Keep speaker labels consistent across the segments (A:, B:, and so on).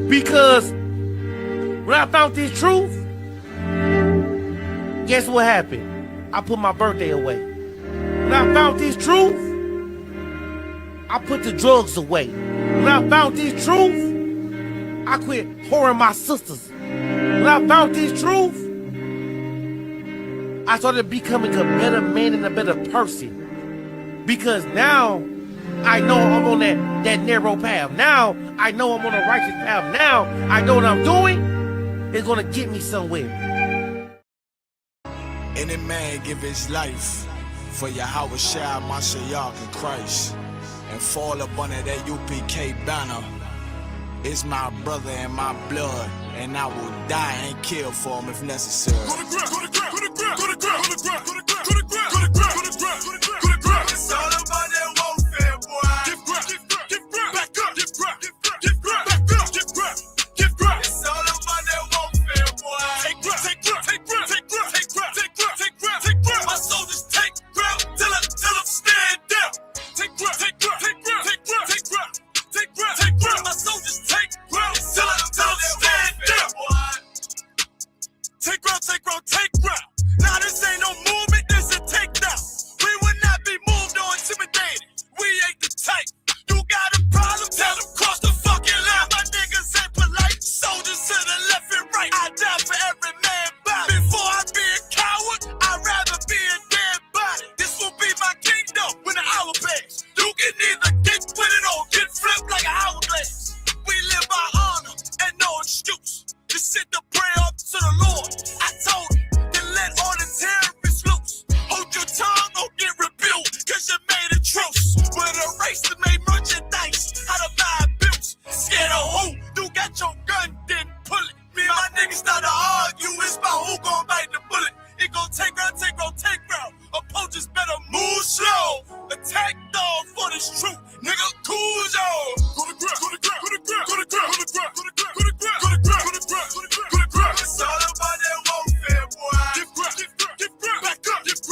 A: Because when I found this truth, guess what happened? I put my birthday away. When I found this truth, I put the drugs away. When I found this truth, I quit whoring my sisters. When I found this truth, I started becoming a better man and a better person. Because now I know I'm on that narrow path. Now I know I'm on a righteous path. Now I know what I'm doing is gonna get me somewhere.
B: Any man give his life for Yahweh Shai, Mashiach, and Christ, and fall up under that UPK banner. It's my brother and my blood, and I will die and kill for him if necessary. It's all about that warfare, boy. Back up. It's all about that warfare, boy. Take grip. My soldiers take grip till I'm stand down. Take grip. My soldiers take grip till I'm stand down. Take grip. Now this ain't no movement, this a takedown. We will not be moved or intimidated. We ain't the type. You got a problem? Tell them cross the fucking line. My niggas ain't polite. Soldiers to the left and right. I die for every man body. Before I be a coward, I'd rather be a dead body. This will be my kingdom when the hour plays. You can either get with it or get flipped like an hourglass. We live by honor and no excuse. Just sit the prayer up to the Lord. I told him to let all the terrorists loose. Hold your tongue or get rebuked, cause you made a truce. With a race that made merchandise out of my abuse. Scared of who? You got your gun, then pull it. Me and my niggas start to argue. It's about who gon' bite the bullet. It gon' take round. Opponents better move slow. Attack dog for this truth. Nigga, cool zone. Go to grip. It's all about that warfare, boy. Give grip. Back up. It's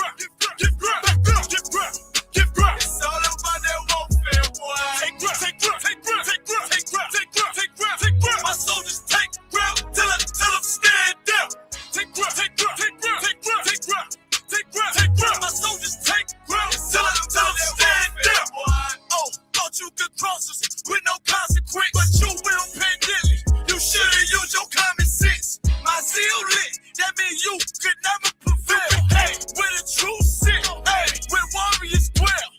B: all about that warfare, boy. Take grip. My soldiers take grip till I'm stand down. Take grip. My soldiers take grip till I'm stand down. Oh, thought you could cross us with no consequence, but you will pay dearly. You should've used your common sense. My zeal lit, that means you could never prevail. Hey, with a true sin, hey, with warriors dwell.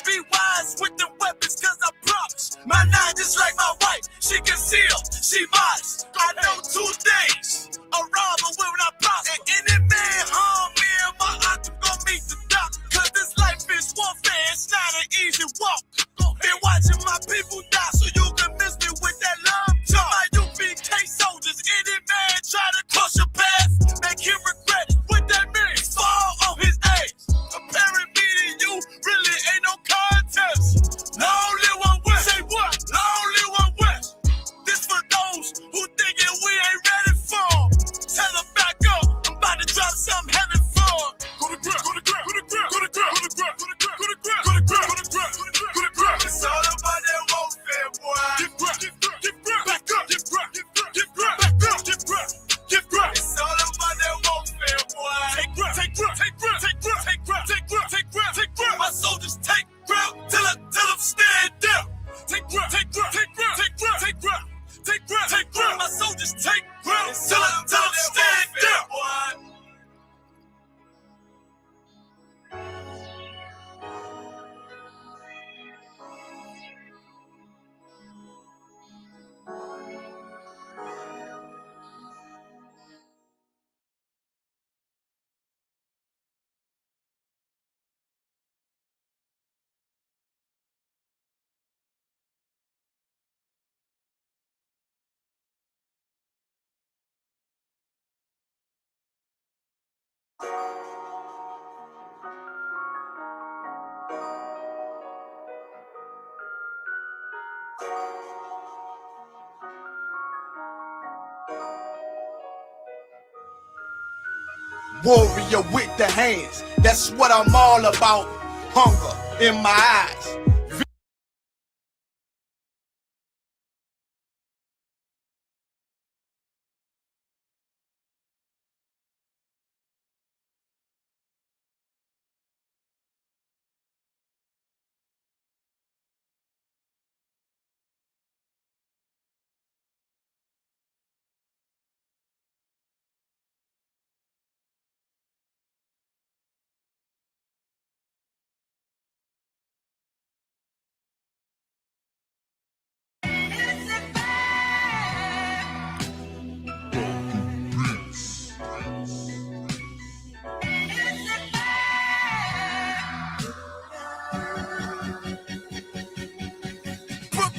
B: Be wise with the weapons, cause I promise. My nine just like my wife, she concealed, she modest. I know 2 things, a robber will not prosper. And any man harm me and my octave gon' meet the doctor. Cause this life is warfare, it's not an easy walk. Been watching my people die, so you can miss me with that love talk. My UPK soldiers, any man try to cross your path, make him regret it. What that means? Fall on his ass. Comparing me to you really ain't no contest. No only one West. Say what? No only one West. This for those who thinking we ain't ready for. Tell them back up. I'm about to drop something heavy for. Go to grip. It's all about that warfare, boy. Give grip. Back up. It's all about that warfare, boy. Take grip. My soldiers take grip till I'm stand down. Take grip. My soldiers take grip till I'm stand down.
C: Warrior with the hands, that's what I'm all about. Hunger in my eyes,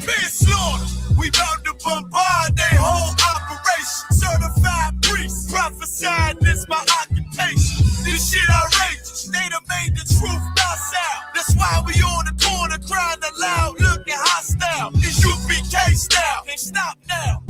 B: Prepare slaughter. We bout to bombard their whole operation. Certified priest, prophesied this my occupation. This shit outrageous. They done made the truth docile. That's why we on the corner crying aloud, looking hostile. It's UPK style. Can't stop now.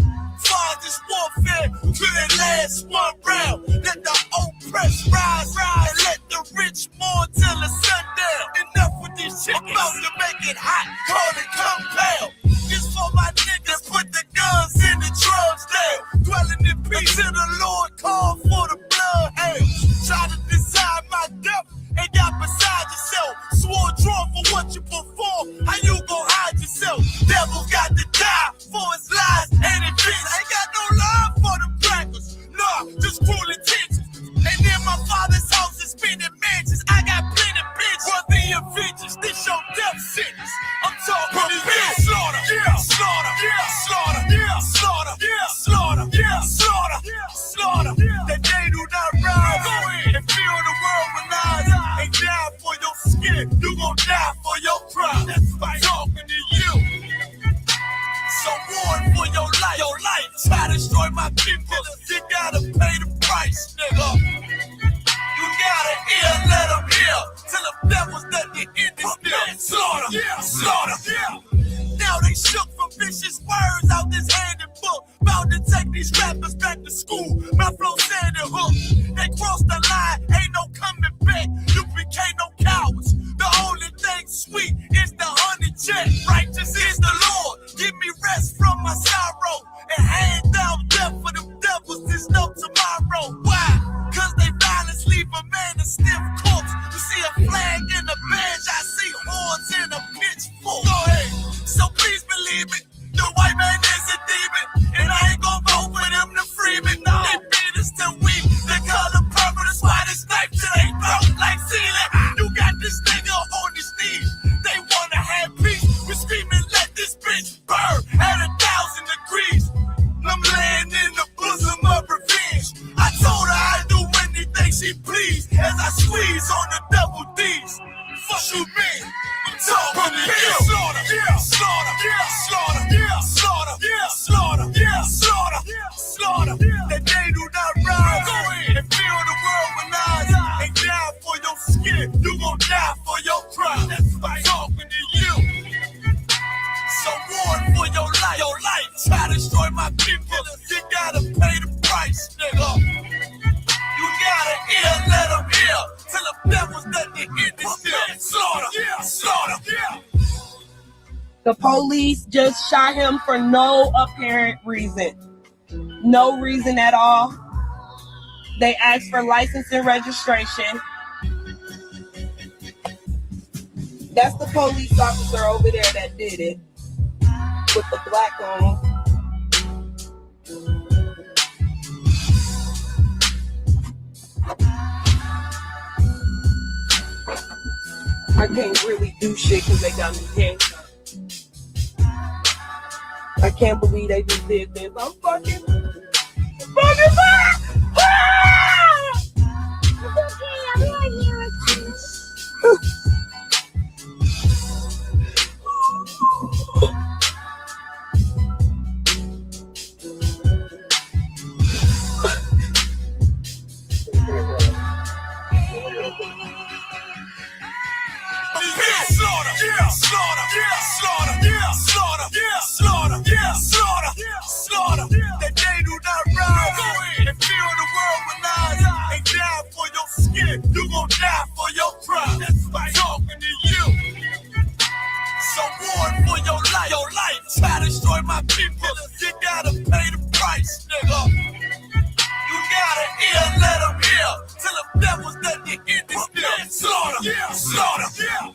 B: Find this warfare couldn't last one round. Let the oppressed rise, and let the rich mourn till the sundown. Enough with these chickens. About to make it hot, call it compound. This for my niggas, put the guns in the drugs down. Dwelling in peace till the Lord call for the bloodhounds. Try to decide my death and got beside yourself. Swore draw for what you perform. How you gon' hide yourself? Devil got to die for his lies and adventures. Ain't got no love for them crackers. Nah, just cruel intentions. And in my father's house is spinning mansions. I got plenty bitches. Worthy of vengeance. This your death sentence. I'm talking to you. Slaughter, yeah, slaughter, yeah, slaughter, yeah, slaughter, yeah, slaughter, yeah, slaughter, yeah, slaughter. That they do not rise. Go in and feel the world with lies. Ain't die for your skin. You gon' die for your pride. That's right. Talking to you. So warn for your life. Your life. Try to destroy my people. You gotta pay the price, nigga. You gotta hear, let them hear. Till the devils that the end is still. Slaughter, yeah, slaughter, yeah. Now they shook from vicious words out this handed book. Bound to take these rappers back to school. My flow said and hook. They crossed the line, ain't no coming back. You became no cowards. The only thing sweet is the honey check. Righteous is the Lord. Give me rest from my sorrow. And hand down death for them devils. There's no tomorrow. Why? Cause they violence leave a man a stiff corpse. You see a flag in a bench. I see horns in a pitchfork. Go ahead. So please believe it. The white man is a demon. And I ain't gon' vote for them to free me. No. They beat us till we the color purple. That's why this knife till they broke like ceiling. You got this nigga on his knees. They wanna have peace. We screaming, let this bitch burn at 1,000 degrees. I'm laying in the bosom of revenge. I told her I'd do anything she pleased as I squeeze on the double D's. Fuck you, man. I'm talking to you. Slaughter, yeah, slaughter, yeah, slaughter, yeah, slaughter, yeah, slaughter, yeah, slaughter, yeah, slaughter. That they do not rise. Go in and feel the world with lies. Ain't die for your skin. You gon' die for your pride. That's right. Talking to you. So warn for your life. Your life. Try to destroy my people. You gotta pay the price, nigga. You gotta hear, let them hear. Till the devils that the end is still. Slaughter, yeah, slaughter, yeah.
D: The police just shot him for no apparent reason. No reason at all. They asked for license and registration. That's the police officer over there that did it. With the black on. I can't really do shit because they got me handcuffed. I can't believe they just did this. I'm fucking
B: Slaughter, yeah, slaughter, yeah, slaughter, yeah, slaughter, yeah, slaughter, yeah, slaughter, yeah, slaughter. That they do not rise. Go in and feel the world with lies. Ain't die for your skin. You gon' die for your pride. That's right. Talking to you. So warn for your life. Your life. Try to destroy my people. You gotta pay the price, nigga. You gotta hear, let them hear. Till the devils that the end is still. Slaughter, yeah, slaughter, yeah.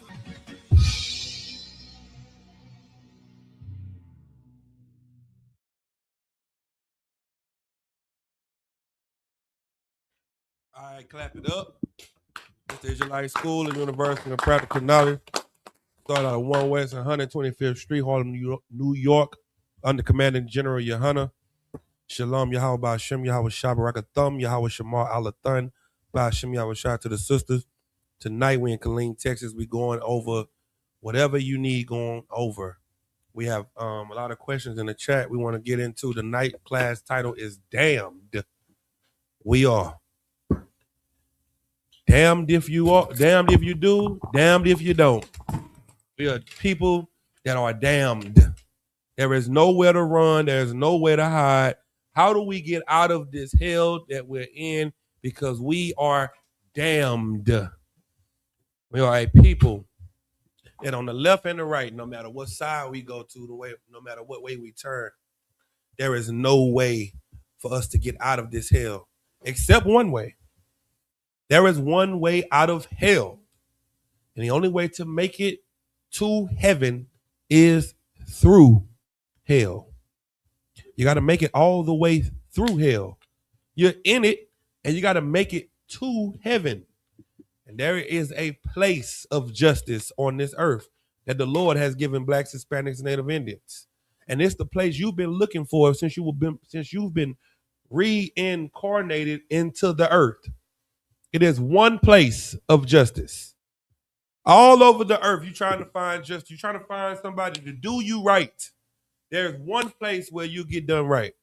E: All right, clap it up. This is your life school and University of Practical Knowledge. Started out at 1 West 125th Street, Harlem, New York, under Commanding General Yohana. Shalom, Yahweh Ba'Shem, Yahweh Shabbarakathum, Yahweh Shamar Alathan, Ba'Shem, Yahweh Shah to the sisters. Tonight, we in Killeen, Texas. We going over whatever you need going over. We have a lot of questions in the chat we want to get into. The night class title is Damned. We are. Damned if you are, damned if you do, damned if you don't. We are people that are damned. There is nowhere to run. There's nowhere to hide. How do we get out of this hell that we're in? Because we are damned. We are a people that on the left and the right, no matter what side we go to, no matter what way we turn, there is no way for us to get out of this hell except one way. There is one way out of hell. And the only way to make it to heaven is through hell. You got to make it all the way through hell. You're in it and you got to make it to heaven. And there is a place of justice on this earth that the Lord has given blacks, Hispanics, and Native Indians. And it's the place you've been looking for since you've been reincarnated into the earth. It is one place of justice. All over the earth, you're trying to find somebody to do you right. There's one place where you get done right.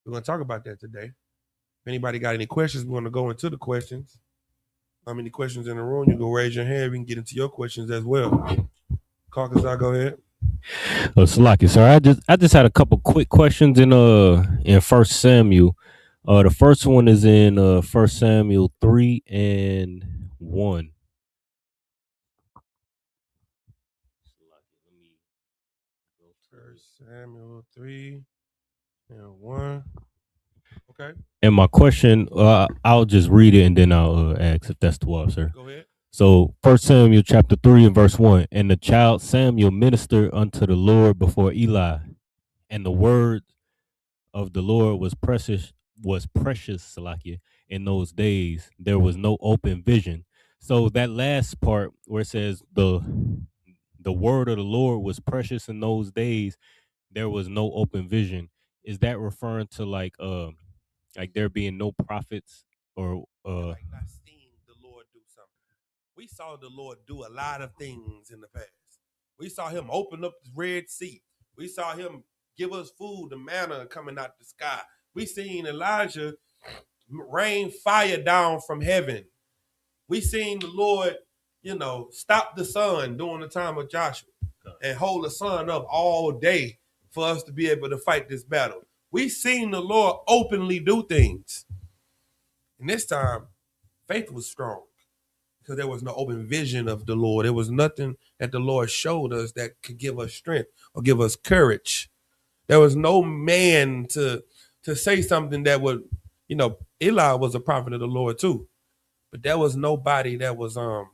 E: We're going to talk about that today. If anybody got any questions, we're going to go into the questions. How many questions in the room? You can raise your hand. We can get into your questions as well. Caucus, I'll go ahead.
F: Salaki, sir. I just had a couple quick questions in 1 Samuel. The first one is in 1 Samuel 3:1.
E: First Samuel 3:1. Okay.
F: And my question, I'll just read it and then I'll ask if that's 12, sir.
E: Go ahead.
F: So 1 Samuel chapter 3:1. And the child Samuel ministered unto the Lord before Eli, and the word of the Lord was precious, Salakia, in those days. There was no open vision. So that last part where it says the word of the Lord was precious in those days, there was no open vision. Is that referring to like there being no prophets or
E: like not seeing the Lord do something? We saw the Lord do a lot of things in the past. We saw him open up the Red Sea. We saw him give us food, the manna coming out the sky. We seen Elijah rain fire down from heaven. We seen the Lord, stop the sun during the time of Joshua and hold the sun up all day for us to be able to fight this battle. We seen the Lord openly do things. And this time, faith was strong because there was no open vision of the Lord. There was nothing that the Lord showed us that could give us strength or give us courage. There was no man to say something that would, Eli was a prophet of the Lord too. But there was nobody that was, out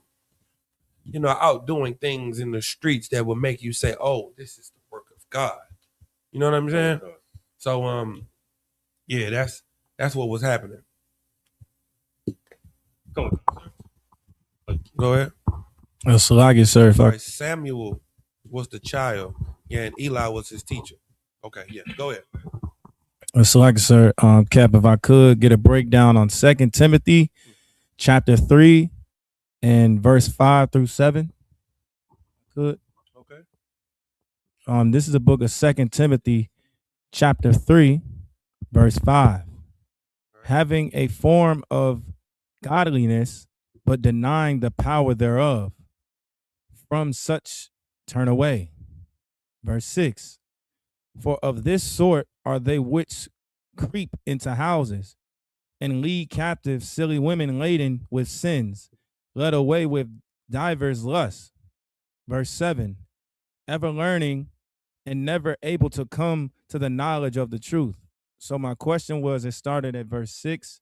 E: doing things in the streets that would make you say, oh, this is the work of God. You know what I'm saying? So, yeah, that's what was happening. Go ahead.
G: Salaki, sir.
E: Sorry, Samuel was the child, and Eli was his teacher. Okay, yeah, go ahead.
G: Salaki, sir. Cap, if I could get a breakdown on 2 Timothy chapter 3 and verse 5-7. Good.
E: Okay.
G: This is a book of 2 Timothy chapter 3, verse 5. Having a form of godliness, but denying the power thereof. From such turn away. Verse 6. For of this sort are they which creep into houses and lead captive silly women laden with sins, led away with divers lusts. Verse 7. Ever learning and never able to come to the knowledge of the truth. So my question was, it started at verse 6.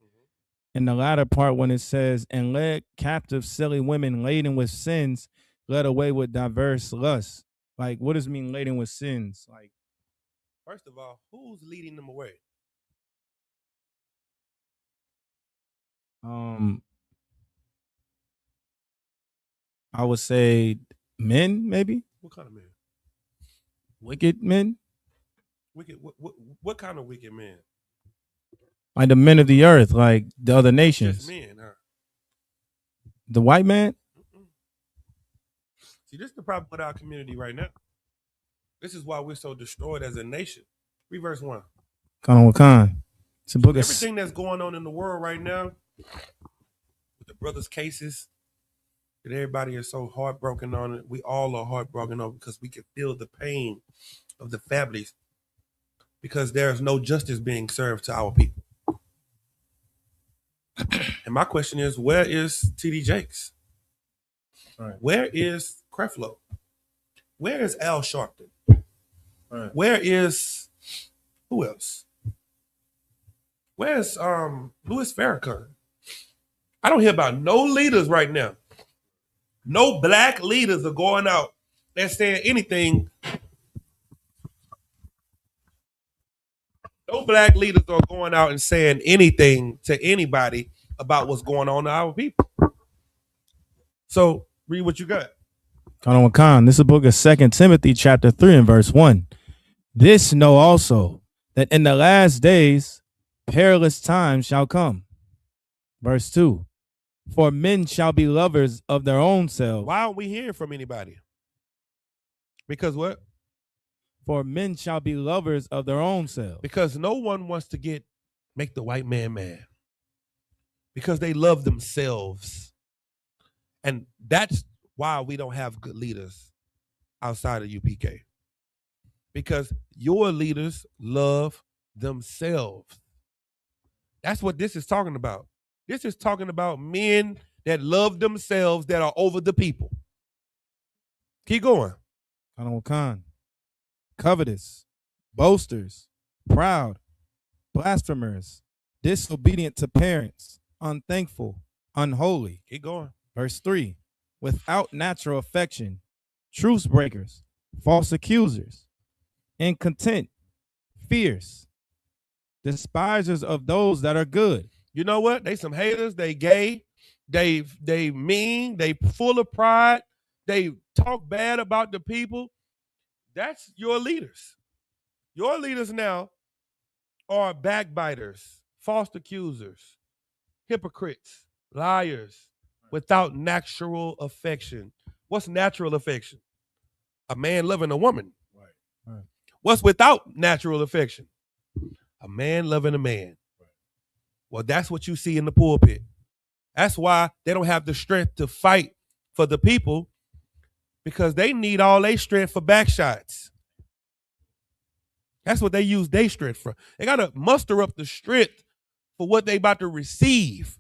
G: In the latter part when it says, and led captive silly women laden with sins, led away with diverse lusts. Like, what does it mean laden with sins? Like,
E: first of all, who's leading them away?
G: I would say men, maybe.
E: What kind of men?
G: Wicked men.
E: Wicked. What kind of wicked men?
G: Like the men of the earth, like the other nations.
E: Just men, huh?
G: The white man.
E: See, this is the problem with our community right now. This is why we're so destroyed as a nation. Read verse 1.
G: Khan. It's a book of
E: Everything that's going on in the world right now, with the brothers' cases, that everybody is so heartbroken on it. We all are heartbroken on it because we can feel the pain of the families because there's no justice being served to our people. And my question is, where is TD Jakes?
G: Right.
E: Where is Creflo? Where is Al Sharpton?
G: Right.
E: Where is who else? Where's Louis Farrakhan? I don't hear about no leaders right now. No black leaders are going out and saying anything. No black leaders are going out and saying anything to anybody about what's going on to our people. So read what you got.
G: Khan. This is a book of 2 Timothy chapter 3 and verse 1. This know also that in the last days perilous times shall come. Verse 2. For men shall be lovers of their own selves.
E: Why aren't we hearing from anybody? Because what?
G: For men shall be lovers of their own selves.
E: Because no one wants to make the white man mad. Because they love themselves. And that's why we don't have good leaders outside of UPK. Because your leaders love themselves. That's what this is talking about. This is talking about men that love themselves that are over the people. Keep going.
G: Khan. Covetous, boasters, proud, blasphemers, disobedient to parents, unthankful, unholy.
E: Keep going.
G: Verse 3. Without natural affection, truce breakers, false accusers, incontent, fierce, despisers of those that are good.
E: You know what? They some haters. They gay. They mean. They full of pride. They talk bad about the people. That's your leaders. Your leaders now are backbiters, false accusers, hypocrites, liars, without natural affection. What's natural affection? A man loving a woman.
G: Right.
E: What's without natural affection? A man loving a man. Well, that's what you see in the pulpit. That's why they don't have the strength to fight for the people, because they need all their strength for back shots. That's what they use their strength for. They got to muster up the strength for what they about to receive,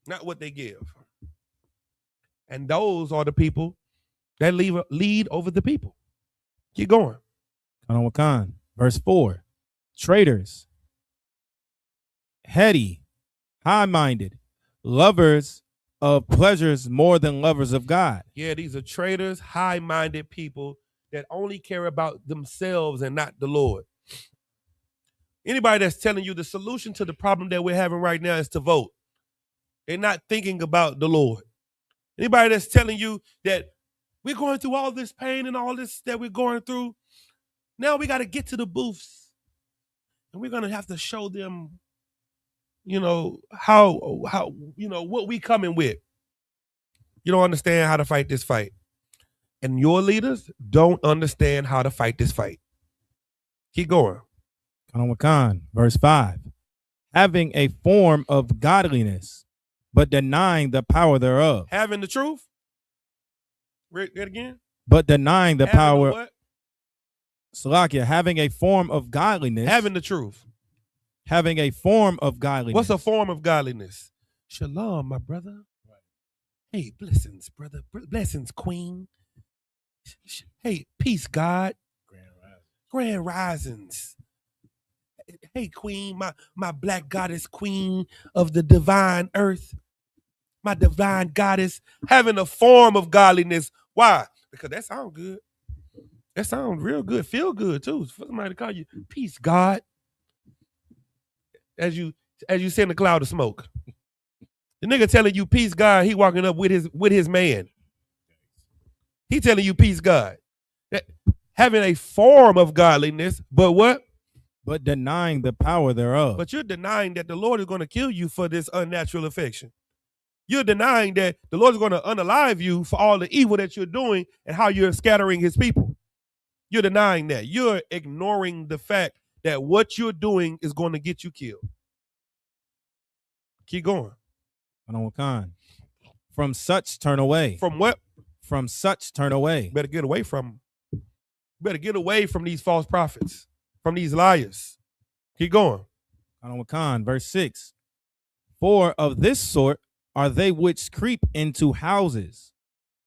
E: not what they give. And those are the people that lead over the people. Keep going.
G: Khan. Verse 4. Traitors, heady, high-minded, lovers of pleasures more than lovers of God.
E: Yeah, these are traitors, high-minded people that only care about themselves and not the Lord. Anybody that's telling you the solution to the problem that we're having right now is to vote, they're not thinking about the Lord. Anybody that's telling you that we're going through all this pain and all this that we're going through, now we got to get to the booths and we're going to have to show them, how what we coming with. You don't understand how to fight this fight. And your leaders don't understand how to fight this fight. Keep going.
G: Khan. Verse 5. Having a form of godliness, but denying the power thereof.
E: Having the truth. Read that again.
G: But denying the
E: Having
G: power.
E: what?
G: Salakia, having a form of godliness.
E: Having the truth.
G: Having a form of godliness.
E: What's a form of godliness? Shalom, my brother. Hey, blessings, brother. Blessings, queen. Hey, peace, God. Grand risings. Hey, queen, my black goddess, queen of the divine earth. My divine goddess, having a form of godliness. Why? Because that sounds good. That sounds real good. Feel good, too. For somebody to call you peace, God. As you send a cloud of smoke. The nigga telling you peace, God, he walking up with his man. He telling you peace, God. Having a form of godliness, but what?
G: But denying the power thereof.
E: But you're denying that the Lord is going to kill you for this unnatural affection. You're denying that the Lord is going to unalive you for all the evil that you're doing and how you're scattering his people. You're denying that. You're ignoring the fact that what you're doing is going to get you killed. Keep going.
G: From such turn away.
E: From what?
G: From such turn away.
E: Better get away from them. Better get away from these false prophets, from these liars. Keep going.
G: Verse 6. For of this sort are they which creep into houses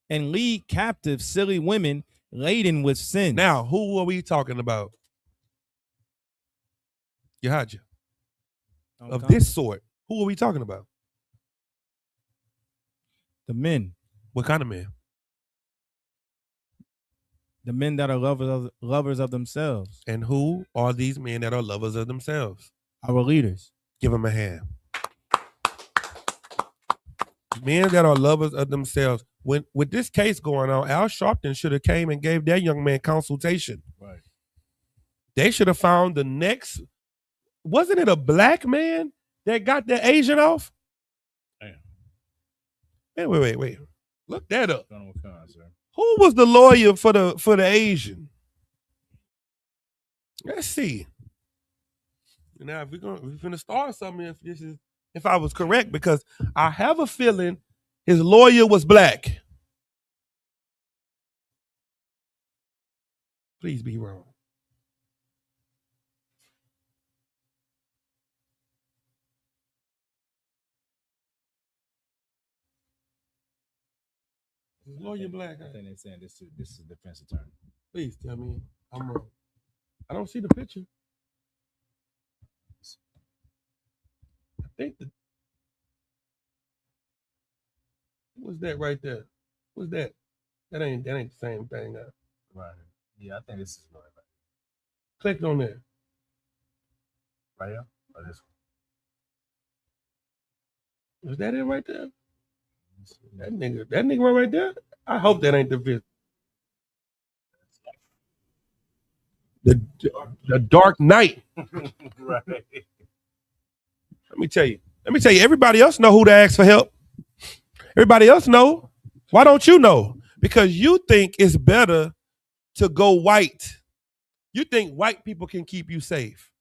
G: and lead captive silly women laden with sin.
E: Now, who are we talking about? Yahaja. Of this sort, who are we talking about?
G: The men.
E: What kind of men?
G: The men that are lovers of themselves.
E: And who are these men that are lovers of themselves?
G: Our leaders.
E: Give them a hand. Men that are lovers of themselves. When with this case going on, Al Sharpton should have came and gave that young man consultation. Right. They should have found the next. Wasn't it a black man that got the Asian off? Damn. Wait. Look that up. Who was the lawyer for the Asian? Let's see. Now, if we're gonna start something, if I was correct, because I have a feeling his lawyer was black. Please be wrong. His lawyer black.
G: I think they're saying this is defense attorney.
E: Please tell me I'm wrong. I don't see the picture. I think what's that right there? What's that? That ain't the same thing.
G: Right. Yeah, I think this is right.
E: Click on there.
G: Right here? Or this
E: one? Is that it right there? That nigga right there? I hope that ain't the video. The Dark Knight.
G: Right.
E: Let me tell you, everybody else know who to ask for help. Everybody else know. Why don't you know? Because you think it's better to go white. You think white people can keep you safe.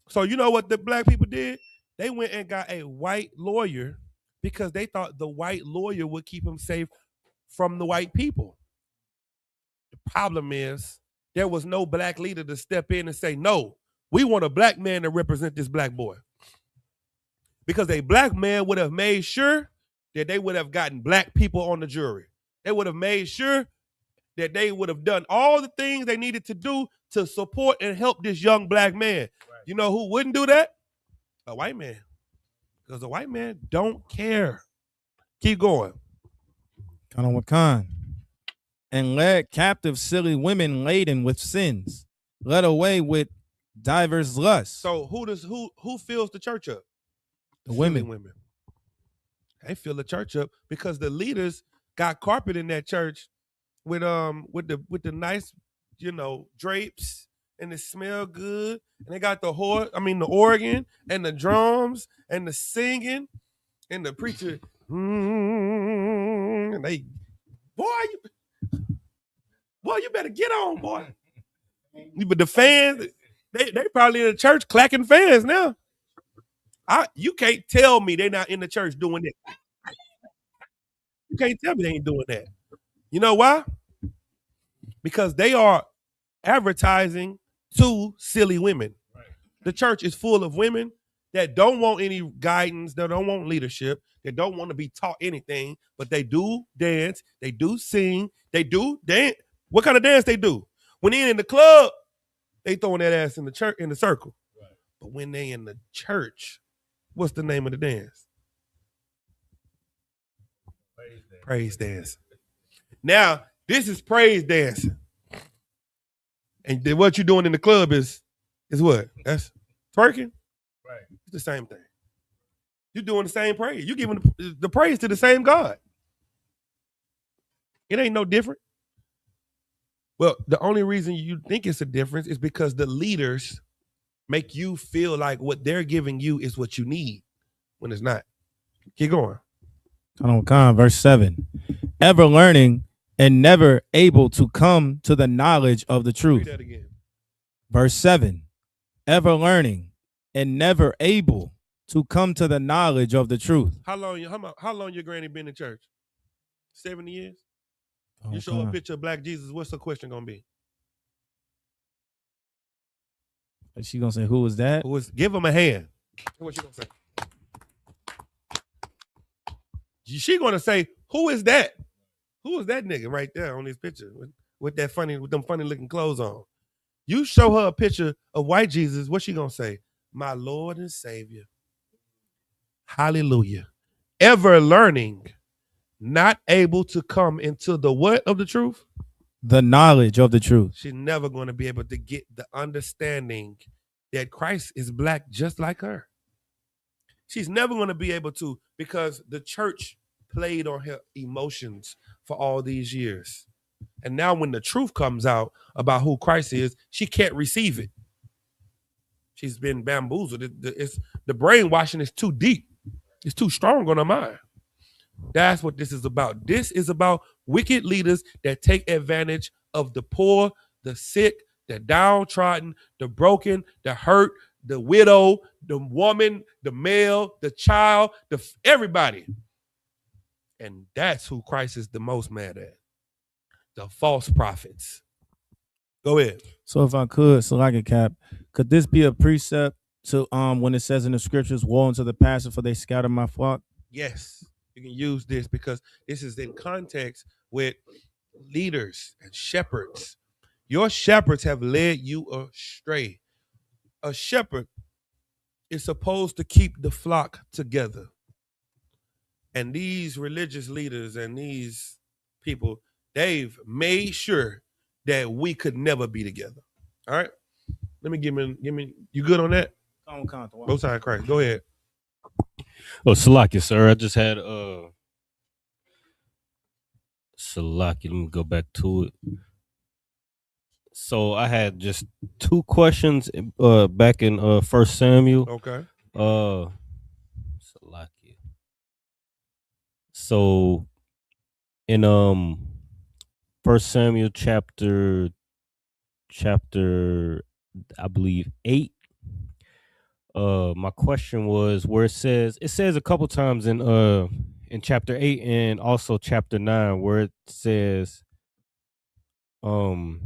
E: So you know what the black people did? They went and got a white lawyer because they thought the white lawyer would keep them safe from the white people. The problem is there was no black leader to step in and say, no, we want a black man to represent this black boy. Because a black man would have made sure that they would have gotten black people on the jury. They would have made sure that they would have done all the things they needed to do to support and help this young black man. Right. You know who wouldn't do that? A white man. Because a white man don't care. Keep going.
G: And led captive silly women laden with sins, led away with divers lusts.
E: So who fills the church up?
G: The women.
E: They fill the church up because the leaders got carpet in that church with the nice, drapes, and it smell good. And they got the organ and the drums and the singing and the preacher. And they, boy, you better get on, boy. But the fans, they probably in the church clacking fans now. You can't tell me they're not in the church doing that. You can't tell me they ain't doing that. You know why? Because they are advertising to silly women. Right. The church is full of women that don't want any guidance, that don't want leadership, that don't want to be taught anything, but they do dance, they do sing, they do dance. What kind of dance they do? When they're in the club, they throwing that ass in the church in the circle. Right. But when they in the church, what's the name of the dance? Praise dance. Now, this is praise dancing. And then what you're doing in the club is what? That's twerking? Right. It's the same thing. You're doing the same praise. You're giving the praise to the same God. It ain't no different. Well, the only reason you think it's a difference is because the leaders make you feel like what they're giving you is what you need when it's not. Keep going.
G: Verse 7. Ever learning and never able to come to the knowledge of the
E: Read
G: truth.
E: that again.
G: Verse 7, ever learning and never able to come to the knowledge of the truth.
E: How long your granny been in church? 70 years? You show a
G: Okay.
E: picture of Black Jesus, what's the question gonna be?
G: Is she gonna say, who is that?
E: Give him a hand. What she gonna say? She gonna say, who is that? Who is that nigga right there on this picture with them funny looking clothes on? You show her a picture of white Jesus, what's she gonna say? My Lord and Savior. Hallelujah. Ever learning, not able to come into the what of the truth?
G: The knowledge of the truth.
E: She's never going to be able to get the understanding that Christ is black just like her. She's never going to be able to, because the church played on her emotions for all these years. And now when the truth comes out about who Christ is, she can't receive it. She's been bamboozled. The brainwashing is too deep. It's too strong on her mind. That's what this is about. This is about wicked leaders that take advantage of the poor, the sick, the downtrodden, the broken, the hurt, the widow, the woman, the male, the child, everybody. And that's who Christ is the most mad at. The false prophets. Go ahead.
G: So if I could, Salaka Cap, could this be a precept to when it says in the scriptures, woe unto the pastor for they scatter my flock?
E: Yes, you can use this because this is in context with leaders and shepherds. Your shepherds have led you astray. A shepherd is supposed to keep the flock together. And these religious leaders and these people, they've made sure that we could never be together. All right? Let me give me, you good on that? Both sides of Christ. Go ahead.
F: Oh, Salaki, sir. I just had Salaki. Let me go back to it. So I had just two questions back in 1 Samuel.
E: Okay.
F: Salaki. So in 1 Samuel chapter I believe 8. My question was where it says a couple times in chapter 8 and also chapter 9 where it says from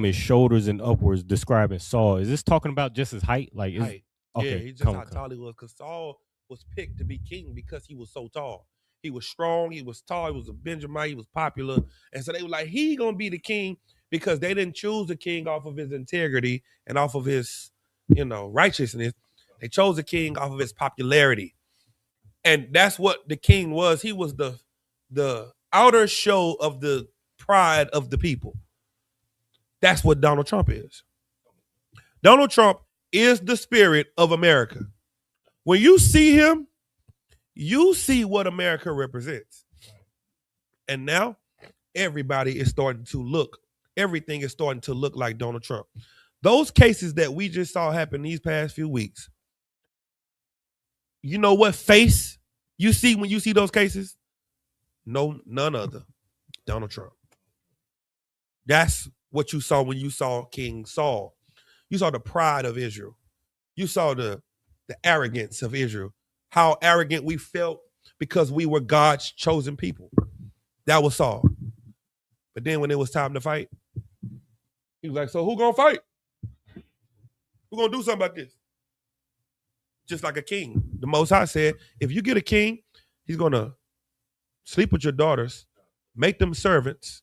F: his shoulders and upwards describing Saul. Is this talking about just his height? Like
E: Height.
F: okay,
E: Yeah, he just how tall he was, because Saul was picked to be king because he was so tall. He was strong, he was tall, he was a Benjamite, he was popular. And so they were like, he gonna be the king, because they didn't choose the king off of his integrity and off of his, righteousness. They chose the king off of his popularity. And that's what the king was. He was the outer show of the pride of the people. That's what Donald Trump is. Donald Trump is the spirit of America. When you see him, you see what America represents. And now everything is starting to look like Donald Trump. Those cases that we just saw happen these past few weeks, you know what face you see when you see those cases? No, none other. Donald Trump. That's what you saw when you saw King Saul. You saw the pride of Israel. You saw the arrogance of Israel. How arrogant we felt because we were God's chosen people. That was Saul. But then when it was time to fight, he was like, so who gonna fight? Who gonna do something about this? Just like a king. The Most High said, if you get a king, he's gonna sleep with your daughters, make them servants.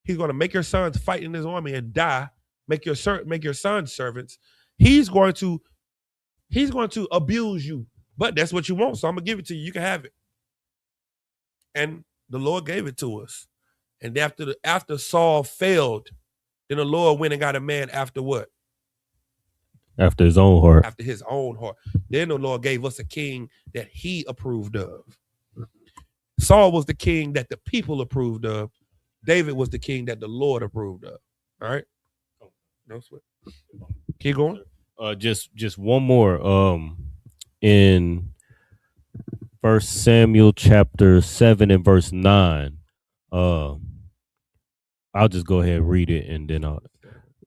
E: He's gonna make your sons fight in his army and die. Make your sons servants. He's going to abuse you. But that's what you want, so I'm gonna give it to you. You can have it. And the Lord gave it to us. And after Saul failed, then the Lord went and got a man after what?
F: After his own heart.
E: After his own heart. Then the Lord gave us a king that he approved of. Saul was the king that the people approved of. David was the king that the Lord approved of. All right? No sweat. Keep going.
F: Just one more. In 1 Samuel chapter 7 and verse 9, I'll just go ahead and read it, and then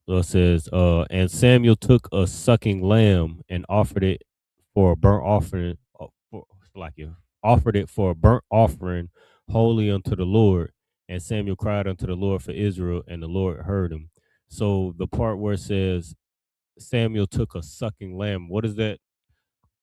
F: it says, and Samuel took a sucking lamb and offered it for a burnt offering, offered it for a burnt offering holy unto the Lord. And Samuel cried unto the Lord for Israel, and the Lord heard him. So the part where it says Samuel took a sucking lamb, what is that?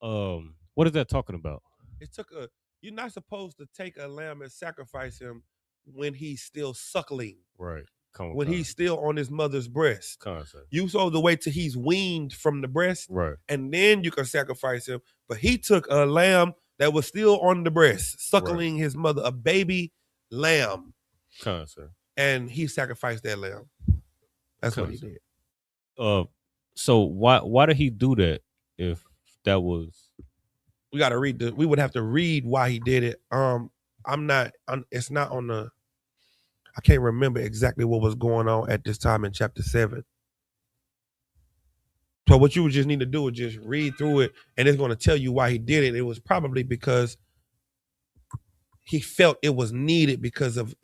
F: What is that talking about?
E: It took a. You're not supposed to take a lamb and sacrifice him when he's still suckling.
F: Right.
E: When he's still on his mother's breast.
F: Concept.
E: You supposed to wait till he's weaned from the breast.
F: Right.
E: And then you can sacrifice him. But he took a lamb that was still on the breast, suckling his mother, a baby lamb.
F: Concept.
E: And he sacrificed that lamb. That's what he did.
F: So why did he do that if that was?
E: We got to read we would have to read why he did it. It's not on the, I can't remember exactly what was going on at this time in chapter 7. So what you would just need to do is just read through it, and it's going to tell you why he did it. It was probably because he felt it was needed because of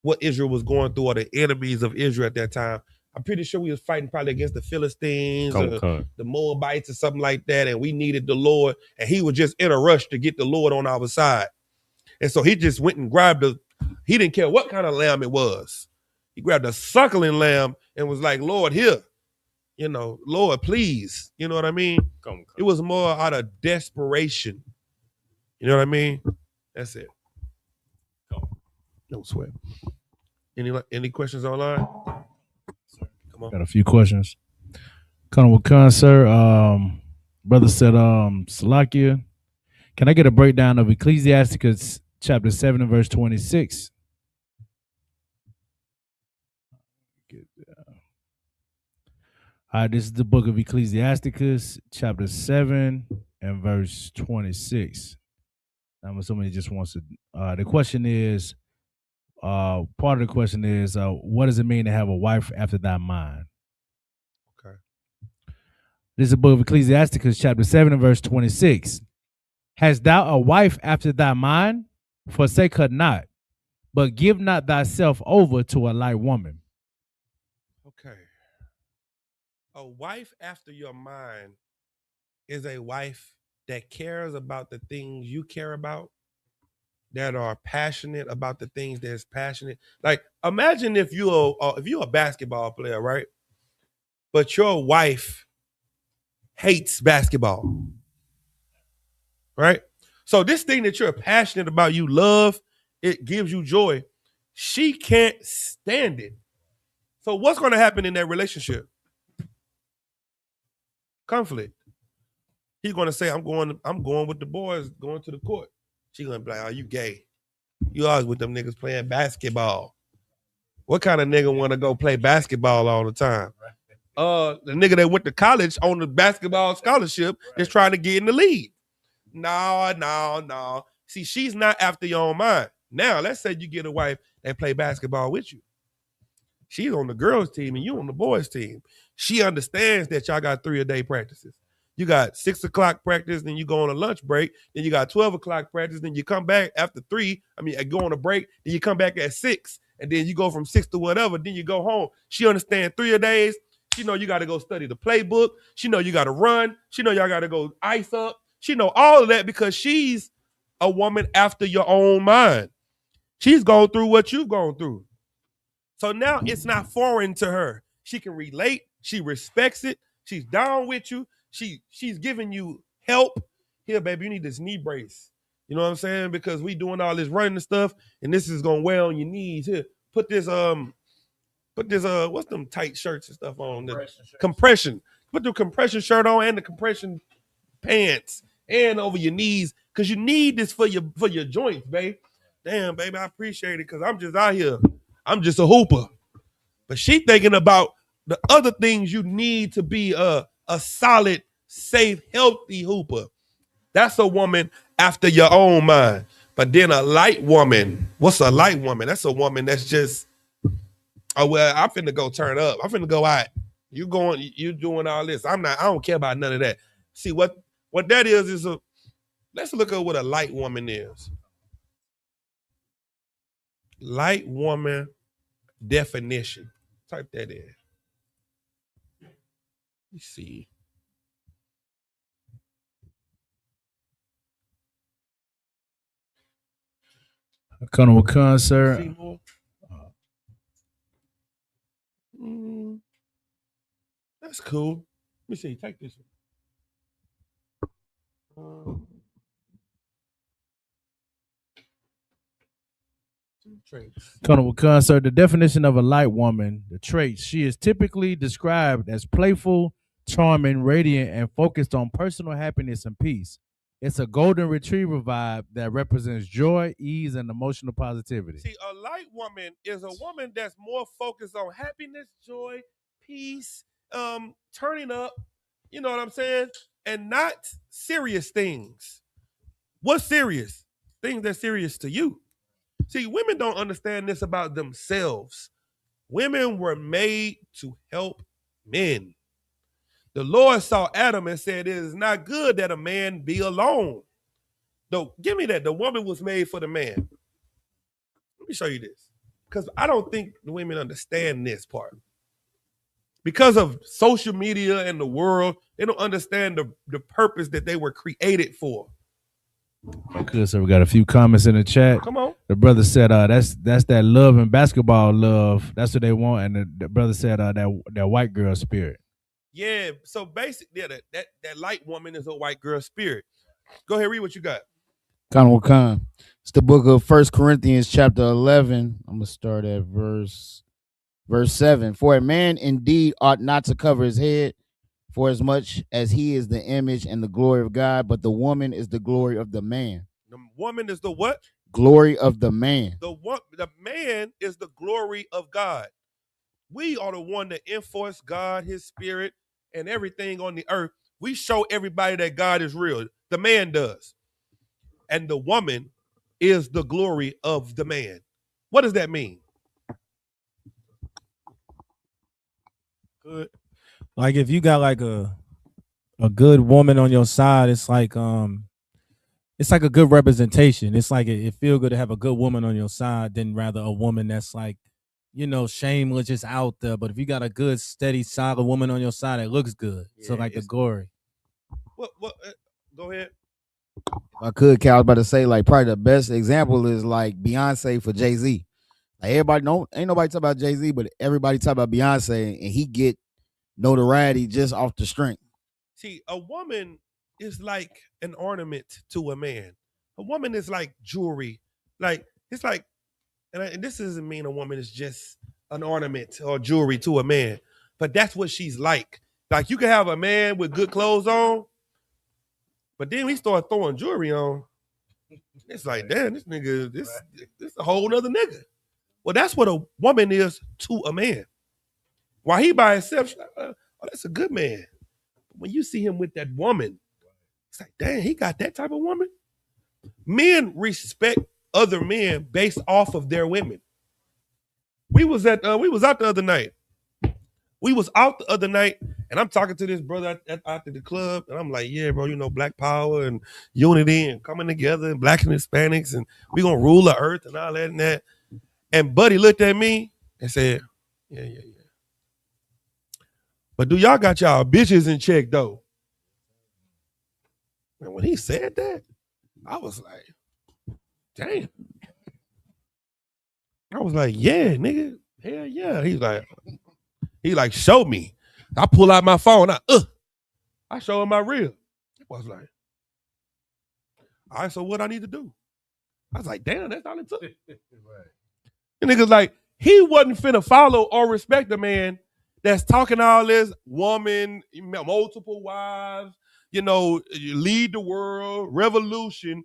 E: what Israel was going through, or the enemies of Israel at that time. I'm pretty sure we was fighting probably against the Philistines or the Moabites or something like that, and we needed the Lord, and he was just in a rush to get the Lord on our side. And so he just went and grabbed he didn't care what kind of lamb it was. He grabbed a suckling lamb and was like, Lord, here, Lord, please. You know what I mean? It was more out of desperation. You know what I mean? That's it. No sweat. Any questions online? Come on.
H: Got a few questions. Colonel Wakan, sir. Brother said, Salakia, can I get a breakdown of Ecclesiasticus chapter 7 and verse 26? All right, this is the book of Ecclesiasticus, chapter 7 and verse 26. I'm assuming he just wants to, the question is, part of the question is, what does it mean to have a wife after thy mind?
E: Okay.
H: This is the book of Ecclesiasticus, chapter 7 and verse 26. Hast thou a wife after thy mind? Forsake her not, but give not thyself over to a light woman.
E: Okay. A wife after your mind is a wife that cares about the things you care about, that are passionate about the things that's passionate. Like, imagine if you're a basketball player, right? But your wife hates basketball, right? So this thing that you're passionate about, you love, it gives you joy. She can't stand it. So what's going to happen in that relationship? Conflict. He's going to say, I'm going with the boys, going to the court. She's going to be like, oh, you gay. You always with them niggas playing basketball. What kind of nigga want to go play basketball all the time? The nigga that went to college on the basketball scholarship is trying to get in the league. No. See, she's not after your own mind. Now, let's say you get a wife that play basketball with you. She's on the girls' team and you on the boys' team. She understands that y'all got 3-a-day practices. You got 6 o'clock practice, then you go on a lunch break. Then you got 12 o'clock practice. Then you come back after 3. Go on a break. Then you come back at 6. And then you go from 6 to whatever. Then you go home. She understands 3-a-days. She know you got to go study the playbook. She know you got to run. She know y'all got to go ice up. She know all of that because she's a woman after your own mind. She's gone through what you've gone through. So now it's not foreign to her. She can relate. She respects it. She's down with you. She's giving you help. Here, baby, you need this knee brace. You know what I'm saying? Because we doing all this running and stuff, and this is gonna wear on your knees. Here, put this what's them tight shirts and stuff on? Compression. Put the compression shirt on and the compression pants and over your knees, because you need this for your joints, babe. Damn, baby, I appreciate it because I'm just out here. I'm just a hooper. But she thinking about the other things you need to be a solid, safe, healthy hooper. That's a woman after your own mind. But then a light woman, what's a light woman? That's a woman that's just, oh, well, I'm finna go turn up. I'm finna go out. You doing all this. I don't care about none of that. See, what that is let's look at what a light woman is. light woman definition. Type that in. Let's see.
H: Colonel Khan, sir.
E: See more? That's cool. Let me see. Take this one.
H: Colonel Khan, sir, the definition of a light woman, the traits. She is typically described as playful, charming, radiant, and focused on personal happiness and peace. It's a golden retriever vibe that represents joy, ease, and emotional positivity.
E: See, a light woman is a woman that's more focused on happiness, joy, peace, turning up, you know what I'm saying? And not serious things. What's serious? Things that's serious to you. See, women don't understand this about themselves. Women were made to help men. The Lord saw Adam and said, it is not good that a man be alone. No, give me that. The woman was made for the man. Let me show you this. Because I don't think the women understand this part. Because of social media and the world, they don't understand the purpose that they were created for.
H: Good, so we got a few comments in the chat.
E: Come on.
H: The brother said, "That's that love and basketball love. That's what they want." And the brother said, "That white girl spirit."
E: Yeah. So basically, that light woman is a white girl spirit. Go ahead, read what you got.
I: Colonel Khan. It's the book of 1 Corinthians chapter 11. I'm gonna start at verse 7. For a man indeed ought not to cover his head, for as much as he is the image and the glory of God, but the woman is the glory of the man.
E: The woman is the what?
I: Glory of the man.
E: The man is the glory of God. We are the one that enforce God, his spirit, and everything on the earth. We show everybody that God is real. The man does. And the woman is the glory of the man. What does that mean?
G: Good. Like if you got like a good woman on your side, it's like a good representation. It's like it feel good to have a good woman on your side than rather a woman that's like, you know, shameless, just out there. But if you got a good, steady, solid woman on your side, it looks good. Yeah, so like the glory.
E: What? Go ahead.
I: If I could, Cal, I was about to say, like, probably the best example is like Beyonce for Jay-Z. Like everybody ain't nobody talk about Jay-Z, but everybody talk about Beyonce, and he get notoriety just off the strength.
E: See, a woman is like an ornament to a man. A woman is like jewelry. Like it's like, and this doesn't mean a woman is just an ornament or jewelry to a man, but that's what she's like. Like you can have a man with good clothes on, but then we start throwing jewelry on. It's like, damn, this nigga, this a whole nother nigga. Well, that's what a woman is to a man. While he by himself, like, oh, that's a good man. But when you see him with that woman, it's like, damn, he got that type of woman. Men respect other men based off of their women. We was out the other night. And I'm talking to this brother after the club, and I'm like, yeah, bro, you know, Black Power and unity and coming together, and Blacks and Hispanics, and we gonna rule the earth and all that and that. And Buddy looked at me and said, yeah. But do y'all got y'all bitches in check though? And when he said that, I was like, damn. I was like, yeah, nigga. Hell yeah. He like, show me. I pull out my phone. I show him my reel. I was like, all right, so what I need to do? I was like, damn, that's all it took. Right. And niggas like, he wasn't finna follow or respect a man that's talking all this woman, multiple wives, you know, you lead the world, revolution,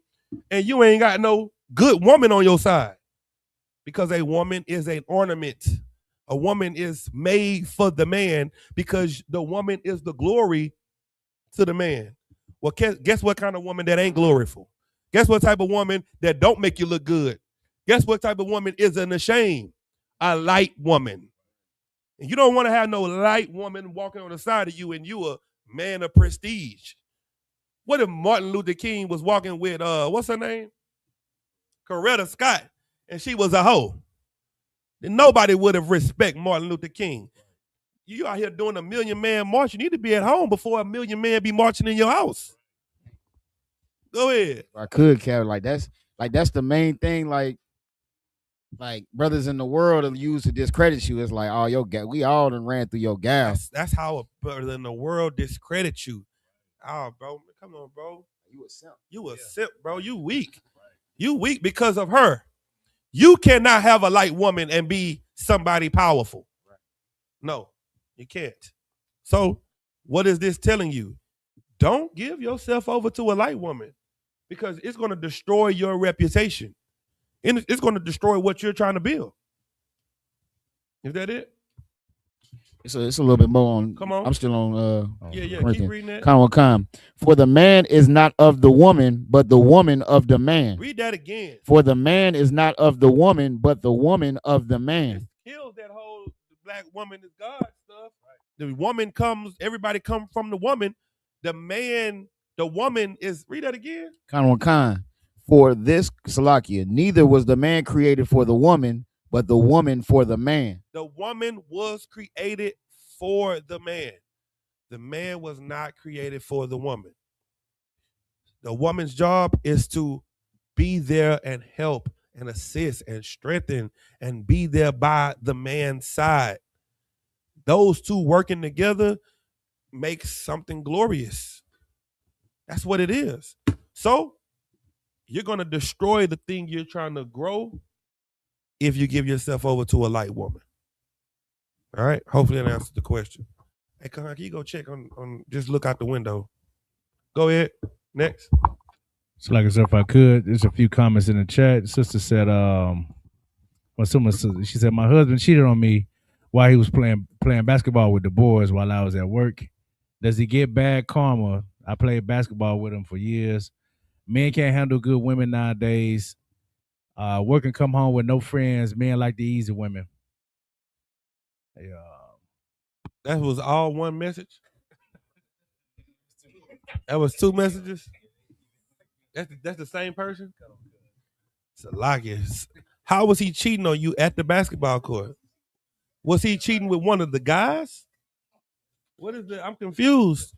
E: and you ain't got no good woman on your side. Because a woman is an ornament. A woman is made for the man because the woman is the glory to the man. Well, guess what kind of woman that ain't gloriful? Guess what type of woman that don't make you look good? Guess what type of woman isn't ashamed? A light woman. And you don't want to have no light woman walking on the side of you and you a man of prestige. What if Martin Luther King was walking with, what's her name? Coretta Scott, and she was a hoe? then nobody would have respect Martin Luther King. You out here doing a 1,000,000 man march. You need to be at home before a 1,000,000 men be marching in your house. Go ahead.
I: I could, Kevin. Like that's the main thing. Like brothers in the world will use to discredit you. It's like, oh, we all done ran through your gal.
E: That's how a brother in the world discredits you. Oh, bro, come on, bro.
I: You a simp.
E: You a simp, bro. You weak. You weak because of her. You cannot have a light woman and be somebody powerful. No, you can't. So what is this telling you? Don't give yourself over to a light woman because it's going to destroy your reputation. And it's going to destroy what you're trying to build. Is that it?
I: It's a little bit more on.
E: Come on.
I: I'm still on.
E: Yeah. Keep reading that.
I: Come. For the man is not of the woman, but the woman of the man.
E: Read that again.
I: For the man is not of the woman, but the woman of the man.
E: It kills that whole black woman is God stuff. The woman comes. Everybody comes from the woman. The man, the woman is. Read that again.
I: For this, Salakia, neither was the man created for the woman, but the woman for the man.
E: The woman was created for the man. The man was not created for the woman. The woman's job is to be there and help and assist and strengthen and be there by the man's side. Those two working together makes something glorious. That's what it is. So you're going to destroy the thing you're trying to grow if you give yourself over to a light woman. All right? Hopefully that answers the question. Hey, can you go check on just look out the window? Go ahead. Next.
H: So like I said, if I could, there's a few comments in the chat. The sister said, she said, my husband cheated on me while he was playing basketball with the boys while I was at work. Does he get bad karma? I played basketball with him for years. Men can't handle good women nowadays. Work and come home with no friends. Men like the easy women.
E: That was all one message? That was two messages? That's the same person? Salakia. How was he cheating on you at the basketball court? Was he cheating with one of the guys? What is it? I'm confused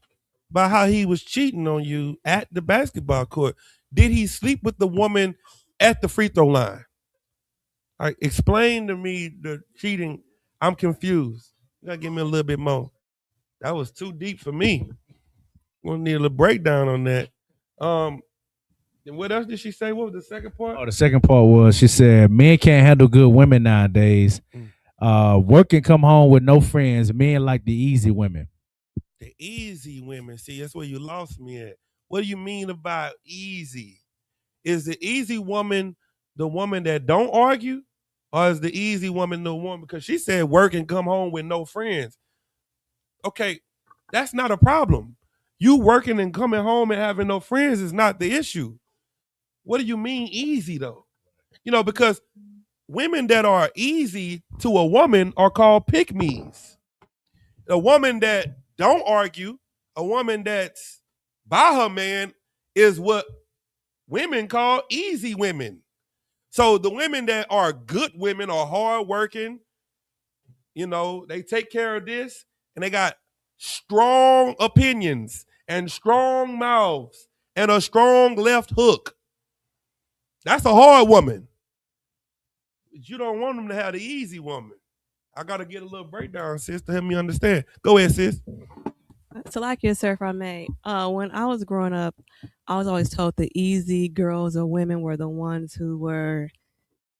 E: by how he was cheating on you at the basketball court. Did he sleep with the woman at the free throw line? All right, explain to me the cheating. I'm confused. You gotta give me a little bit more. That was too deep for me. We'll need a little breakdown on that. And what else did she say? What was the second part?
H: Oh, the second part was she said men can't handle good women nowadays. Work and come home with no friends. Men like the easy women.
E: The easy women. See, that's where you lost me at. What do you mean about easy? Is the easy woman the woman that don't argue? Or is the easy woman the woman? Because she said work and come home with no friends. Okay, that's not a problem. You working and coming home and having no friends is not the issue. What do you mean easy though? You know, because women that are easy to a woman are called pick-me's. A woman that don't argue, a woman that's by her man is what women call easy women. So the women that are good women are hardworking, you know, they take care of this and they got strong opinions and strong mouths and a strong left hook. That's a hard woman. But you don't want them to have the easy woman. I got to get a little breakdown, sis, to help me understand. Go ahead, sis.
J: Salakia, sir, if I may. When I was growing up, I was always told the easy girls or women were the ones who were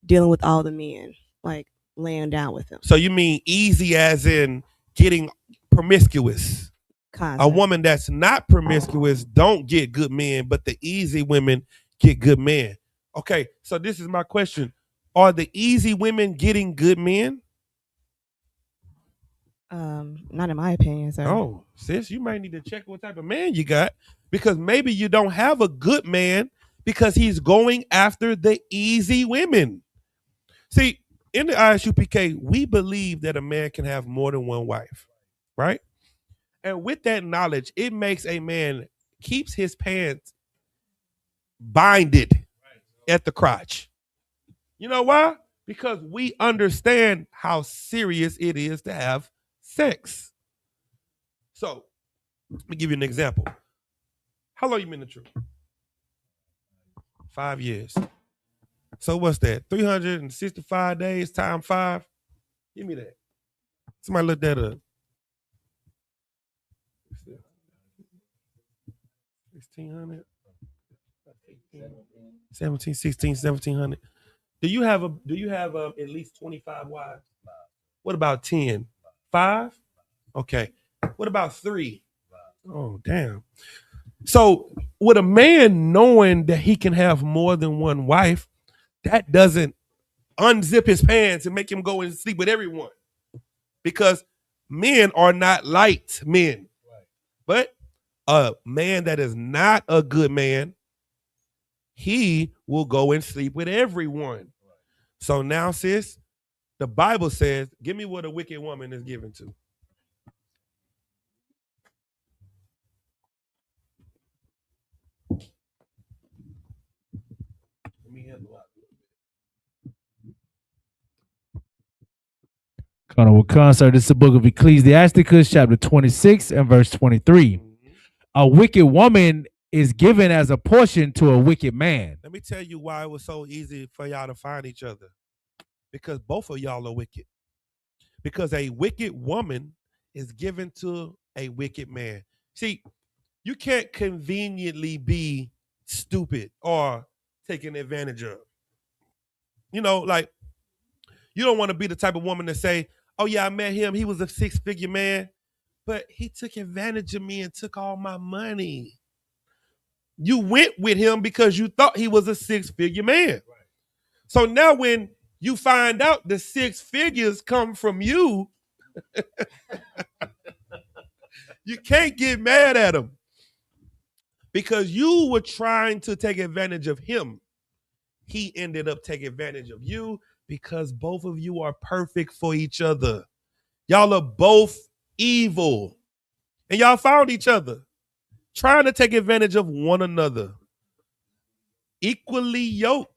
J: dealing with all the men, like laying down with them.
E: So you mean easy as in getting promiscuous?
J: Concept.
E: A woman that's not promiscuous don't get good men, but the easy women get good men. Okay, so this is my question. Are the easy women getting good men?
J: Not in my opinion, sir.
E: Oh, sis, you might need to check what type of man you got, because maybe you don't have a good man because he's going after the easy women. See, in the Isupk, we believe that a man can have more than one wife, right? And with that knowledge, it makes a man keeps his pants binded at the crotch. You know why? Because we understand how serious it is to have sex. So, let me give you an example. How long you been in the truth? 5 years. So what's that? 365 days times 5? Give me that. Somebody look that up. 1,600? 17, 16, 1,700. Do you have at least 25 wives? What about 10? 5? Okay. What about 3? Oh, damn. So with a man knowing that he can have more than one wife, that doesn't unzip his pants and make him go and sleep with everyone. Because men are not light men. But a man that is not a good man, he will go and sleep with everyone. So now, sis, the Bible says, give me what a wicked woman is given to. Let me help you out.
H: Colonel Concert, this is the book of Ecclesiasticus, chapter 26 and verse 23. A wicked woman is given as a portion to a wicked man.
E: Let me tell you why it was so easy for y'all to find each other. Because both of y'all are wicked. Because a wicked woman is given to a wicked man. See, you can't conveniently be stupid or taken advantage of. You know, like, you don't want to be the type of woman to say, oh yeah, I met him, he was a 6-figure man, but he took advantage of me and took all my money. You went with him because you thought he was a 6-figure man. Right. So now when you find out the 6 figures come from you, you can't get mad at him because you were trying to take advantage of him. He ended up taking advantage of you because both of you are perfect for each other. Y'all are both evil. And y'all found each other trying to take advantage of one another. Equally yoked.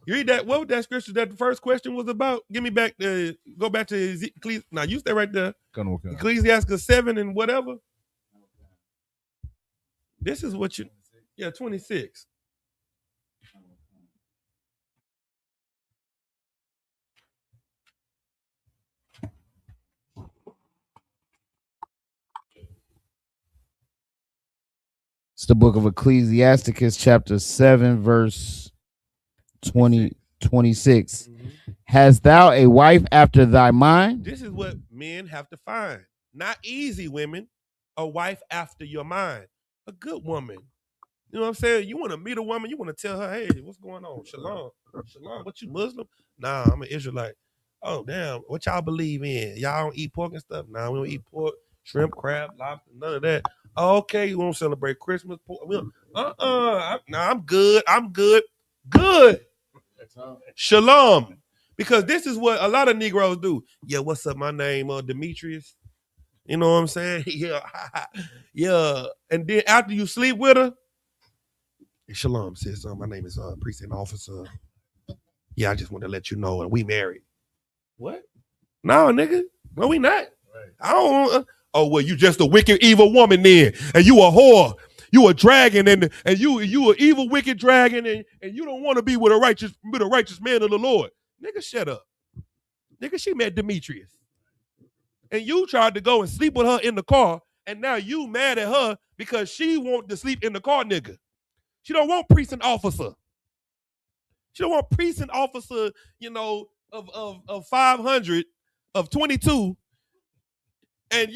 E: You read that? What was that scripture that the first question was about? Give me back go back to Ecclesiastes. Now you stay right there. Ecclesiastes 7 and whatever. This is what you, 26.
I: It's the book of Ecclesiasticus, chapter 7, verse 26. Mm-hmm. Hast thou a wife after thy mind?
E: This is what men have to find. Not easy women, a wife after your mind. A good woman. You know what I'm saying? You want to meet a woman, you want to tell her, hey, what's going on? Shalom. Shalom, what you Muslim? Nah, I'm an Israelite. Oh, damn. What y'all believe in? Y'all don't eat pork and stuff? Nah, we don't eat pork, shrimp, crab, lobster, none of that. Okay, you won't celebrate Christmas? I'm good. I'm good. Good. Shalom. Because this is what a lot of Negroes do. Yeah, what's up? My name Demetrius. You know what I'm saying? Yeah. Yeah. And then after you sleep with her, shalom, sis. My name is precinct officer. Yeah, I just want to let you know we married. What? No, nigga. No, we not. Right. I don't. Oh, well, you just a wicked, evil woman then, and you a whore. You a dragon, and you a evil, wicked dragon, and you don't want to be with a righteous man of the Lord. Nigga, shut up. Nigga, she met Demetrius. And you tried to go and sleep with her in the car, and now you mad at her because she want to sleep in the car, nigga. She don't want precinct officer. She don't want precinct officer, of 500, of 22, and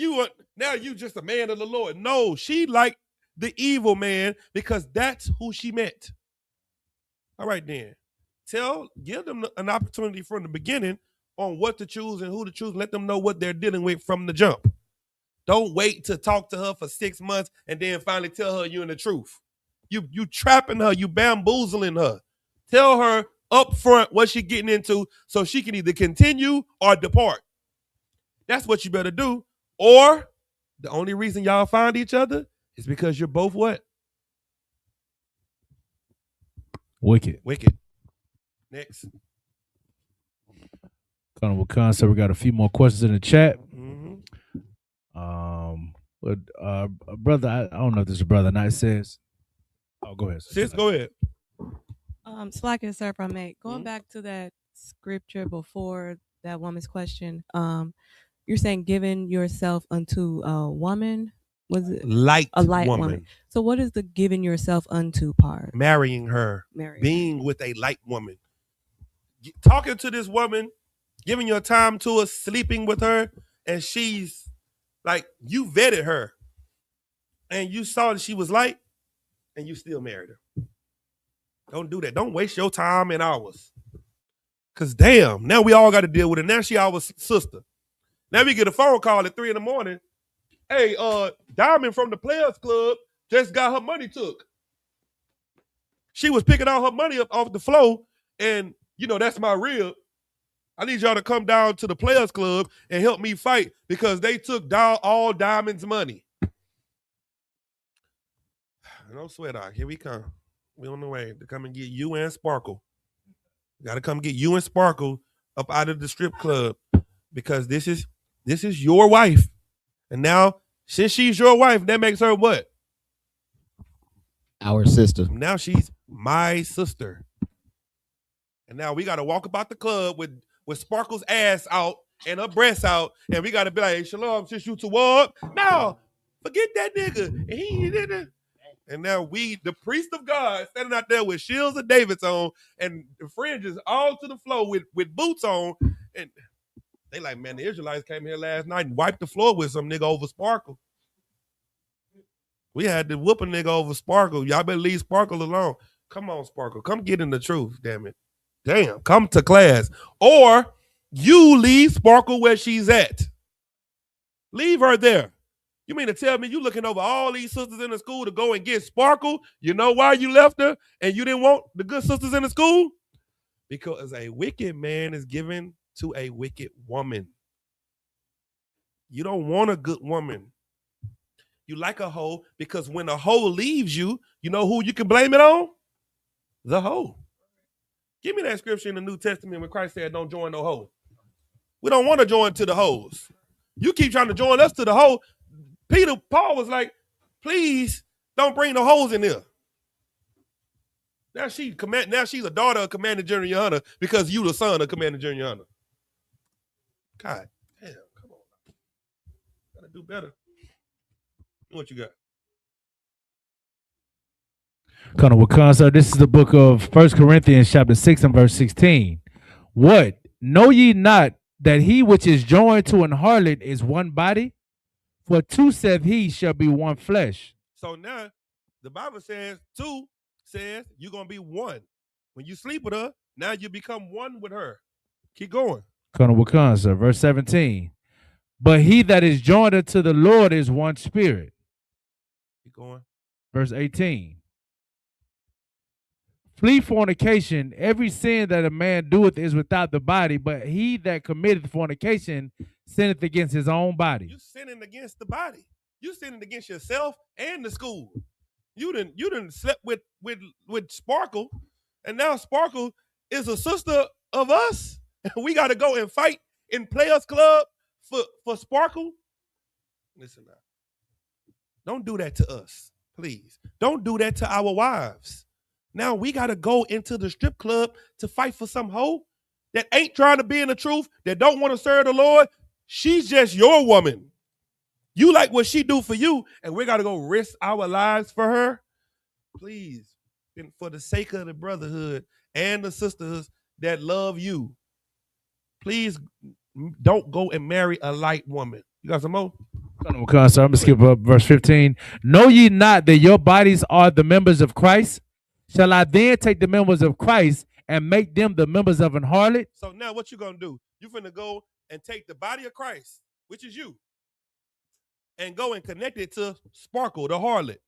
E: now you just a man of the Lord. No, she like the evil man because that's who she met. All right, then. Give them an opportunity from the beginning on what to choose and who to choose. Let them know what they're dealing with from the jump. Don't wait to talk to her for 6 months and then finally tell her you're in the truth. You trapping her, you bamboozling her. Tell her up front what she's getting into so she can either continue or depart. That's what you better do. Or the only reason y'all find each other is because you're both what?
H: Wicked.
E: Wicked. Next.
H: Carnival Concept. We got a few more questions in the chat.
E: Mhm.
H: But brother, I don't know if this is a brother. Not, it says, oh, go ahead.
E: Sis, go ahead.
J: Slack and sir, if I may, going
E: Mhm.
J: back to that scripture before that woman's question, you're saying giving yourself unto a woman, was it
E: Light
J: a light woman?
E: woman.
J: So what is the giving yourself unto part?
E: Marrying her.
J: Marrying.
E: Being with a light woman. Talking to this woman, giving your time to her, sleeping with her, and she's like, you vetted her and you saw that she was light and you still married her. Don't do that. Don't waste your time and hours. Cause damn, now we all got to deal with it. Now she our sister. Now we get a phone call at 3 a.m. Hey, Diamond from the Players Club just got her money took. She was picking all her money up off the floor, and you know that's my rib. I need y'all to come down to the Players Club and help me fight because they took down all Diamond's money. No sweat out. Here we come. We on the way to come and get you and Sparkle. Got to come get you and Sparkle up out of the strip club because this is your wife. And now, since she's your wife, that makes her what?
I: Our sister.
E: Now she's my sister. And now we got to walk about the club with Sparkle's ass out and her breasts out. And we got to be like, hey, Shalom, since you toward. No, forget that nigga. And he did it. And now we, the priest of God, standing out there with shields of David's on and the fringes all to the floor with boots on. And they like, man, the Israelites came here last night and wiped the floor with some nigga over Sparkle. We had to whoop a nigga over Sparkle. Y'all better leave Sparkle alone. Come on, Sparkle. Come get in the truth, damn it. Damn, come to class. Or you leave Sparkle where she's at. Leave her there. You mean to tell me you looking over all these sisters in the school to go and get Sparkle? You know why you left her and you didn't want the good sisters in the school? Because a wicked man is given to a wicked woman. You don't want a good woman. You like a hoe because when a hoe leaves you, you know who you can blame it on? The hoe. Give me that scripture in the New Testament when Christ said, don't join no hoe. We don't want to join to the hoes. You keep trying to join us to the hoe. Paul was like, please don't bring the hoes in here. Now she's a daughter of Commander General Hunter because you the son of Commander General Hunter. God damn, come on. Gotta do better. What you got?
H: Colonel Wakansa, this is the book of 1 Corinthians chapter 6 and verse 16. What? Know ye not that he which is joined to an harlot is one body? For two, saith he, shall be one flesh.
E: So now the Bible says two says you're going to be one. When you sleep with her, now you become one with her. Keep going.
H: Colonel Wakansa, verse 17. But he that is joined unto the Lord is one spirit.
E: Keep going.
H: Verse 18. Flee fornication. Every sin that a man doeth is without the body, but he that committeth fornication sinneth against his own body.
E: You sinning against the body. You sinning against yourself and the school. You didn't slept with Sparkle, and now Sparkle is a sister of us. And we got to go and fight in Players Club for Sparkle. Listen now. Don't do that to us, please. Don't do that to our wives. Now we got to go into the strip club to fight for some hoe that ain't trying to be in the truth, that don't want to serve the Lord. She's just your woman. You like what she do for you, and we got to go risk our lives for her. Please, and for the sake of the brotherhood and the sisters that love you, please don't go and marry a light woman. You got some more?
H: I'm going to skip up verse 15. Know ye not that your bodies are the members of Christ? Shall I then take the members of Christ and make them the members of an harlot?
E: So now what you going to do? You're finna go and take the body of Christ, which is you, and go and connect it to Sparkle, the harlot.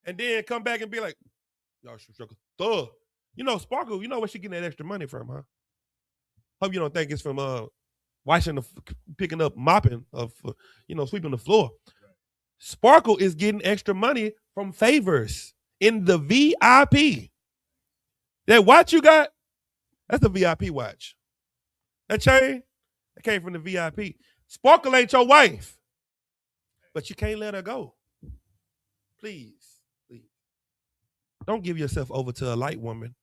E: And then come back and be like, y'all should struggle. Duh. You know, Sparkle, you know where she getting that extra money from, huh? Hope you don't think it's from picking up, mopping, sweeping the floor. Sparkle is getting extra money from favors in the VIP. That watch you got, that's the VIP watch. That chain, that came from the VIP. Sparkle ain't your wife, but you can't let her go. Please. Don't give yourself over to a light woman,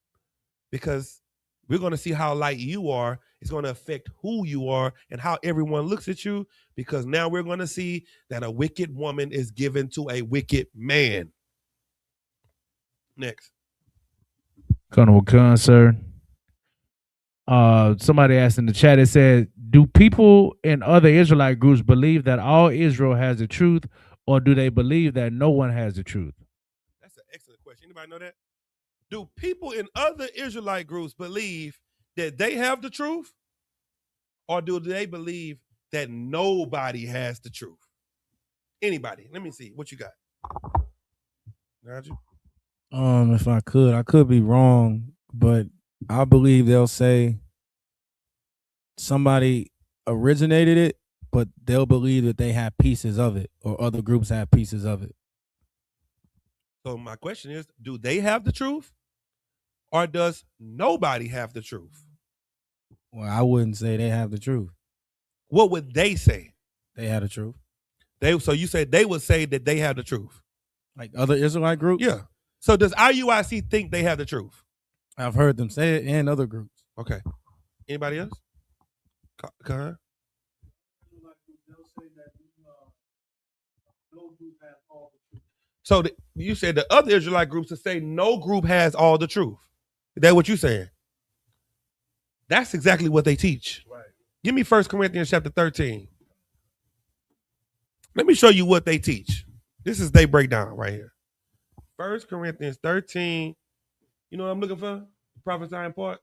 E: because we're going to see how light you are. It's going to affect who you are and how everyone looks at you, because now we're going to see that a wicked woman is given to a wicked man. Next.
H: Colonel Khan, sir. Somebody asked in the chat, it said, do people in other Israelite groups believe that all Israel has the truth, or do they believe that no one has the truth?
E: That's an excellent question. Anybody know that? Do people in other Israelite groups believe that they have the truth, or do they believe that nobody has the truth? Anybody? Let me see. What you got? Nigel?
G: If I could be wrong, but I believe they'll say somebody originated it, but they'll believe that they have pieces of it, or other groups have pieces of it.
E: So my question is, do they have the truth, or does nobody have the truth?
G: Well, I wouldn't say they have the truth.
E: What would they say?
G: They have the truth.
E: So you said they would say that they have the truth.
G: Like other Israelite groups?
E: Yeah. So does IUIC think they have the truth?
G: I've heard them say it, and other groups.
E: Okay. Anybody else? Khan? So you said the other Israelite groups will say no group has all the truth. Is that what you're saying? That's exactly what they teach. Right. Give me 1 Corinthians chapter 13. Let me show you what they teach. This is their breakdown right here. 1 Corinthians 13. You know what I'm looking for? The prophesying part.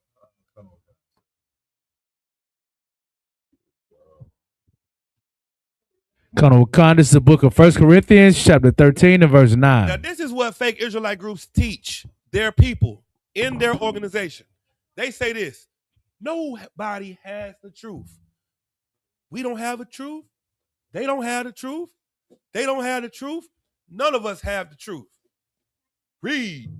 H: Colonel Khan, this is the book of 1 Corinthians, chapter 13 and verse 9.
E: Now, this is what fake Israelite groups teach their people in their organization. They say this: nobody has the truth. We don't have the truth. They don't have the truth. They don't have the truth. None of us have the truth. Read.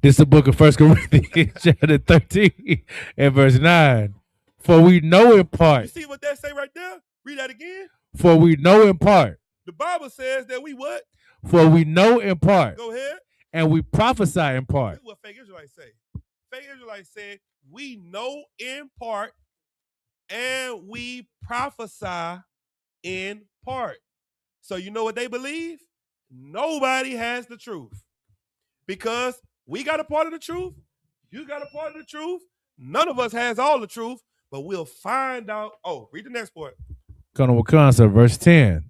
H: This is the book of 1 Corinthians, chapter 13 and verse 9. For we know in part.
E: You see what that say right there? Read that again.
H: For we know in part.
E: The Bible says that we what?
H: For we know in part.
E: Go ahead.
H: And we prophesy in part.
E: This is what fake Israelites say. Fake Israelites say we know in part and we prophesy in part. So you know what they believe? Nobody has the truth. Because we got a part of the truth. You got a part of the truth. None of us has all the truth, but we'll find out. Oh, read the next part.
H: Colonel Wakansa, verse 10.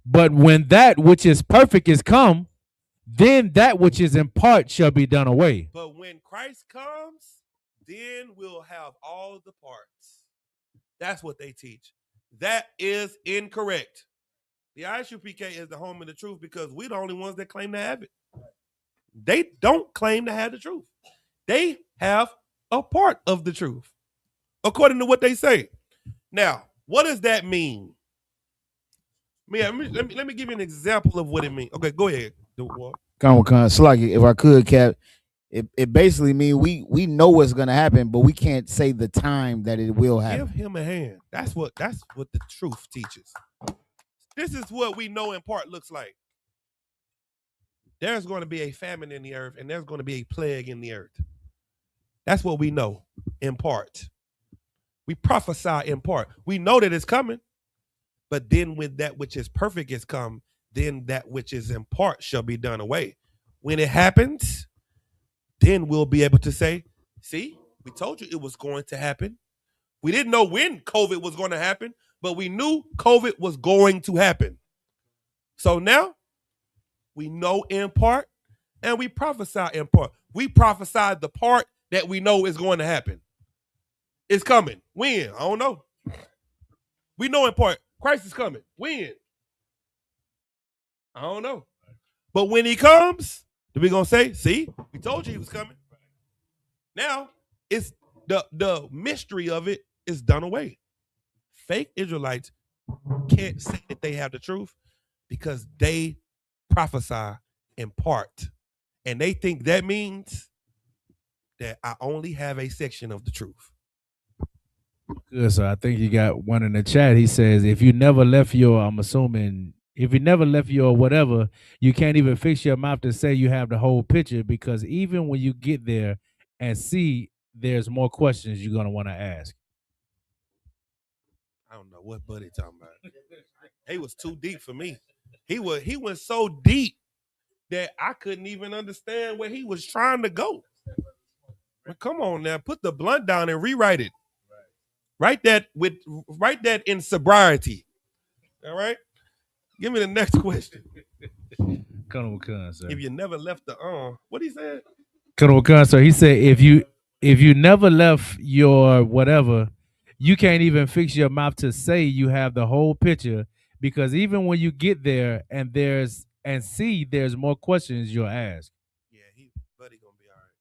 H: But when that which is perfect is come, then that which is in part shall be done away.
E: But when Christ comes, then we'll have all the parts. That's what they teach. That is incorrect. The Isupk is the home of the truth because we're the only ones that claim to have it. They don't claim to have the truth. They have a part of the truth, according to what they say. Now, what does that mean? Let me give you an example of what it means. Okay, go ahead.
I: Sluggy, if I could, Cap, it basically means we know what's gonna happen, but we can't say the time that it will happen.
E: Give him a hand. That's what the truth teaches. This is what we know in part looks like. There's going to be a famine in the earth, and there's going to be a plague in the earth. That's what we know in part. We prophesy in part. We know that it's coming, but then when that which is perfect is come, then that which is in part shall be done away. When it happens, then we'll be able to say, see, we told you it was going to happen. We didn't know when COVID was going to happen, but we knew COVID was going to happen. So now we know in part and we prophesy in part. We prophesied the part that we know is going to happen. It's coming. When? I don't know. We know in part. Christ is coming. When? I don't know. But when he comes, then we're going to say, see, we told you he was coming. Now, it's the mystery of it is done away. Fake Israelites can't say that they have the truth because they prophesy in part. And they think that means that I only have a section of the truth.
H: Good, so I think you got one in the chat. He says, if you never left your, I'm assuming, if you never left your whatever, you can't even fix your mouth to say you have the whole picture, because even when you get there and see, there's more questions you're gonna want to ask.
E: I don't know what Buddy talking about. He was too deep for me. He went so deep that I couldn't even understand where he was trying to go. But come on now, put the blunt down and rewrite it. Write that in sobriety. All right. Give me the next question.
H: Colonel Khan, sir.
E: If you never left the what he said?
H: Colonel Khan, sir. He said if you never left your whatever, you can't even fix your mouth to say you have the whole picture, because even when you get there and there's more questions you'll ask.
E: Yeah, Buddy gonna be all right.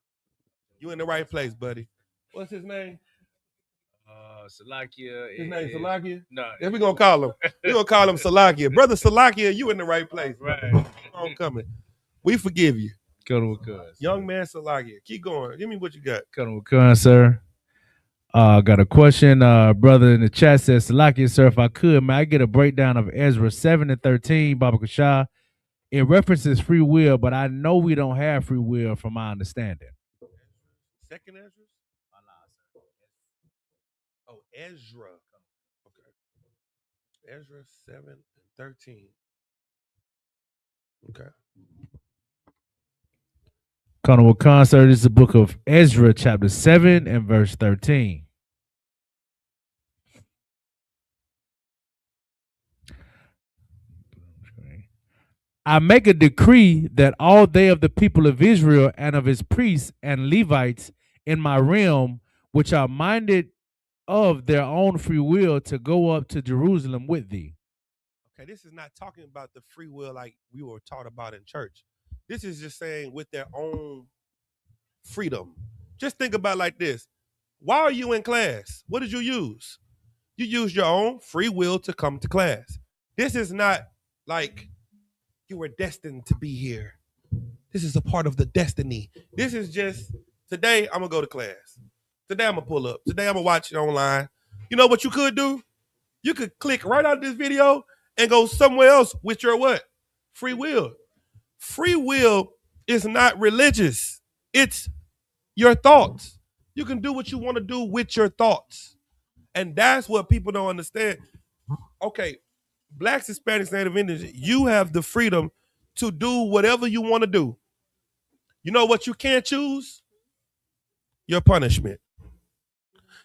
E: You in the right place, Buddy. What's his name?
H: Salakia.
E: His name Salakia?
H: No.
E: Yeah, we're gonna call him. We're gonna call him Salakia. Brother Salakia, you in the right place.
H: Right.
E: Homecoming. We forgive you.
H: Colonel Khan.
E: Young man Salakia. Keep going. Give me what you got.
H: Colonel Khan, sir. Got a question. Brother in the chat says, Salakia, sir, if I could, may I get a breakdown of Ezra 7 and 13, Baba Kashah? It references free will, but I know we don't have free will from my understanding.
E: Second Ezra? Oh, Ezra. Okay. Ezra 7 and 13. Okay.
H: Colonel Khan, sir, this is the book of Ezra, chapter 7 and verse 13. I make a decree that all they of the people of Israel and of his priests and Levites in my realm, which are minded of their own free will, to go up to Jerusalem with thee.
E: Okay, this is not talking about the free will like we were taught about in church. This is just saying with their own freedom. Just think about it like this. Why are you in class? What did you use? You used your own free will to come to class. This is not like you were destined to be here. This is a part of the destiny. This is just, today I'm going to go to class. Today I'm going to pull up. Today I'm going to watch it online. You know what you could do? You could click right out of this video and go somewhere else with your what? Free will. Free will is not religious. It's your thoughts. You can do what you want to do with your thoughts. And that's what people don't understand. Okay, Blacks, Hispanics, Native Indians, you have the freedom to do whatever you want to do. You know what you can't choose? Your punishment.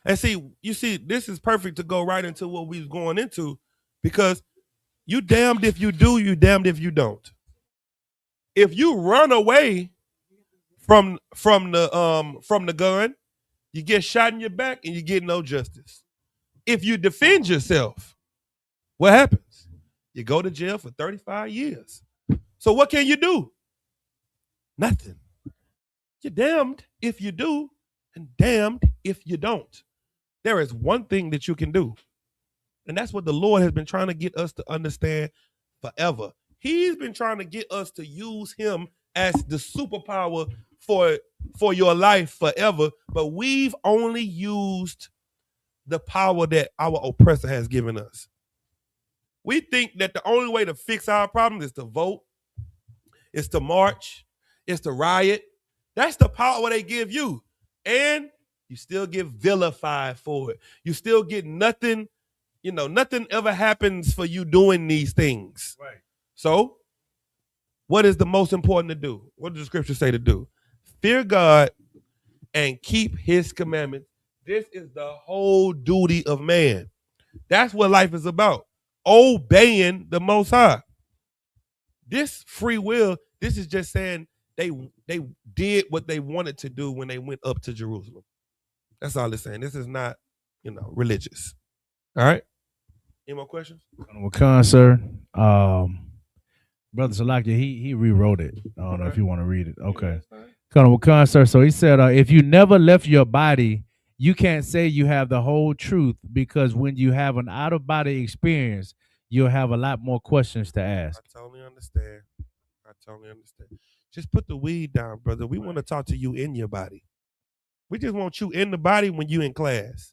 E: And you see, this is perfect to go right into what we was going into, because you damned if you do, you damned if you don't. If you run away from the gun, you get shot in your back and you get no justice. If you defend yourself, what happens? You go to jail for 35 years. So what can you do? Nothing. You're damned if you do and damned if you don't. There is one thing that you can do. And that's what the Lord has been trying to get us to understand forever. He's been trying to get us to use him as the superpower for your life forever. But we've only used the power that our oppressor has given us. We think that the only way to fix our problem is to vote, is to march, is to riot. That's the power they give you. And you still get vilified for it. You still get nothing, nothing ever happens for you doing these things.
H: Right.
E: So, what is the most important to do? What does the scripture say to do? Fear God and keep his commandments. This is the whole duty of man. That's what life is about. Obeying the Most High. This free will, this is just saying they did what they wanted to do when they went up to Jerusalem. That's all it's saying. This is not, religious. All right? Any more questions?
H: Khan, sir. Brother Salakia, he rewrote it. I don't know if you want to read it. Okay. Colonel Khan, sir. So he said, if you never left your body, you can't say you have the whole truth, because when you have an out-of-body experience, you'll have a lot more questions to ask.
E: I totally understand. Just put the weed down, brother. We want to talk to you in your body. We just want you in the body when you in class.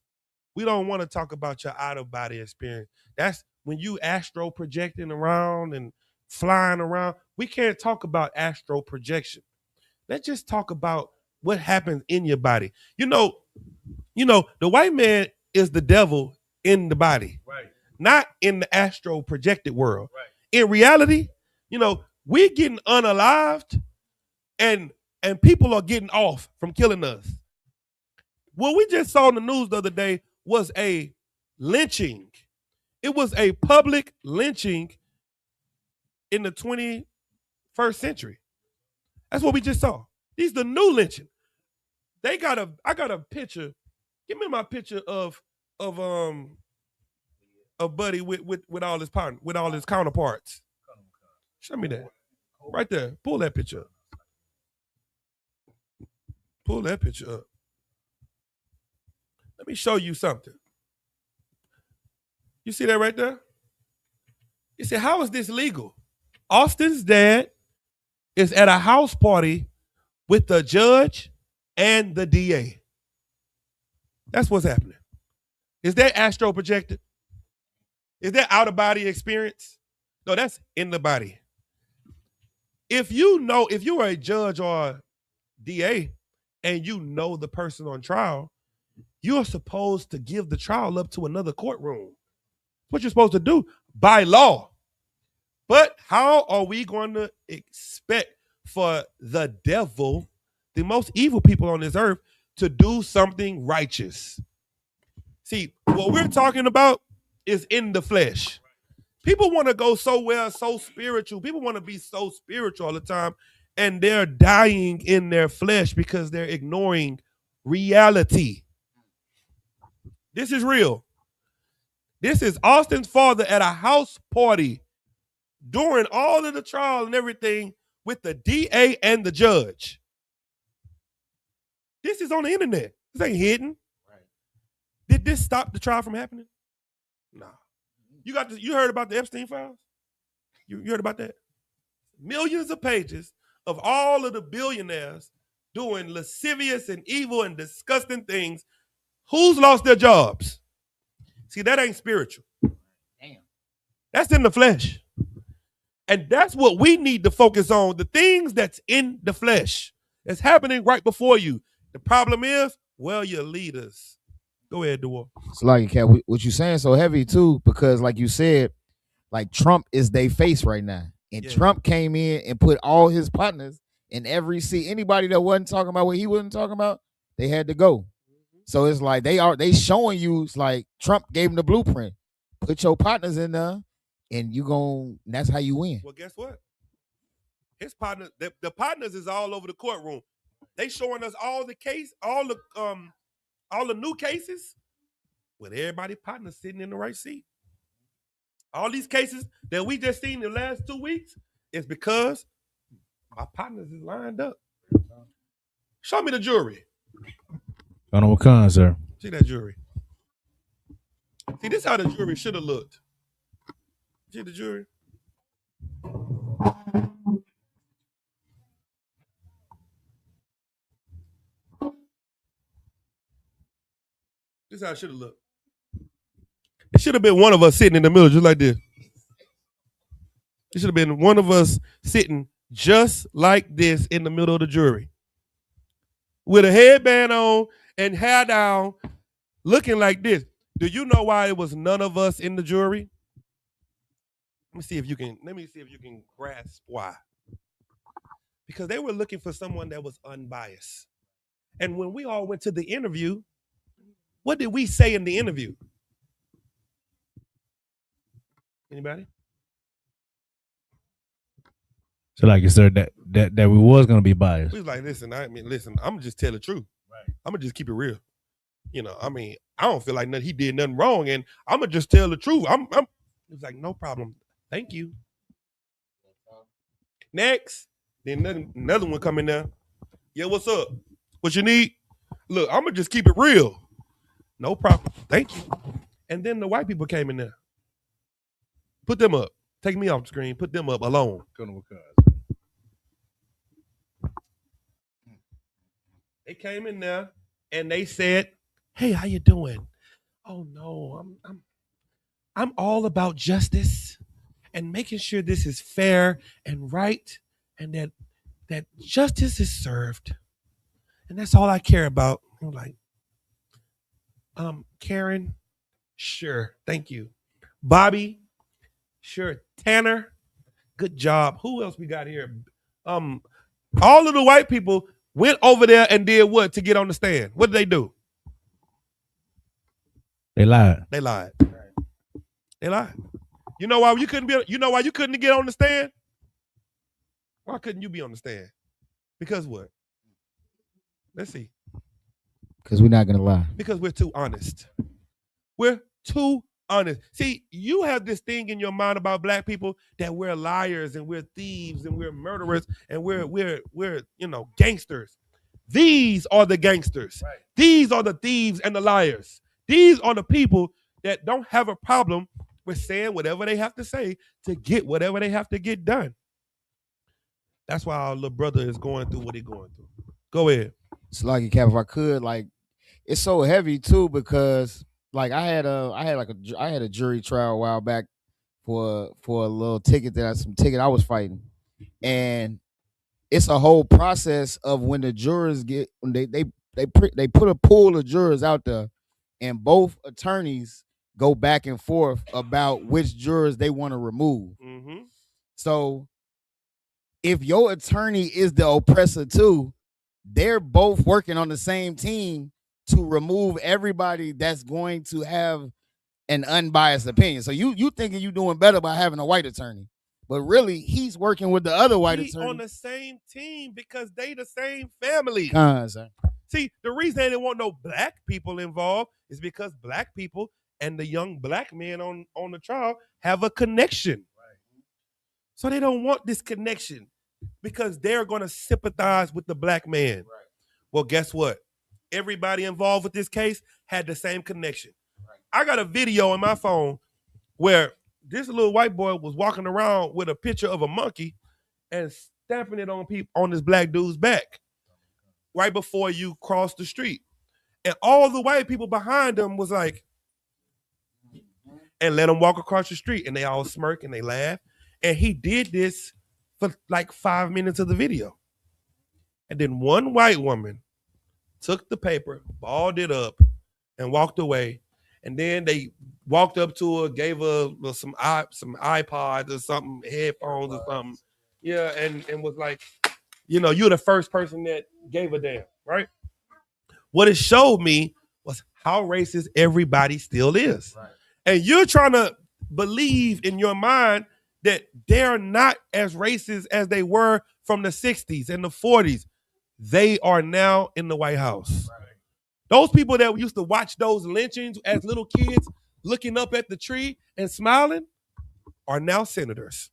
E: We don't want to talk about your out of body experience. That's when you astro projecting around and flying around. We can't talk about astro projection. Let's just talk about what happens in your body. You know, the white man is the devil in the body,
H: Right.
E: not in the astro projected world. Right. In reality, we're getting unalived, and people are getting off from killing us. What we just saw in the news the other day was a lynching. It was a public lynching in the 21st century. That's what we just saw. These the new lynching. I got a picture. Give me my picture of Buddy with all his partner, with all his counterparts. Show me that. Right there. Pull that picture up. Pull that picture up. Let me show you something. You see that right there? You say, how is this legal? Austin's dad is at a house party with the judge and the DA. That's what's happening. Is that astro projected? Is that out of body experience? No, that's in the body. If you are a judge or a DA and you know the person on trial, you are supposed to give the trial up to another courtroom. What you're supposed to do by law. But how are we going to expect for the devil, the most evil people on this earth, to do something righteous? See, what we're talking about is in the flesh. People want to go so spiritual. People want to be so spiritual all the time, and they're dying in their flesh because they're ignoring reality. This is real. This is Austin's father at a house party during all of the trial and everything with the DA and the judge. This is on the internet. This ain't hidden. Right. Did this stop the trial from happening? No. You heard about the Epstein files? You heard about that? Millions of pages of all of the billionaires doing lascivious and evil and disgusting things. Who's lost their jobs? See, that ain't spiritual. Damn. That's in the flesh. And that's what we need to focus on, the things that's in the flesh. It's happening right before you. The problem is, well, your leaders. Go ahead, Dewar.
I: It's like, Cat, what you saying so heavy too, because like you said, like Trump is their face right now. And yeah. Trump came in and put all his partners in every seat. Anybody that wasn't talking about what he wasn't talking about, they had to go. So it's like they showing you, it's like Trump gave them the blueprint. Put your partners in there, and that's how you win.
E: Well, guess what? His partners, the partners is all over the courtroom. They showing us all the new cases with everybody partners sitting in the right seat. All these cases that we just seen in the last 2 weeks is because my partners is lined up. Show me the jury.
H: I don't know what kind, sir.
E: See that jury. See, this is how the jury should have looked. See the jury? This is how it should have looked. It should have been one of us sitting in the middle just like this. It should have been one of us sitting just like this in the middle of the jury. With a headband on and hair down, looking like this. Do you know why it was none of us in the jury? Let me see if you can grasp why. Because they were looking for someone that was unbiased. And when we all went to the interview, what did we say in the interview? Anybody?
H: So like you said that we was gonna be biased.
E: We was like, listen, I'm gonna just tell the truth. Right. I'm gonna just keep it real. I don't feel like he did nothing wrong, and I'm gonna just tell the truth. It was like, no problem. Thank you. Next. Then another one come in there. Yeah, what's up? What you need? Look, I'm gonna just keep it real. No problem. Thank you. And then the white people came in there. Put them up. Take me off the screen. Put them up alone. They came in there and they said, hey, how you doing? oh no, I'm all about justice and making sure this is fair and right and that justice is served. And that's all I care about. I'm like, Karen, sure, thank you. Bobby, sure. Tanner, good job. Who else we got here? All of the white people went over there and did what to get on the stand? What did they do?
H: They lied.
E: They lied. They lied. You know why you couldn't be? You know why you couldn't get on the stand? Why couldn't you be on the stand? Because what? Let's see.
I: Because we're not gonna lie.
E: Because we're too honest. We're too honest. See, you have this thing in your mind about black people that we're liars and we're thieves and we're murderers and we're gangsters. These are the gangsters. Right. These are the thieves and the liars. These are the people that don't have a problem with saying whatever they have to say to get whatever they have to get done. That's why our little brother is going through what he's going through. Go ahead.
I: Sluggy Cap, if I could, like, it's so heavy too because like I had a jury trial a while back for a little ticket I was fighting, and it's a whole process of when the jurors they put a pool of jurors out there, and both attorneys go back and forth about which jurors they want to remove.
E: Mm-hmm.
I: So if your attorney is the oppressor too, they're both working on the same team to remove everybody that's going to have an unbiased opinion. So you thinking you doing better by having a white attorney, but really he's working with the other white attorney
E: on the same team because they the same family.
I: Sir.
E: See, the reason they didn't want no black people involved is because black people and the young black men on the trial have a connection. Right. So they don't want this connection because they're going to sympathize with the black man. Right. Well, guess what? Everybody involved with this case had the same connection. Right. I got a video on my phone where this little white boy was walking around with a picture of a monkey and stamping it on this black dude's back right before you cross the street. And all the white people behind him was like, and let him walk across the street. And they all smirk and they laugh. And he did this for like 5 minutes of the video. And then one white woman took the paper, balled it up, and walked away. And then they walked up to her, gave her some iPods or something, headphones or something. Yeah, and was like, you're the first person that gave a damn, right? What it showed me was how racist everybody still is. Right. And you're trying to believe in your mind that they're not as racist as they were from the 60s and the 40s. They are now in the White House. Right. Those people that used to watch those lynchings as little kids looking up at the tree and smiling are now senators.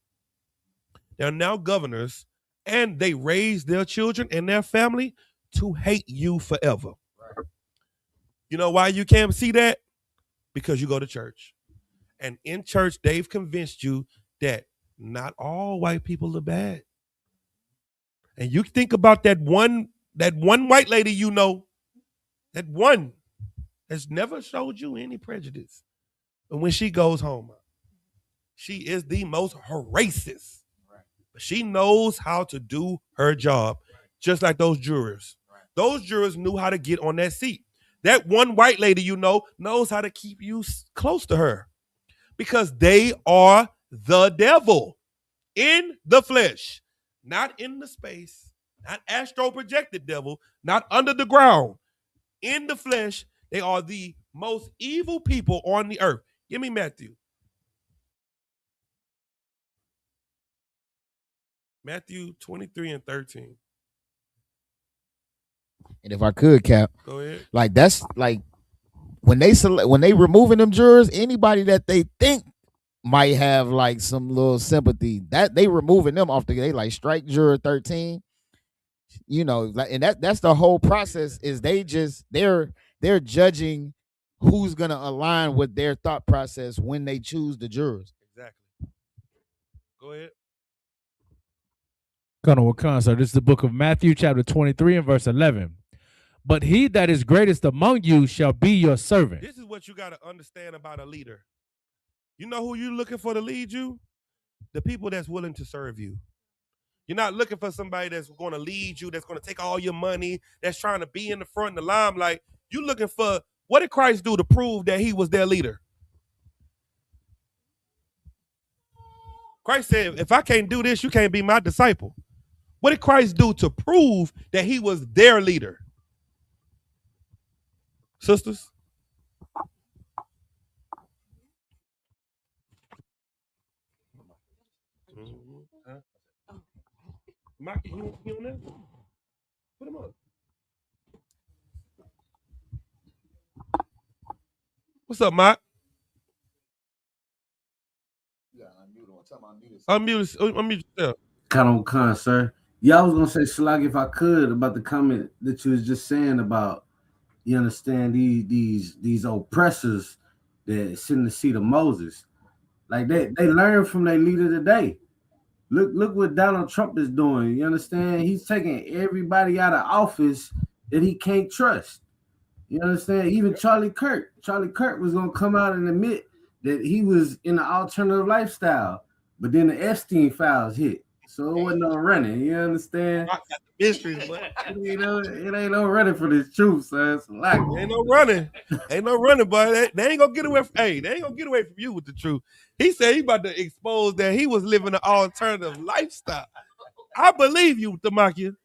E: They're now governors, and they raise their children and their family to hate you forever. Right. You know why you can't see that? Because you go to church. And in church, they've convinced you that not all white people are bad. And you think about that one white lady that one has never showed you any prejudice. And when she goes home, she is the most racist. Right. But she knows how to do her job, just like those jurors. Right. Those jurors knew how to get on that seat. That one white lady knows how to keep you close to her because they are the devil in the flesh, not in the space, not astral projected devil, not under the ground. In the flesh, they are the most evil people on the earth. Give me Matthew. Matthew 23:13.
I: And if I could, Cap,
E: go ahead.
I: Like that's like when they removing them jurors, anybody that they think might have like some little sympathy, that they removing them off they like strike juror 13. And that's the whole process. Is they're judging who's gonna align with their thought process when they choose the jurors.
E: Exactly. Go ahead.
H: Colonel Wakan, sir. This is the book of Matthew, chapter 23 and verse 11. But he that is greatest among you shall be your servant.
E: This is what you got to understand about a leader. You know who you're looking for to lead you? The people that's willing to serve you. You're not looking for somebody that's going to lead you, that's going to take all your money, that's trying to be in the front in the limelight. You're looking for, what did Christ do to prove that he was their leader? Christ said, if I can't do this, you can't be my disciple. What did Christ do to prove that he was their leader? Sisters? Huh? Mike, you on there? Put him up. What's up, Mike? Unmute yourself.
K: Kind of con, sir. Yeah, I was gonna say, Slag, if I could, about the comment that you was just saying about, you understand, these oppressors that sit in the seat of Moses. Like they learn from their leader today. Look what Donald Trump is doing. You understand? He's taking everybody out of office that he can't trust. You understand? Even Charlie Kirk. Charlie Kirk was gonna come out and admit that he was in an alternative lifestyle, but then the Epstein files hit, so it wasn't no running. You understand?
E: Mysteries, but
K: You know, it ain't no running for this truth, son. It's like
E: ain't no running, boy. They ain't gonna get away. They ain't gonna get away from you with the truth. He said he about to expose that he was living an alternative lifestyle. I believe you, Tamakia,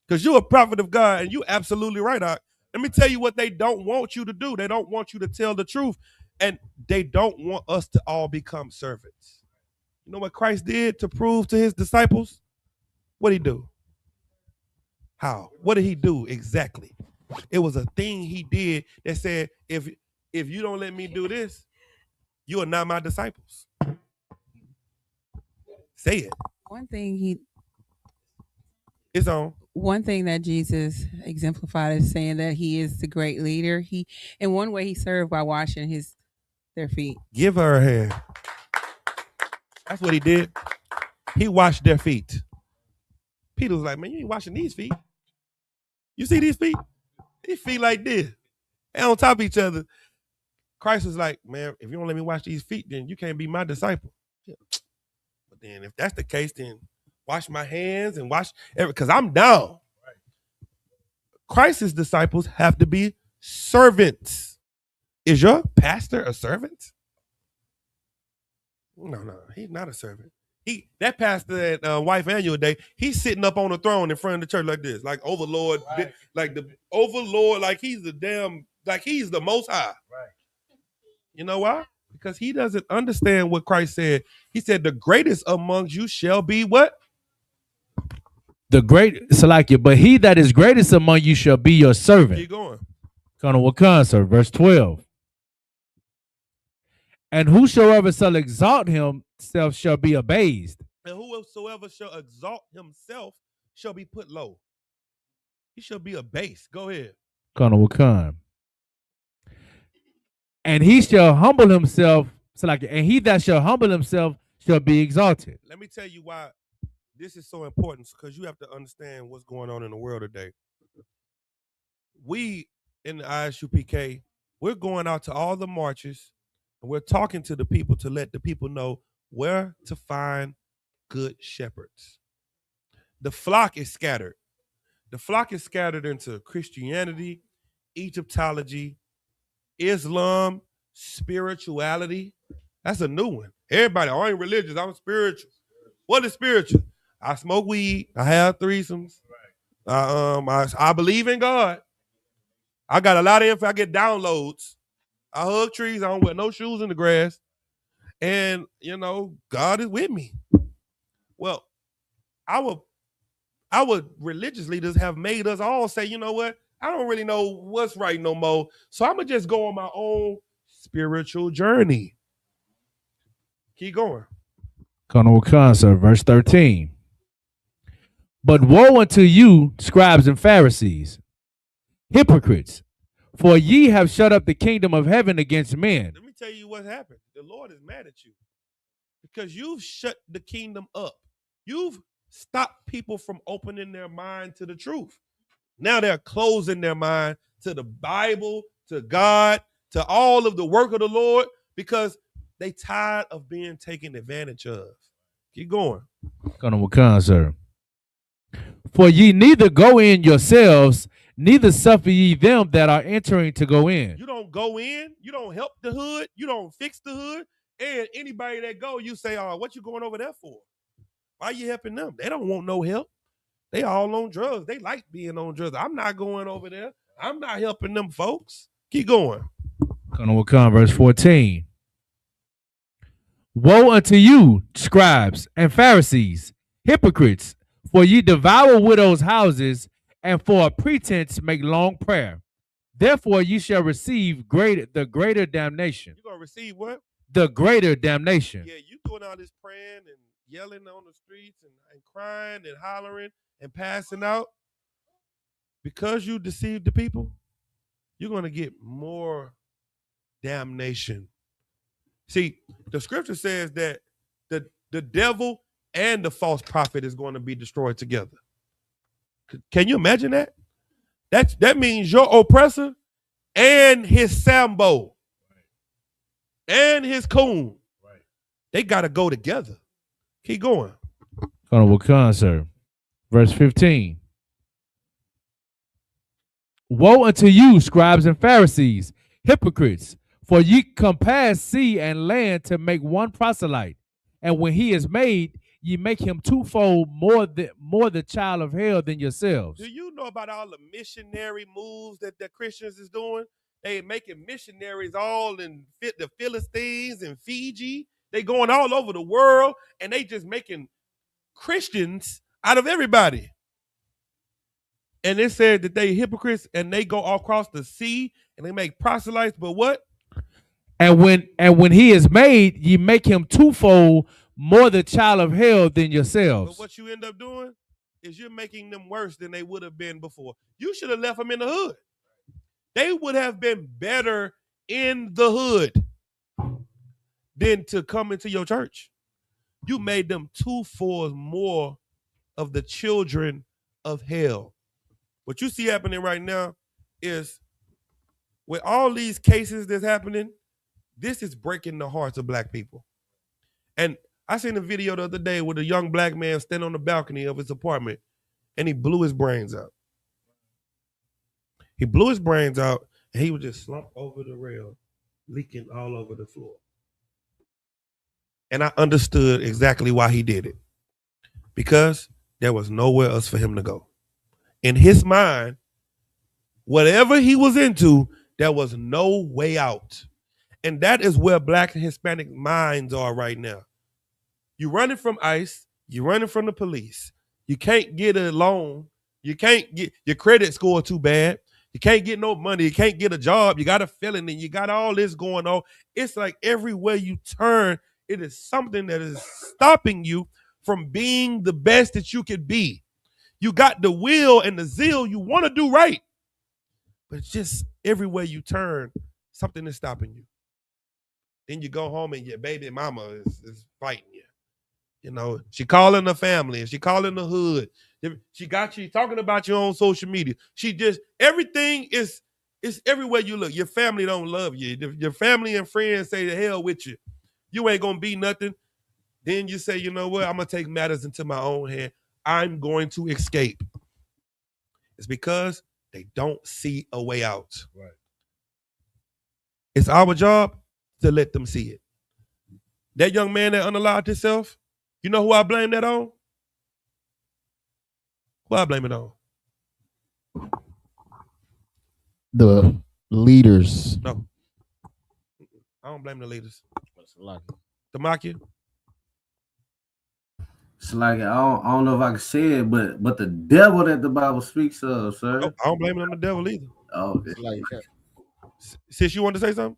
E: because you're a prophet of God, and you absolutely right. Let me tell you what they don't want you to do. They don't want you to tell the truth, and they don't want us to all become servants. You know what Christ did to prove to his disciples? What did he do? How? What did he do exactly? It was a thing he did that said, if you don't let me do this, you are not my disciples. Say it. It's on.
L: One thing that Jesus exemplified is saying that he is the great leader. In one way, he served by washing their feet.
E: Give her a hand. That's what he did. He washed their feet. Peter was like, man, you ain't washing these feet. You see these feet? These feet like this. And on top of each other. Christ was like, man, if you don't let me wash these feet, then you can't be my disciple. But then if that's the case, then wash my hands and wash because I'm down. Christ's disciples have to be servants. Is your pastor a servant? No, he's not a servant. That pastor at Wife Annual Day, he's sitting up on the throne in front of the church like this, like overlord, right. Like the overlord, like he's he's the most high. Right. You know why? Because he doesn't understand what Christ said. He said, the greatest amongst you shall be what?
H: The great, Salakia, but he that is greatest among you shall be your servant.
E: Keep going.
H: Colonel Wakan, sir, verse 12. And whosoever shall exalt himself shall be abased.
E: And whosoever shall exalt himself shall be put low. He shall be abased. Go ahead.
H: Colonel Wakan. And he shall humble himself, Salakia, and he that shall humble himself shall be exalted.
E: Let me tell you why this is so important, because you have to understand what's going on in the world today. We in the Isupk, we're going out to all the marches, and we're talking to the people to let the people know where to find good shepherds. The flock is scattered. The flock is scattered into Christianity, Egyptology, Islam, spirituality. That's a new one. Everybody, I ain't religious, I'm spiritual. What is spiritual? I smoke weed. I have threesomes. I believe in God. I got a lot of info. I get downloads. I hug trees. I don't wear no shoes in the grass. And, God is with me. Well, our religious leaders have made us all say, you know what? I don't really know what's right no more. So I'm going to just go on my own spiritual journey. Keep going.
H: Colonel Khan, sir, verse 13. But woe unto you, scribes and Pharisees, hypocrites, for ye have shut up the kingdom of heaven against men.
E: Let me tell you what happened. The Lord is mad at you because you've shut the kingdom up. You've stopped people from opening their mind to the truth. Now they're closing their mind to the Bible, to God, to all of the work of the Lord, because they tired of being taken advantage of. Keep going.
H: Come, sir. For ye neither go in yourselves, neither suffer ye them that are entering to go in.
E: You don't go in, you don't help the hood, you don't fix the hood, and anybody that go, you say, "Oh, what you going over there for? Why you helping them? They don't want no help. They all on drugs. They like being on drugs. I'm not going over there. I'm not helping them folks." Keep going.
H: Come, verse 14. Woe unto you, scribes and Pharisees, hypocrites, for ye devour widows' houses, and for a pretense make long prayer. Therefore ye shall receive the greater damnation.
E: You gonna receive what?
H: The greater damnation.
E: Yeah, you doing all this praying and yelling on the streets and crying and hollering and passing out. Because you deceived the people, you're gonna get more damnation. See, the scripture says that the devil and the false prophet is going to be destroyed together. Can you imagine that? That means your oppressor and his Sambo and his coon. They got to go together. Keep going.
H: Come, sir. Verse 15. Woe unto you, scribes and Pharisees, hypocrites, for ye compass sea and land to make one proselyte, and when he is made, ye make him twofold more the child of hell than yourselves.
E: Do you know about all the missionary moves that the Christians is doing? They making missionaries all in the Philistines and Fiji. They going all over the world, and they just making Christians out of everybody. And it said that they hypocrites, and they go all across the sea and they make proselytes. But what?
H: And when he is made, ye make him twofold more the child of hell than yourselves.
E: But what you end up doing is you're making them worse than they would have been before. You should have left them in the hood. They would have been better in the hood than to come into your church. You made them twofold more of the children of hell. What you see happening right now is, with all these cases that's happening, this is breaking the hearts of black people. And I seen a video the other day with a young black man standing on the balcony of his apartment, and he blew his brains out. He blew his brains out, and he was just slumped over the rail, leaking all over the floor. And I understood exactly why he did it. Because there was nowhere else for him to go. In his mind, whatever he was into, there was no way out. And that is where black and Hispanic minds are right now. You're running from ICE. You're running from the police. You can't get a loan. You can't get your credit score too bad. You can't get no money. You can't get a job. You got a felony. You got all this going on. It's like everywhere you turn, it is something that is stopping you from being the best that you could be. You got the will and the zeal. You want to do right. But it's just everywhere you turn, something is stopping you. Then you go home and your baby mama is fighting you. You know, she calling the family and she calling the hood. She got you talking about you on social media. She just, everything is everywhere you look. Your family don't love you. Your family and friends say the hell with you. You ain't gonna be nothing. Then you say, you know what? I'm gonna take matters into my own hand. I'm going to escape. It's because they don't see a way out.
H: Right.
E: It's our job to let them see it. That young man that unalive himself, you know who I blame that on? Who I blame it on?
I: The leaders.
E: No. I don't blame the leaders. Tamakia?
K: It's like I don't know if I can say it, but the devil that the Bible speaks of, sir.
E: Nope, I don't blame it on the devil either.
K: Oh, okay.
E: Sis, you want to say something?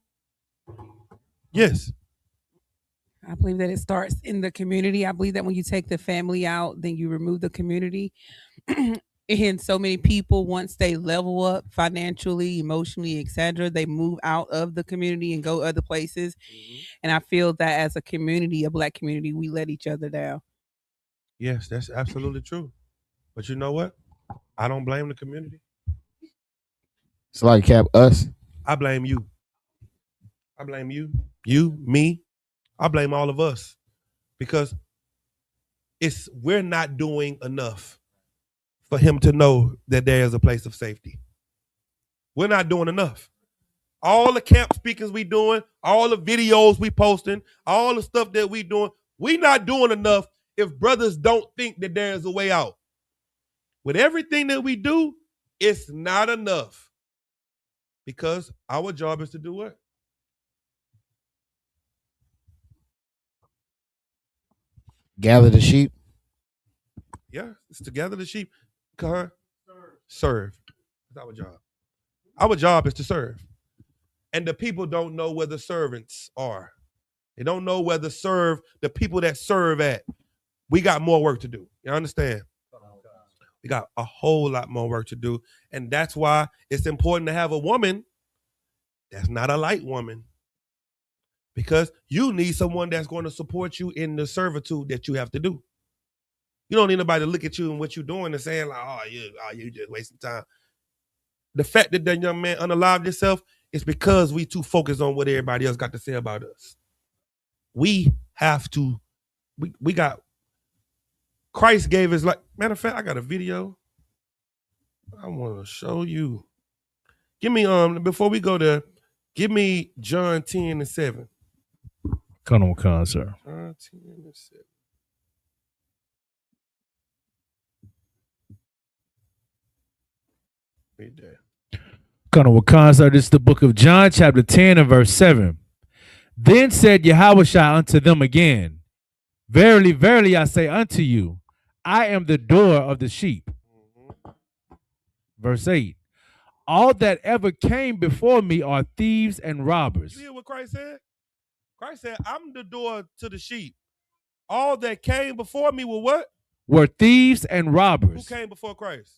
E: Yes.
L: I believe that it starts in the community. I believe that when you take the family out, then you remove the community. And so many people, once they level up financially, emotionally, etc., they move out of the community and go other places. And I feel that as a community, a black community, we let each other down.
E: Yes, that's absolutely true. But you know what? I don't blame the community.
I: It's like Cap us.
E: I blame you. I blame you. You, me. I blame all of us because we're not doing enough for him to know that there is a place of safety. We're not doing enough. All the camp speakers we doing, all the videos we posting, all the stuff that we doing, we not doing enough if brothers don't think that there is a way out. With everything that we do, it's not enough because our job is to do what?
I: Gather the sheep.
E: Yeah, it's to gather the sheep. Serve. That's our job. Our job is to serve. And the people don't know where the servants are. They don't know where to serve the people that serve at. We got more work to do. You understand? We got a whole lot more work to do. And that's why it's important to have a woman that's not a light woman. Because you need someone that's going to support you in the servitude that you have to do. You don't need nobody to look at you and what you're doing and saying, like, oh, you just wasting time. The fact that that young man unalived himself is because we too focused on what everybody else got to say about us. We have to, we got, Christ gave his life. Matter of fact, I got a video I want to show you. Give me, before we go there, give me John 10:7.
H: Come on, con, sir.
E: John 10:7. Read that.
H: Colonel Wakan, sir, this is the book of John, chapter 10 and verse 7. Then said Yahushua unto them again, Verily, verily, I say unto you, I am the door of the sheep. Verse 8. All that ever came before me are thieves and robbers.
E: You hear what Christ said? Christ said, I'm the door to the sheep. All that came before me were what?
H: Were thieves and robbers.
E: Who came before Christ?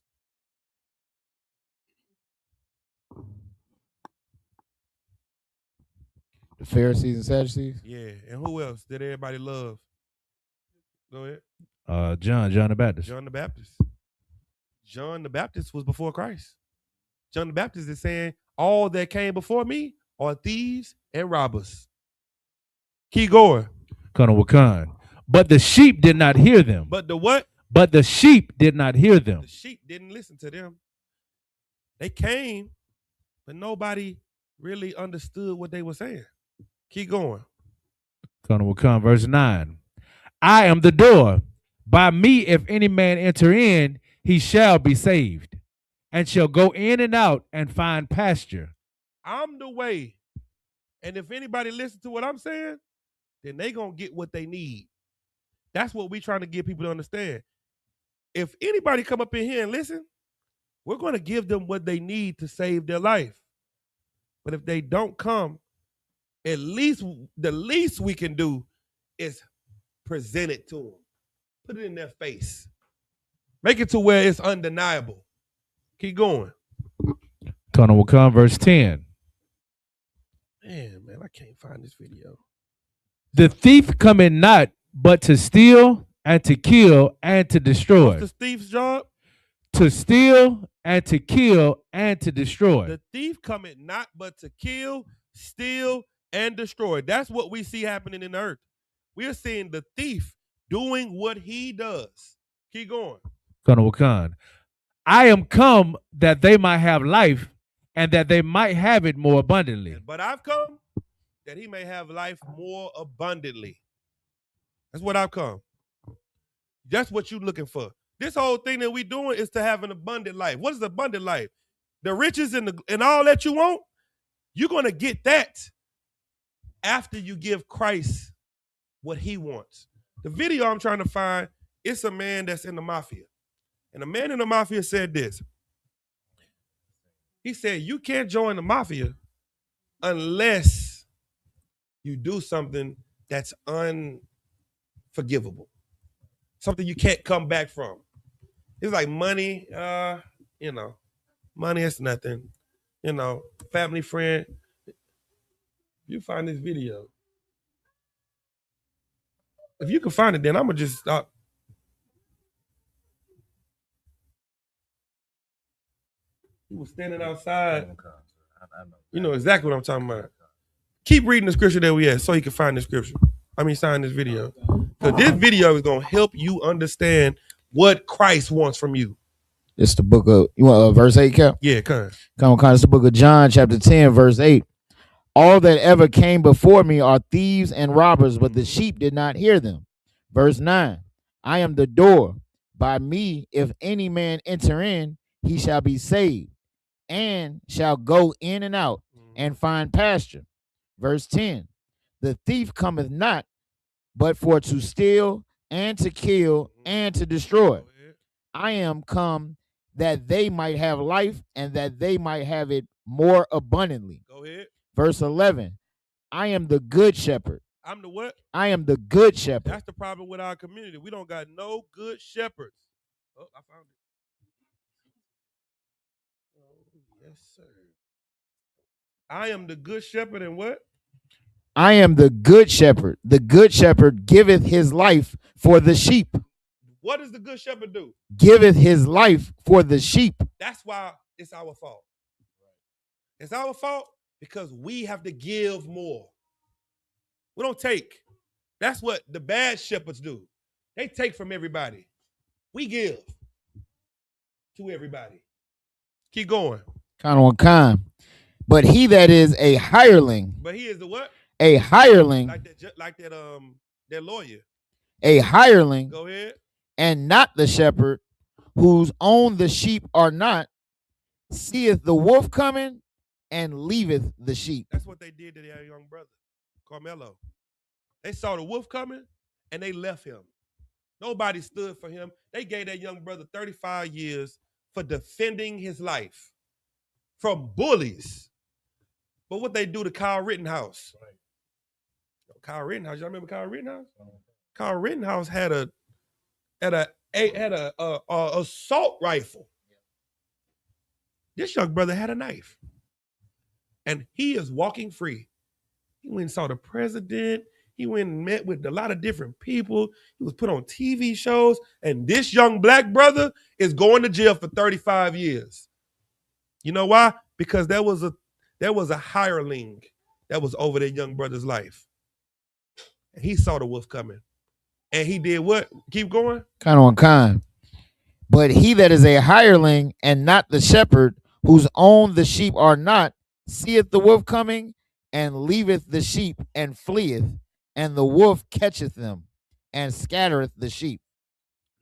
I: The Pharisees and Sadducees.
E: Yeah, and who else did everybody love? Go ahead.
H: John the Baptist.
E: John the Baptist. John the Baptist was before Christ. John the Baptist is saying, all that came before me are thieves and robbers. Keep going.
H: Colonel Wakan. But the sheep did not hear them.
E: But the what?
H: But the sheep did not hear them.
E: The sheep didn't listen to them. They came, but nobody really understood what they were saying. Keep going.
H: Colonel Wakan, verse 9. I am the door. By me, if any man enter in, he shall be saved, and shall go in and out and find pasture.
E: I'm the way. And if anybody listens to what I'm saying, then they going to get what they need. That's what we're trying to get people to understand. If anybody come up in here and listen, we're going to give them what they need to save their life. But if they don't come, at least the least we can do is present it to them. Put it in their face. Make it to where it's undeniable. Keep going.
H: Colonel Wakan, verse 10.
E: Man, I can't find this video.
H: The thief cometh not but to steal and to kill and to destroy.
E: What's the thief's job?
H: To steal and to kill and to destroy.
E: The thief cometh not but to kill, steal, and destroy. That's what we see happening in the earth. We're seeing the thief doing what he does. Keep going.
H: Colonel Wakan. I am come that they might have life and that they might have it more abundantly.
E: But I've come that he may have life more abundantly. That's what I've come. That's what you're looking for. This whole thing that we're doing is to have an abundant life. What is abundant life? The riches and all that you want, you're going to get that after you give Christ what he wants. The video I'm trying to find, it's a man that's in the mafia. And the man in the mafia said this. He said, you can't join the mafia unless you do something that's unforgivable. Something you can't come back from. It's like money, money is nothing. Family, friend. You find this video. If you can find it, then I'm going to just stop. He was standing outside. You know exactly what I'm talking about. Keep reading the scripture that we had so you can find the scripture. Sign this video. Because this video is going to help you understand what Christ wants from you.
I: It's the book of, you want verse 8, Cap?
E: Yeah, come
I: on. It's the book of John, chapter 10, verse 8. All that ever came before me are thieves and robbers, but the sheep did not hear them. Verse 9. I am the door. By me, if any man enter in, he shall be saved, and shall go in and out and find pasture. Verse 10. The thief cometh not, but for to steal and to kill and to destroy. I am come that they might have life, and that they might have it more abundantly.
E: Go ahead.
I: Verse 11. I am the good shepherd.
E: I'm the what?
I: I am the good shepherd.
E: That's the problem with our community. We don't got no good shepherds. Oh, I found it. Oh, yes, sir. I am the good shepherd, and what?
I: I am the good shepherd. The good shepherd giveth his life for the sheep.
E: What does the good shepherd do?
I: Giveth his life for the sheep.
E: That's why it's our fault. It's our fault because we have to give more. We don't take. That's what the bad shepherds do. They take from everybody. We give to everybody. Keep going.
I: Kind on kind. But he that is a hireling.
E: But he is the what?
I: A hireling.
E: Like that lawyer.
I: A hireling.
E: Go ahead.
I: And not the shepherd, whose own the sheep are not, seeth the wolf coming and leaveth the sheep.
E: That's what they did to their young brother, Carmelo. They saw the wolf coming and they left him. Nobody stood for him. They gave that young brother 35 years for defending his life from bullies. But what they do to Kyle Rittenhouse? Right. Kyle Rittenhouse, y'all remember Kyle Rittenhouse? Kyle Rittenhouse had a assault rifle. This young brother had a knife. And he is walking free. He went and saw the president. He went and met with a lot of different people. He was put on TV shows. And this young black brother is going to jail for 35 years. You know why? Because there was a hireling that was over that young brother's life. And he saw the wolf coming. And he did what? Keep going?
I: Kind on kind. But he that is a hireling and not the shepherd, whose own the sheep are not, seeth the wolf coming and leaveth the sheep and fleeth, and the wolf catcheth them and scattereth the sheep.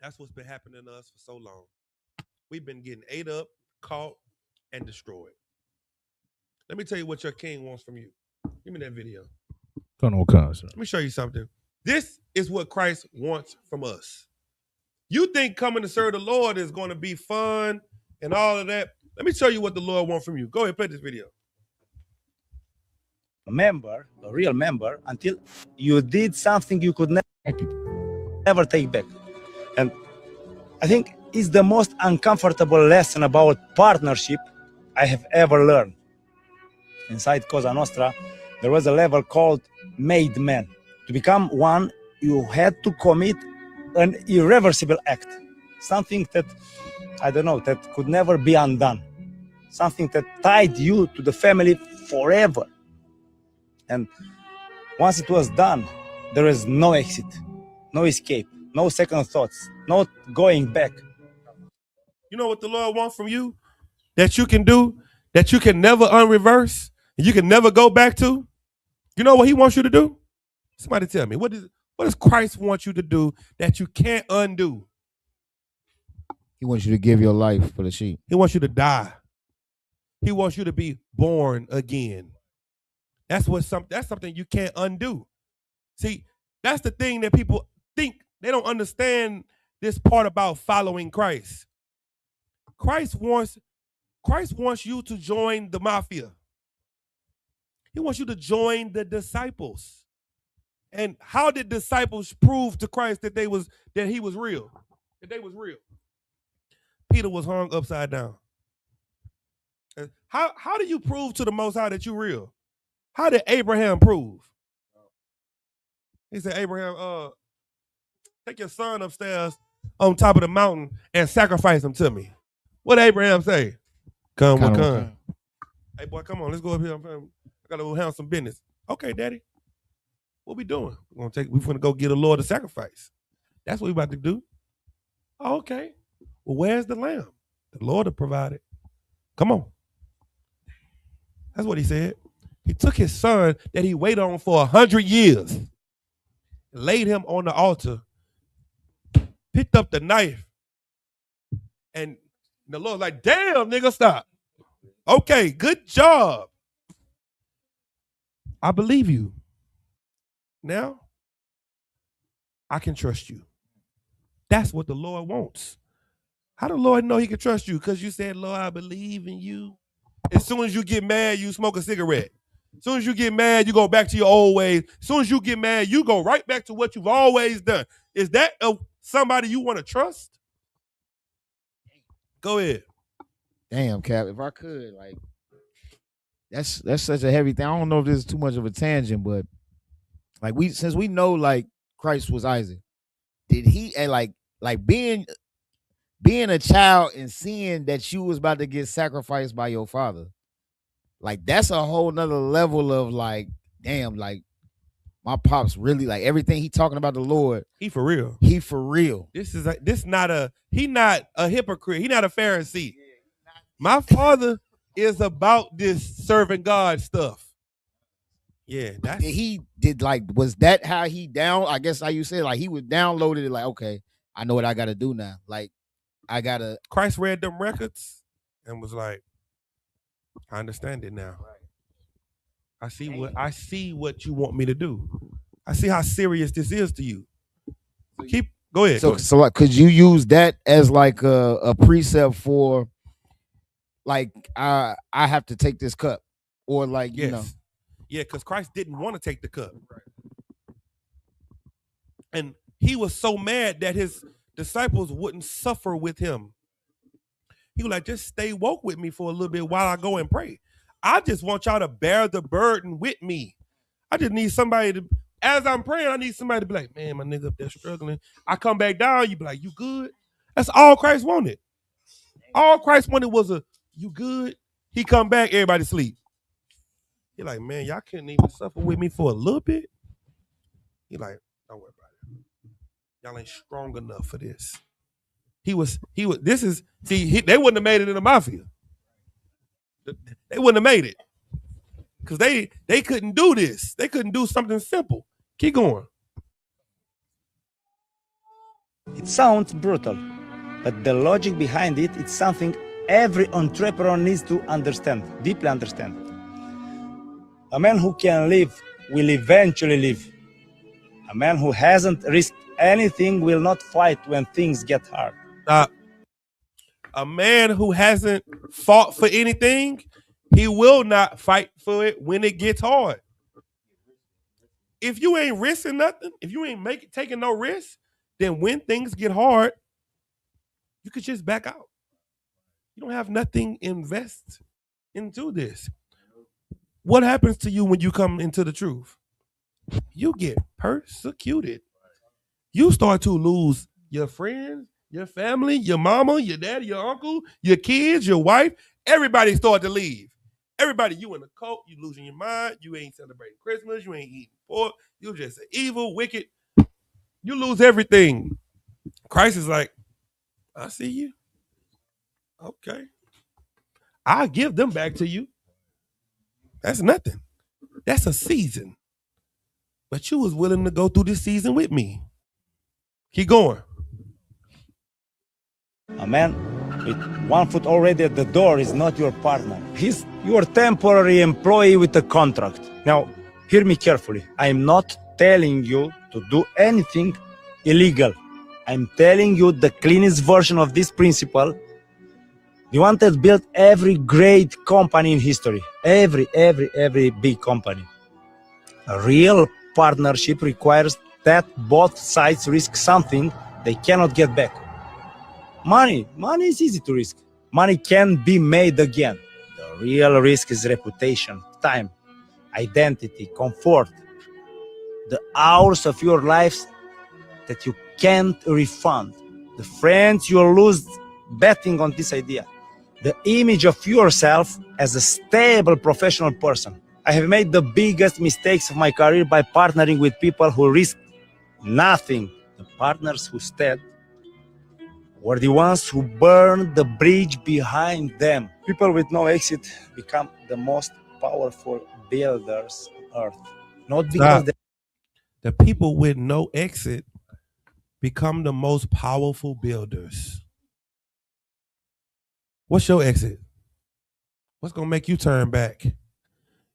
E: That's what's been happening to us for so long. We've been getting ate up, caught, and destroyed. Let me tell you what your king wants from you. Give me that video.
H: Let
E: me show you something. This is what Christ wants from us. You think coming to serve the Lord is going to be fun and all of that. Let me show you what the Lord wants from you. Go ahead, play this video.
M: A real member, until you did something you could never take back. And I think it's the most uncomfortable lesson about partnership I have ever learned. Inside Cosa Nostra, there was a level called made man. To become one, you had to commit an irreversible act. Something that, I don't know, that could never be undone. Something that tied you to the family forever. And once it was done, there is no exit, no escape, no second thoughts, no going back.
E: You know what the Lord wants from you that you can do, that you can never unreverse, and you can never go back to? You know what he wants you to do? Somebody tell me, what does Christ want you to do that you can't undo?
I: He wants you to give your life for the sheep.
E: He wants you to die. He wants you to be born again. That's something you can't undo. See, that's the thing that people think. They don't understand this part about following Christ. Christ wants you to join the mafia. He wants you to join the disciples. And how did disciples prove to Christ that he was real? That they was real? Peter was hung upside down. How do you prove to the Most High that you're real? How did Abraham prove? He said, Abraham, take your son upstairs on top of the mountain and sacrifice him to me. What did Abraham say? Come with
I: Kinda
E: con. Hey boy, come on, let's go up here. I gotta go handle some business. Okay, daddy. What we doing? We're gonna go get the Lord a sacrifice. That's what we about to do. Oh, okay. Well, where's the lamb? The Lord will provide it. Come on. That's what he said. He took his son that he waited on for 100 years, laid him on the altar, picked up the knife, and the Lord's like, damn, nigga, stop. Okay, good job. I believe you. Now, I can trust you. That's what the Lord wants. How the Lord know he can trust you? Because you said, Lord, I believe in you. As soon as you get mad, you smoke a cigarette. As soon as you get mad, you go back to your old ways. As soon as you get mad, you go right back to what you've always done. Is that somebody you want to trust? Go ahead.
I: Damn, Cap. If I could, like, that's such a heavy thing. I don't know if this is too much of a tangent, but like since we know like Christ was Isaac, did he and like being a child and seeing that you was about to get sacrificed by your father, like that's a whole nother level of like, damn, like my pops really like everything he talking about the Lord.
E: He for real.
I: He for real.
E: He not a hypocrite. He not a Pharisee. My father is about this serving God stuff. Yeah, that's
I: he did. Like, was that how he down? I guess how you said, like he was downloaded it. Like, okay, I know what I got to do now. Like, I gotta.
E: Christ read them records and was like, I understand it now. I see what you want me to do. I see how serious this is to you. Go ahead.
I: So like, could you use that as like a precept for, like, I have to take this cup, or like,
E: yes.
I: You know,
E: yeah, because Christ didn't want to take the cup, and he was so mad that his disciples wouldn't suffer with him. He was like, just stay woke with me for a little bit while I go and pray. I just want y'all to bear the burden with me. I just need somebody to, as I'm praying, I need somebody to be like, man, my nigga up there struggling. I come back down, you be like, you good? That's all Christ wanted. All Christ wanted was a, you good? He come back, everybody sleep. He like, man, y'all couldn't even suffer with me for a little bit. He like, don't worry about it. Y'all ain't strong enough for this. They wouldn't have made it in the mafia. They wouldn't have made it. Because they couldn't do this. They couldn't do something simple. Keep going.
M: It sounds brutal, but the logic behind it, it's something every entrepreneur needs to understand, deeply understand. A man who can live will eventually live. A man who hasn't risked anything will not fight when things get hard.
E: A man who hasn't fought for anything, he will not fight for it when it gets hard. If you ain't risking nothing, if you ain't taking no risk, then when things get hard, you could just back out. You don't have nothing invest into this. What happens to you when you come into the truth? You get persecuted. You start to lose your friends, your family, your mama, your daddy, your uncle, your kids, your wife. Everybody start to leave. Everybody, you in a cult, you losing your mind, you ain't celebrating Christmas, you ain't eating pork, you just an evil, wicked. You lose everything. Christ is like, I see you. Okay. I'll give them back to you. That's nothing. That's a season. But you was willing to go through this season with me. Keep going.
M: A man with 1 foot already at the door is not your partner. He's your temporary employee with a contract. Now, hear me carefully. I'm not telling you to do anything illegal. I'm telling you the cleanest version of this principle. The one that built every great company in history. Every big company. A real partnership requires that both sides risk something they cannot get back. Money is easy to risk. Money can be made again. The real risk is reputation, time, identity, comfort. The hours of your lives that you can't refund. The friends you'll lose betting on this idea. the image of yourself as a stable professional person. I have made the biggest mistakes of my career by partnering with people who risk nothing. The partners who stayed were the ones who burned the bridge behind them. People with no exit become the most powerful builders on earth. Not because
E: Stop. The people with no exit become the most powerful builders. What's your exit? What's going to make you turn back?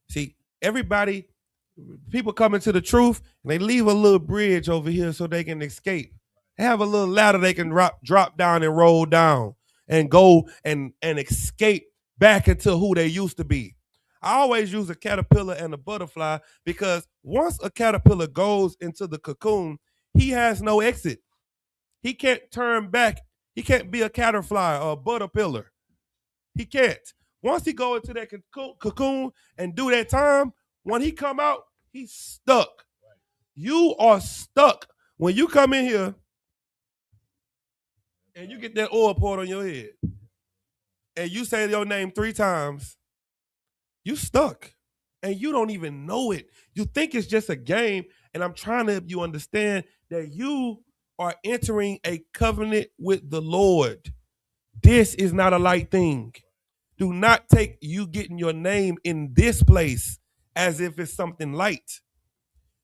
E: See, everybody, people come into the truth and they leave a little bridge over here so they can escape. They have a little ladder they can drop down and roll down and go and escape back into who they used to be. I always use a caterpillar and a butterfly because once a caterpillar goes into the cocoon, he has no exit. He can't turn back. He can't be a caterpillar or a butterpillar. He can't. Once he go into that cocoon and do that time, when he come out, he's stuck. You are stuck. When you come in here and you get that oil poured on your head and you say your name 3 times, you stuck. And you don't even know it. You think it's just a game. And I'm trying to help you understand that you are entering a covenant with the Lord. This is not a light thing. Do not take you getting your name in this place as if it's something light,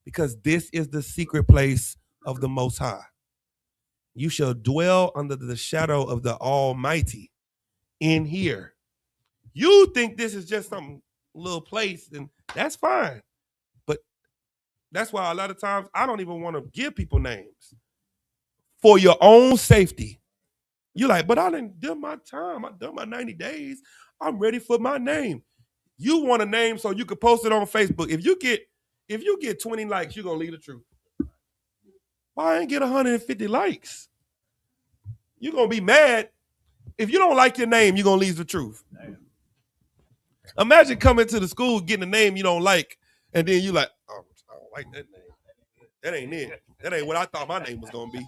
E: because this is the secret place of the Most High. You shall dwell under the shadow of the Almighty in here. You think this is just some little place, and that's fine. But that's why a lot of times I don't even want to give people names for your own safety. You're like, but I didn't do my time. I done my 90 days. I'm ready for my name. You want a name so you can post it on Facebook. If you get 20 likes, you're gonna leave the truth. Why I ain't get 150 likes? You're gonna be mad. If you don't like your name, you're gonna leave the truth. Damn. Imagine coming to the school, getting a name you don't like, and then you like, oh, I don't like that name. That ain't it. That ain't what I thought my name was gonna be.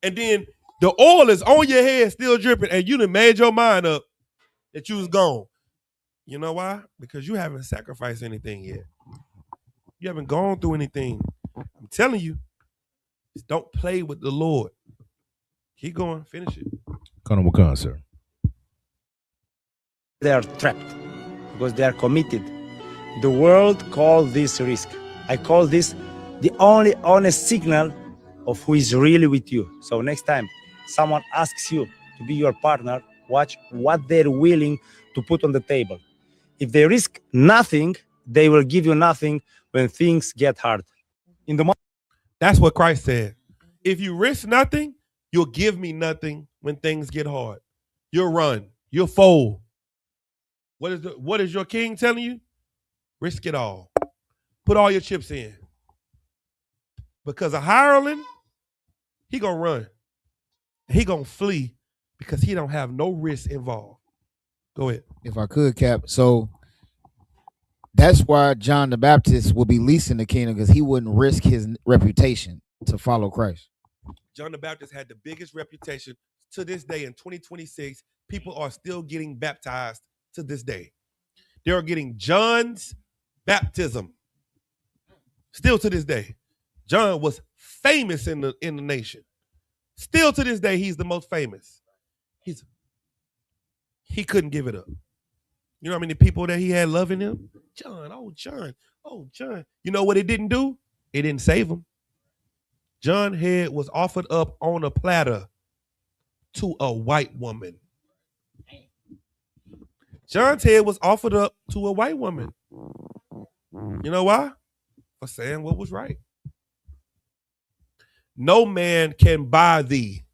E: And then the oil is on your head, still dripping, and you done made your mind up that you was gone. You know why? Because you haven't sacrificed anything yet. You haven't gone through anything. I'm telling you, just don't play with the Lord. Keep going. Finish it.
H: Colonel McCann, sir.
M: They are trapped because they are committed. The world calls this risk. I call this the only honest signal of who is really with you. So next time someone asks you to be your partner, watch what they're willing to put on the table. If they risk nothing, they will give you nothing when things get hard.
E: That's what Christ said. If you risk nothing, you'll give me nothing when things get hard. You'll run. You'll fold. What is your king telling you? Risk it all. Put all your chips in. Because a hireling, he gonna run. He gonna flee because he don't have no risk involved. Go ahead.
I: If I could, Cap. So that's why John the Baptist will be least in the kingdom, because he wouldn't risk his reputation to follow Christ.
E: John the Baptist had the biggest reputation. To this day in 2026. People are still getting baptized to this day. They are getting John's baptism. Still to this day. John was famous in the nation. Still to this day, he's the most famous. He couldn't give it up. You know how many people that he had loving him? John, oh, John, oh, John. You know what it didn't do? It didn't save him. John's head was offered up on a platter to a white woman. John's head was offered up to a white woman. You know why? For saying what was right. No man can buy thee.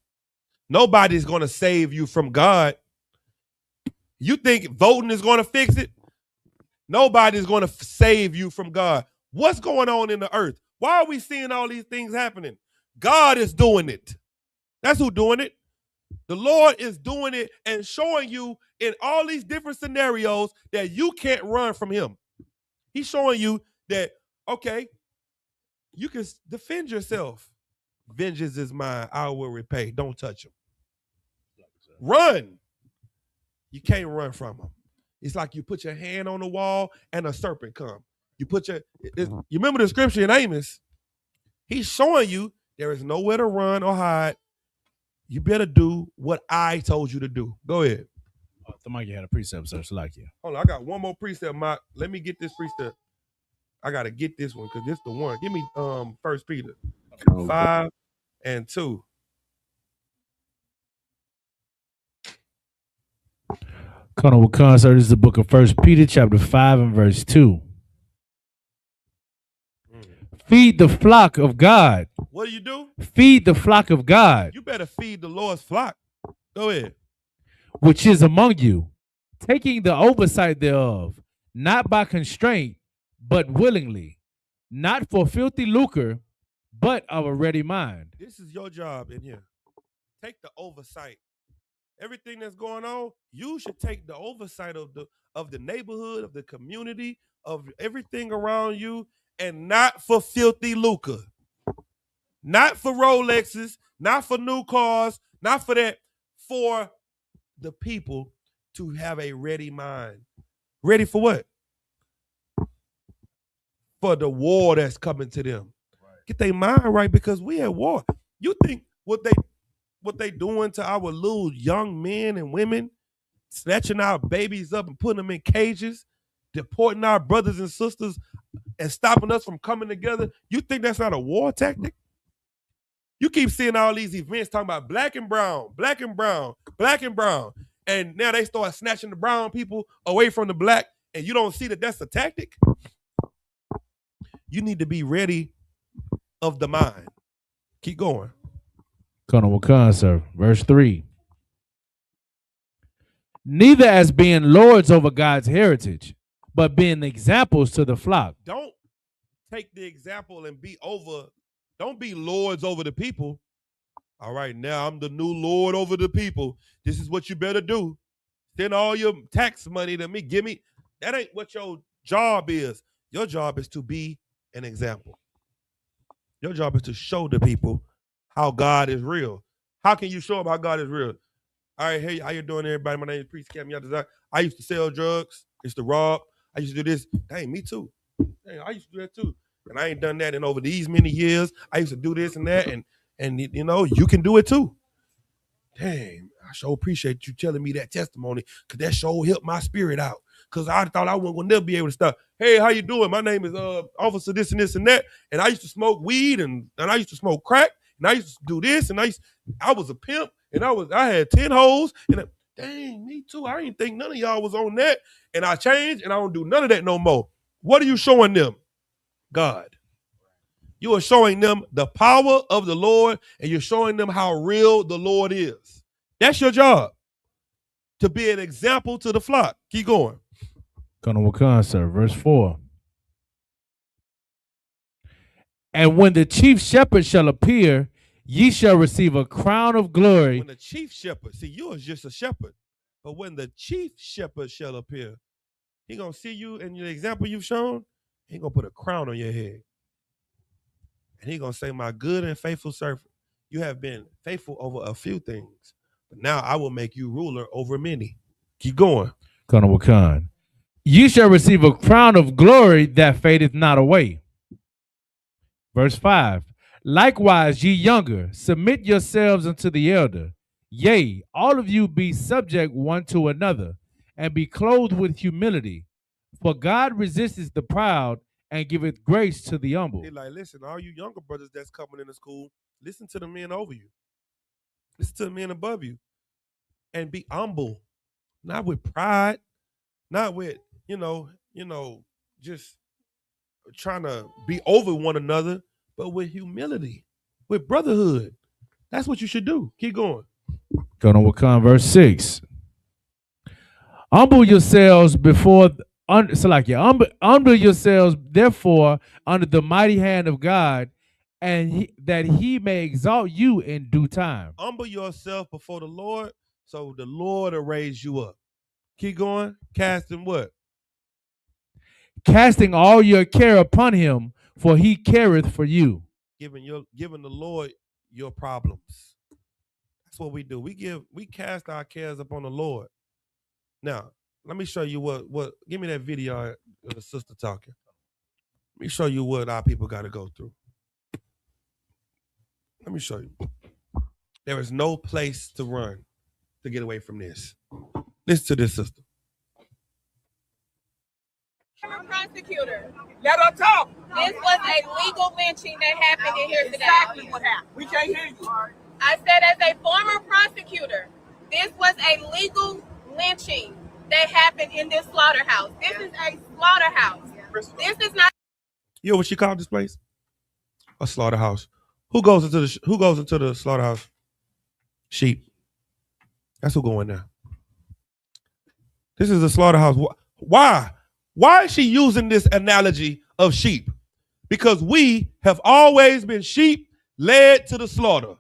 E: Nobody's going to save you from God. You think voting is going to fix it? Nobody's going to save you from God. What's going on in the earth? Why are we seeing all these things happening? God is doing it. That's who's doing it. The Lord is doing it and showing you in all these different scenarios that you can't run from him. He's showing you that, okay, you can defend yourself. Vengeance is mine. I will repay. Don't touch him. Run. You can't run from them. It's like you put your hand on the wall and a serpent come. You remember the scripture in Amos? He's showing you there is nowhere to run or hide. You better do what I told you to do. Go ahead.
H: Thamaki had a precept, sir. Salakia.
E: Hold on, I got one more precept, Mike. Let me get this precept. I gotta get this one because this the one. Give me 1 Peter 5 and 2.
H: Colonel Wakan, sir, this is the book of 1 Peter, chapter 5 and verse 2. Feed the flock of God.
E: What do you do?
H: Feed the flock of God.
E: You better feed the Lord's flock. Go ahead.
H: Which is among you, taking the oversight thereof, not by constraint, but willingly, not for filthy lucre, but of a ready mind.
E: This is your job in here. Take the oversight. Everything that's going on, you should take the oversight of the neighborhood, of the community, of everything around you, and not for filthy lucre. Not for Rolexes, not for new cars, not for that, for the people to have a ready mind. Ready for what? For the war that's coming to them. Right. Get their mind right because we at war. You think what they doing to our little young men and women, snatching our babies up and putting them in cages, deporting our brothers and sisters and stopping us from coming together, you think that's not a war tactic? You keep seeing all these events talking about black and brown, black and brown, black and brown. And now they start snatching the brown people away from the black, and you don't see that that's a tactic? You need to be ready of the mind. Keep going.
H: Colonel Wakan, sir. Verse 3. Neither as being lords over God's heritage, but being examples to the flock.
E: Don't take the example and don't be lords over the people. All right, now I'm the new lord over the people. This is what you better do. Send all your tax money to me. Give me. That ain't what your job is. Your job is to be an example. Your job is to show the people how God is real. How can you show them how God is real? All right, hey, how you doing, everybody? My name is Priest Cam. I used to sell drugs. Used to rob. I used to do this. Dang, me too. Dang, I used to do that too. And I ain't done that in over these many years. I used to do this and that, and you know, you can do it too. Dang, I sure appreciate you telling me that testimony, because that sure helped my spirit out. Because I thought I wasn't gonna never be able to stop. Hey, how you doing? My name is Officer this and this and that. And I used to smoke weed and I used to smoke crack and I used to do this and I was a pimp and I had 10 hoes and dang, me too. I didn't think none of y'all was on that. And I changed and I don't do none of that no more. What are you showing them? God. You are showing them the power of the Lord, and you're showing them how real the Lord is. That's your job, to be an example to the flock. Keep going.
H: Colonel Wakan, sir. Verse 4. And when the chief shepherd shall appear, ye shall receive a crown of glory.
E: When the chief shepherd, see, you are just a shepherd, but when the chief shepherd shall appear, he gonna see you and the example you've shown, he gonna put a crown on your head. And he gonna say, my good and faithful servant, you have been faithful over a few things, but now I will make you ruler over many. Keep going.
H: Colonel Wakan. Ye shall receive a crown of glory that fadeth not away. Verse 5. Likewise, ye younger, submit yourselves unto the elder. Yea, all of you be subject one to another, and be clothed with humility. For God resisteth the proud, and giveth grace to the humble.
E: He's like, listen, all you younger brothers that's coming into school, listen to the men over you. Listen to the men above you. And be humble. Not with pride. Not with, just trying to be over one another, but with humility, with brotherhood. That's what you should do. Keep going.
H: Colonel Wakan, verse 6. Humble yourselves before... humble yourselves, therefore, under the mighty hand of God, and that he may exalt you in due time.
E: Humble yourself before the Lord, so the Lord will raise you up. Keep going. Casting what?
H: Casting all your care upon him, for he careth for you.
E: Giving the Lord your problems. That's what we do. We cast our cares upon the Lord. Now, let me show you what. Give me that video of the sister talking. Let me show you what our people got to go through. Let me show you. There is no place to run to get away from this. Listen to this, sister.
D: Prosecutor.
C: Let her talk.
D: This was a legal lynching that happened in here today.
C: Exactly what happened. We can't hear you.
D: I said, as a former prosecutor, this was a legal lynching that happened in this slaughterhouse. This is a slaughterhouse. This is not.
E: You know what she called this place? A slaughterhouse. Who goes into the slaughterhouse? Sheep. That's who going there. This is a slaughterhouse. Why? Why is she using this analogy of sheep? Because we have always been sheep led to the slaughter.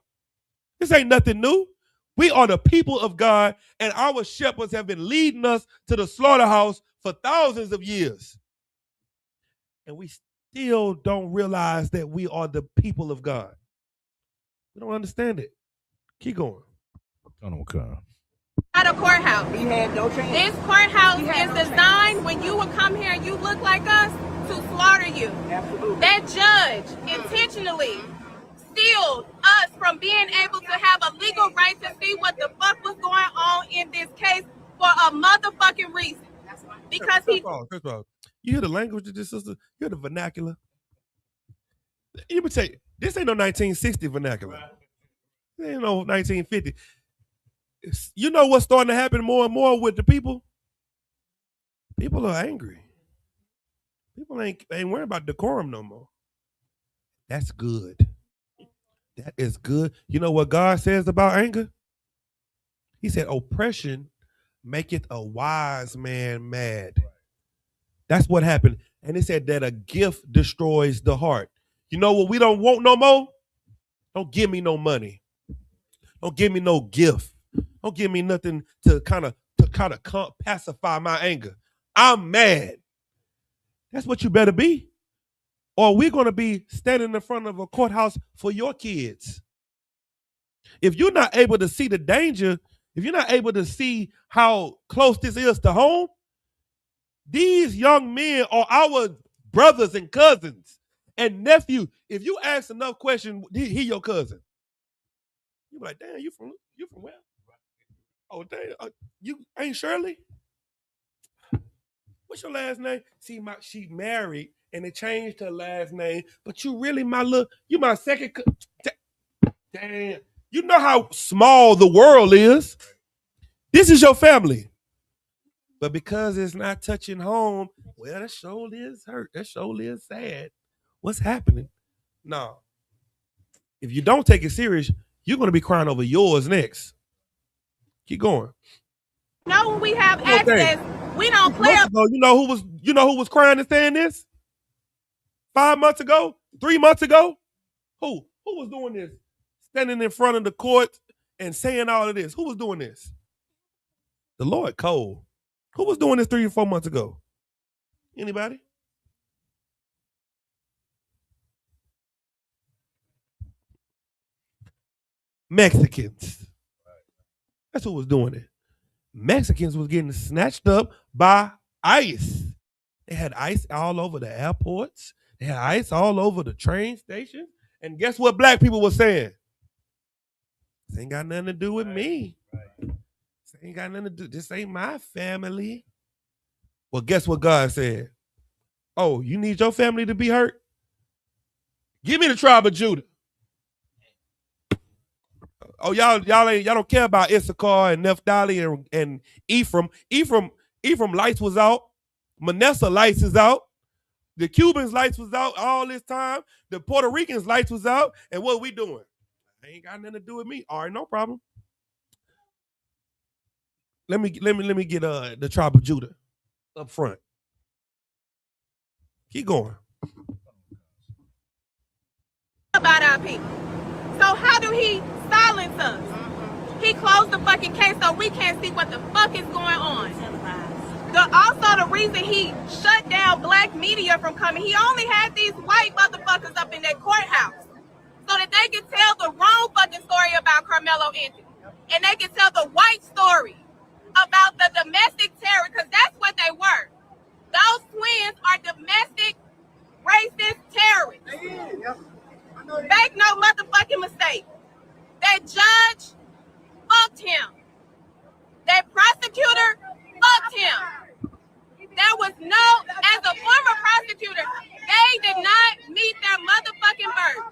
E: This ain't nothing new. We are the people of God, and our shepherds have been leading us to the slaughterhouse for thousands of years. And we still don't realize that we are the people of God. We don't understand it. Keep going.
D: Not a courthouse.
C: He had no chance.
D: This courthouse is designed when you would come here and you look like us to slaughter you.
C: Absolutely.
D: That judge intentionally stealed us from being able to have a legal right to see what the fuck was going on in this case for a motherfucking reason. Because
E: First of all, you hear the language of this sister? You hear the vernacular? You would say, this ain't no 1960 vernacular. This ain't no 1950. You know what's starting to happen more and more with the people? People are angry. People ain't worried about decorum no more. That's good. That is good. You know what God says about anger? He said, oppression maketh a wise man mad. That's what happened. And he said that a gift destroys the heart. You know what we don't want no more? Don't give me no money. Don't give me no gift. Don't give me nothing to kind of pacify my anger. I'm mad. That's what you better be. Or we're going to be standing in front of a courthouse for your kids. If you're not able to see the danger, if you're not able to see how close this is to home, these young men are our brothers and cousins and nephew. If you ask enough questions, he your cousin. You be like, damn, you from where? Oh, damn, you ain't Shirley? What's your last name? See, she married and they changed her last name, but you really you my second. Damn, you know how small the world is. This is your family. But because it's not touching home, well, that shoulder is hurt. That shoulder is sad. What's happening? No. If you don't take it serious, you're going to be crying over yours next. Keep going.
D: No, when we have access, we don't play up.
E: You know who was crying and saying this? 5 months ago? 3 months ago? Who was doing this? Standing in front of the court and saying all of this. Who was doing this? The Lord Cole. Who was doing this 3 or 4 months ago? Anybody? Mexicans. That's who was doing it. Mexicans was getting snatched up by ICE. They had ICE all over the airports. They had ICE all over the train station. And guess what black people were saying? This ain't got nothing to do with me. This ain't got nothing to do. This ain't my family. Well, guess what God said? Oh, you need your family to be hurt? Give me the tribe of Judah. Oh, y'all don't care about Issachar and Naphtali and Ephraim. Ephraim lights was out. Manasseh lights is out. The Cubans lights was out all this time. The Puerto Ricans lights was out. And what we doing? Ain't got nothing to do with me. All right, no problem. Let me get the tribe of Judah up front. Keep going.
D: About our people. So how do he silence us? He closed the fucking case so we can't see what the fuck is going on. Also the reason he shut down black media from coming, he only had these white motherfuckers up in that courthouse so that they could tell the wrong fucking story about Carmelo Anthony. And they could tell the white story about the domestic terror, because that's what they were. Those twins are domestic racist terrorists. Make no motherfucking mistake. That judge fucked him. That prosecutor fucked him. There was no, as a former prosecutor, they did not meet their motherfucking burden.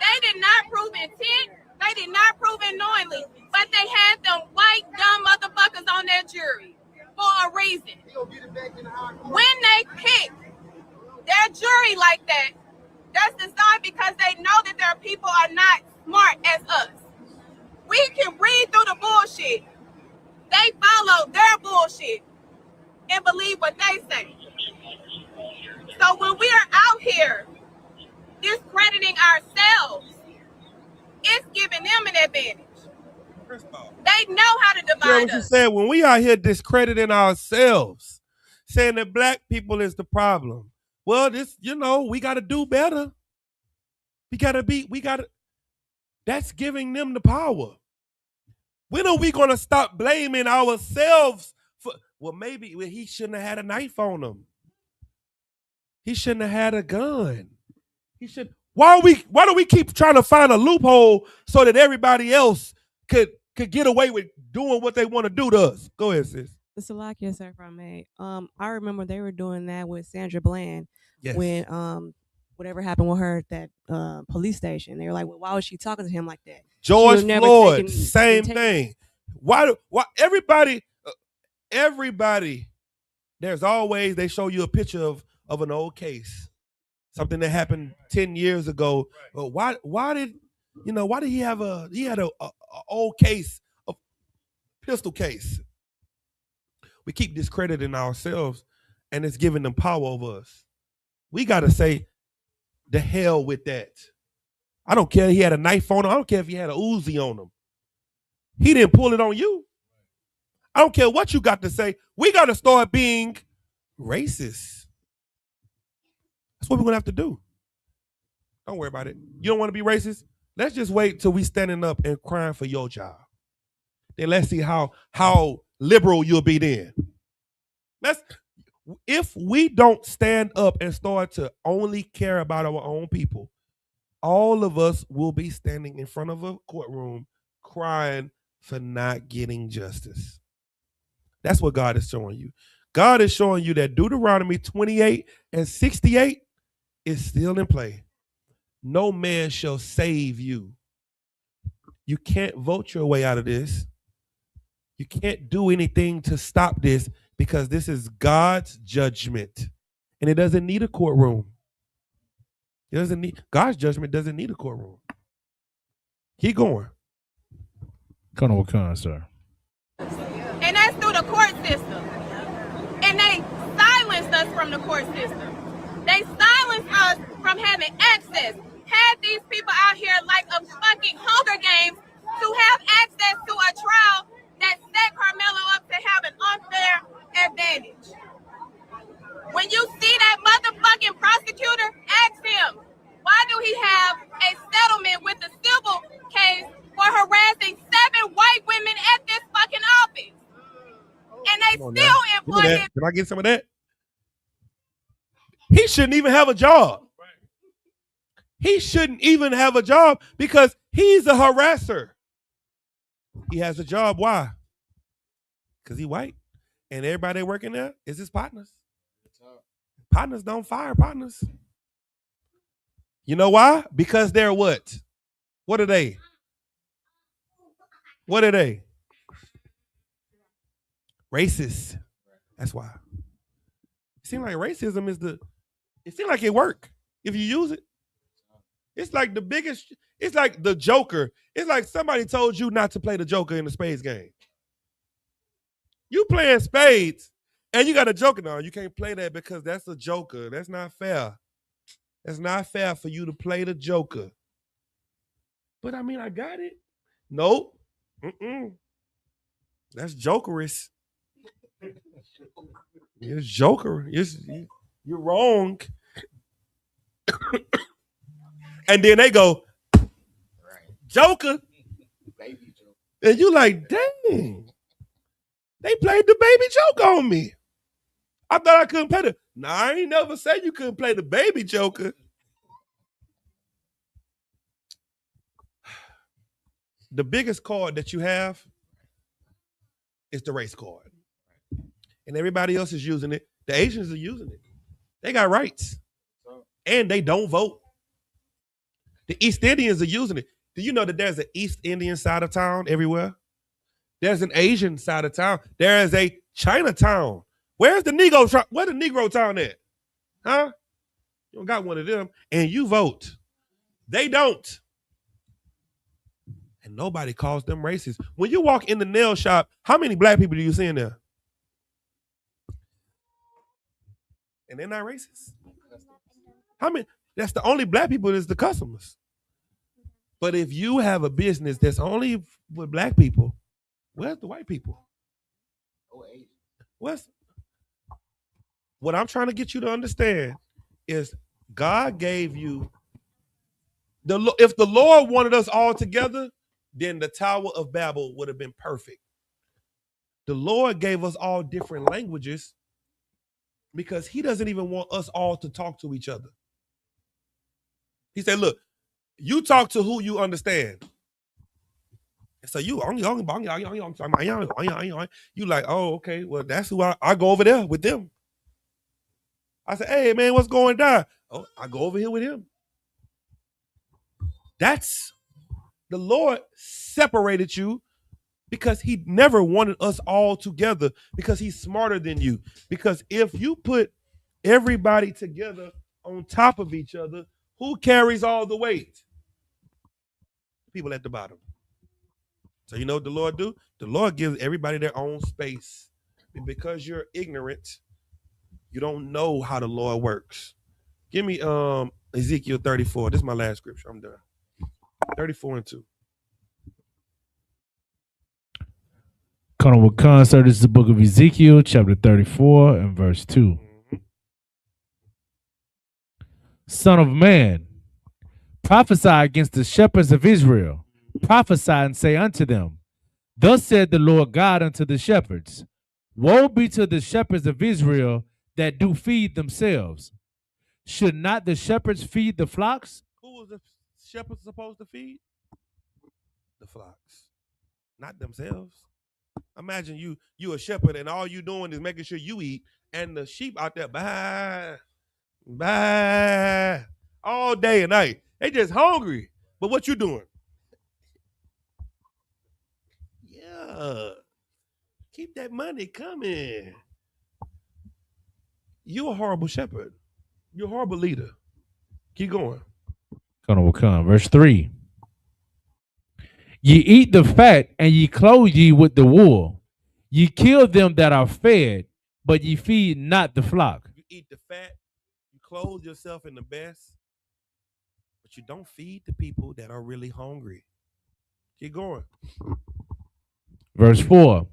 D: They did not prove intent. They did not prove it knowingly. But they had them white, dumb motherfuckers on their jury for a reason. When they pick their jury like that, that's designed because they know that their people are not smart as us. We can read through the bullshit. They follow their bullshit and believe what they say. So when we are out here discrediting ourselves, it's giving them an advantage. They know how to divide
E: what you
D: us.
E: said, when we out here discrediting ourselves, saying that black people is the problem. Well, this, we got to do better. That's giving them the power. When are we going to stop blaming ourselves for, maybe he shouldn't have had a knife on him. He shouldn't have had a gun. Why do we keep trying to find a loophole so that everybody else could get away with doing what they want to do to us? Go ahead, sis.
J: Salakia, sir, if I may. I remember they were doing that with Sandra Bland when whatever happened with her at that police station. They were like, well, why was she talking to him like that?
E: George Floyd, same thing. Why everybody, there's always, they show you a picture of an old case, something that happened 10 years ago. Why did he had a old case, a pistol case? We keep discrediting ourselves, and it's giving them power over us. We got to say, the hell with that. I don't care if he had a knife on him. I don't care if he had a Uzi on him. He didn't pull it on you. I don't care what you got to say. We got to start being racist. That's what we're going to have to do. Don't worry about it. You don't want to be racist? Let's just wait till we standing up and crying for your job. Then let's see how liberal you'll be then. If we don't stand up and start to only care about our own people, all of us will be standing in front of a courtroom crying for not getting justice. That's what God is showing you. God is showing you that Deuteronomy 28 and 68 is still in play. No man shall save you. You can't vote your way out of this. You can't do anything to stop this because this is God's judgment. And it doesn't need a courtroom. God's judgment doesn't need a courtroom. Keep going.
H: Colonel Wakana, sir.
D: And that's through the court system. And they silenced us from the court system. They silenced us from having access. Had these people out here like a fucking Hunger Games to have access to a trial that set Carmelo up to have an unfair advantage. When you see that motherfucking prosecutor, ask him, why do he have a settlement with the civil case for harassing 7 white women at this fucking office? And they still employ him.
E: Can I get some of that? He shouldn't even have a job. He shouldn't even have a job because he's a harasser. He has a job. Why? Because he's white. And everybody working there is his partners. Partners don't fire partners. You know why? Because they're what? What are they? What are they? Racist. That's why. It seems like racism is it seems like it work if you use it. It's like the biggest, it's like the Joker. It's like somebody told you not to play the Joker in the spades game. You playing spades and you got a Joker now. You can't play that because that's a Joker. That's not fair. It's not fair for you to play the Joker. But I mean, I got it. Nope. That's Jokerish. It's Joker. You're wrong. And then they go, Joker. And you like, dang. They played the baby joke on me. I thought I couldn't play the. Nah, I ain't never said you couldn't play the baby joker. The biggest card that you have is the race card. And everybody else is using it. The Asians are using it. They got rights. And they don't vote. The East Indians are using it. Do you know that there's an East Indian side of town everywhere? There's an Asian side of town. There is a Chinatown. Where's the Negro? Where the Negro town at? Huh? You don't got one of them. And you vote. They don't. And nobody calls them racist. When you walk in the nail shop, how many black people do you see in there? And they're not racist. How many? That's the only black people is the customers. But if you have a business that's only with black people, where's the white people? What I'm trying to get you to understand is God gave you if the Lord wanted us all together, then the Tower of Babel would have been perfect. The Lord gave us all different languages because he doesn't even want us all to talk to each other. He said, look, you talk to who you understand. So you like, oh, okay, well, that's who I go over there with them. I said, hey, man, what's going down? Oh, I go over here with him. That's the Lord separated you because he never wanted us all together because he's smarter than you. Because if you put everybody together on top of each other, who carries all the weight? People at the bottom. So you know what the Lord do? The Lord gives everybody their own space. And because you're ignorant, you don't know how the Lord works. Give me Ezekiel 34. This is my last scripture. I'm done. 34:2.
H: Colonel Wakan, sir, this is the book of Ezekiel, chapter 34 and verse 2.
E: Mm-hmm.
H: Son of man, prophesy against the shepherds of Israel. Prophesy and say unto them, thus said the Lord God unto the shepherds, woe be to the shepherds of Israel that do feed themselves. Should not the shepherds feed the flocks?
E: Who was the shepherds supposed to feed? The flocks, not themselves. Imagine you a shepherd and all you doing is making sure you eat, and the sheep out there bye all day and night. They just hungry. But what you doing? Yeah. Keep that money coming. You're a horrible shepherd. You're a horrible leader. Keep going.
H: Colonel Wakan, verse 3. Ye eat the fat, and ye clothe ye with the wool. Ye kill them that are fed, but ye feed not the flock.
E: You eat the fat, you clothe yourself in the best, but you don't feed the people that are really hungry. Keep going.
H: Verse 4.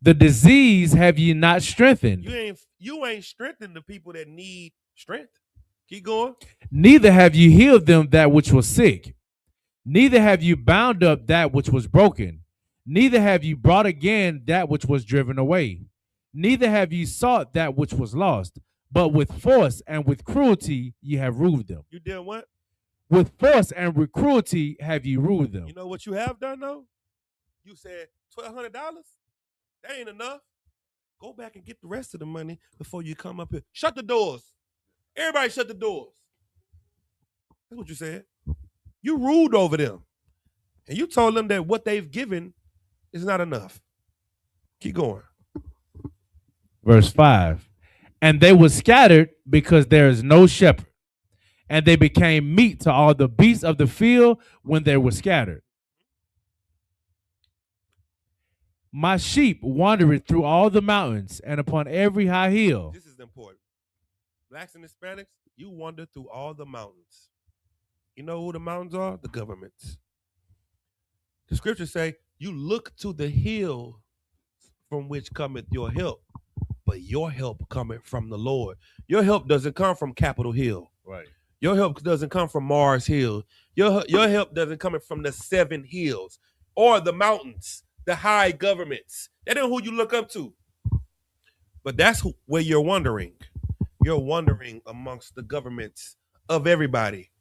H: The disease have ye not strengthened.
E: You ain't strengthened the people that need strength. Keep going.
H: Neither have you healed them that which was sick. Neither have you bound up that which was broken. Neither have you brought again that which was driven away. Neither have you sought that which was lost. But with force and with cruelty ye have ruled them.
E: You did what?
H: With force and with cruelty have ye ruled them.
E: You know what you have done though? You said $1,200? That ain't enough. Go back and get the rest of the money before you come up here. Shut the doors. Everybody shut the doors. That's what you said. You ruled over them. And you told them that what they've given is not enough. Keep going.
H: Verse 5. And they were scattered because there is no shepherd. And they became meat to all the beasts of the field when they were scattered. My sheep wandered through all the mountains and upon every high hill.
E: This is important. Blacks and Hispanics, you wander through all the mountains. You know who the mountains are? The governments. The scriptures say, you look to the hill from which cometh your help, but your help cometh from the Lord. Your help doesn't come from Capitol Hill.
H: Right.
E: Your help doesn't come from Mars Hill. Your help doesn't come from the 7 hills or the mountains. the high governments. That ain't who you look up to. But that's where you're wandering. You're wandering amongst the governments of everybody.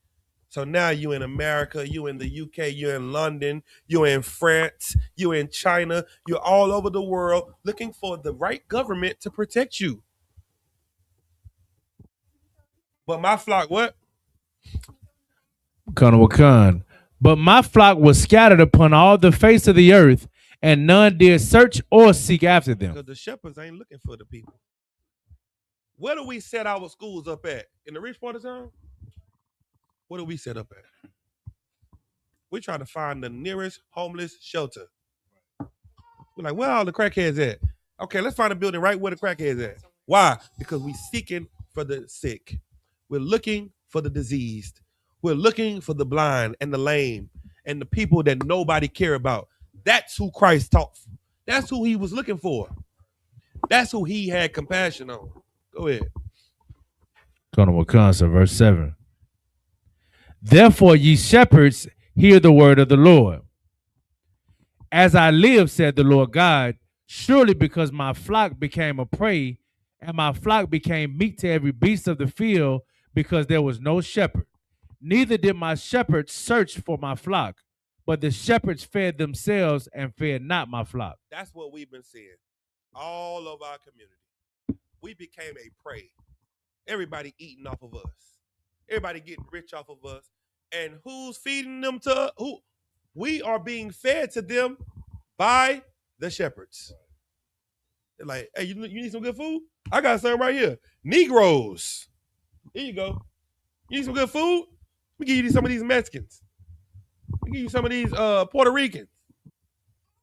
E: So now you in America, you in the UK, you're in London, you're in France, you're in China, you're all over the world looking for the right government to protect you. But my flock, what?
H: Wakan. But my flock was scattered upon all the face of the earth, and none did search or seek after them.
E: Because the shepherds ain't looking for the people. Where do we set our schools up at? In the rich part of town? What do we set up at? We try to find the nearest homeless shelter. We're like, where are all the crackheads at? Okay, let's find a building right where the crackheads at. Why? Because we're seeking for the sick. We're looking for the diseased. We're looking for the blind and the lame and the people that nobody care about. That's who Christ taught. That's who he was looking for. That's who he had compassion on. Go ahead.
H: Wakan, verse 7. Therefore, ye shepherds, hear the word of the Lord. As I live, said the Lord God, surely because my flock became a prey, and my flock became meat to every beast of the field, because there was no shepherd. Neither did my shepherds search for my flock, but the shepherds fed themselves and fed not my flock.
E: That's what we've been seeing all of our community. We became a prey. Everybody eating off of us. Everybody getting rich off of us. And who's feeding them to who? We are being fed to them by the shepherds. They're like, hey, you need some good food? I got some right here. Negroes. Here you go. You need some good food? We give you some of these Mexicans. We give you some of these Puerto Ricans.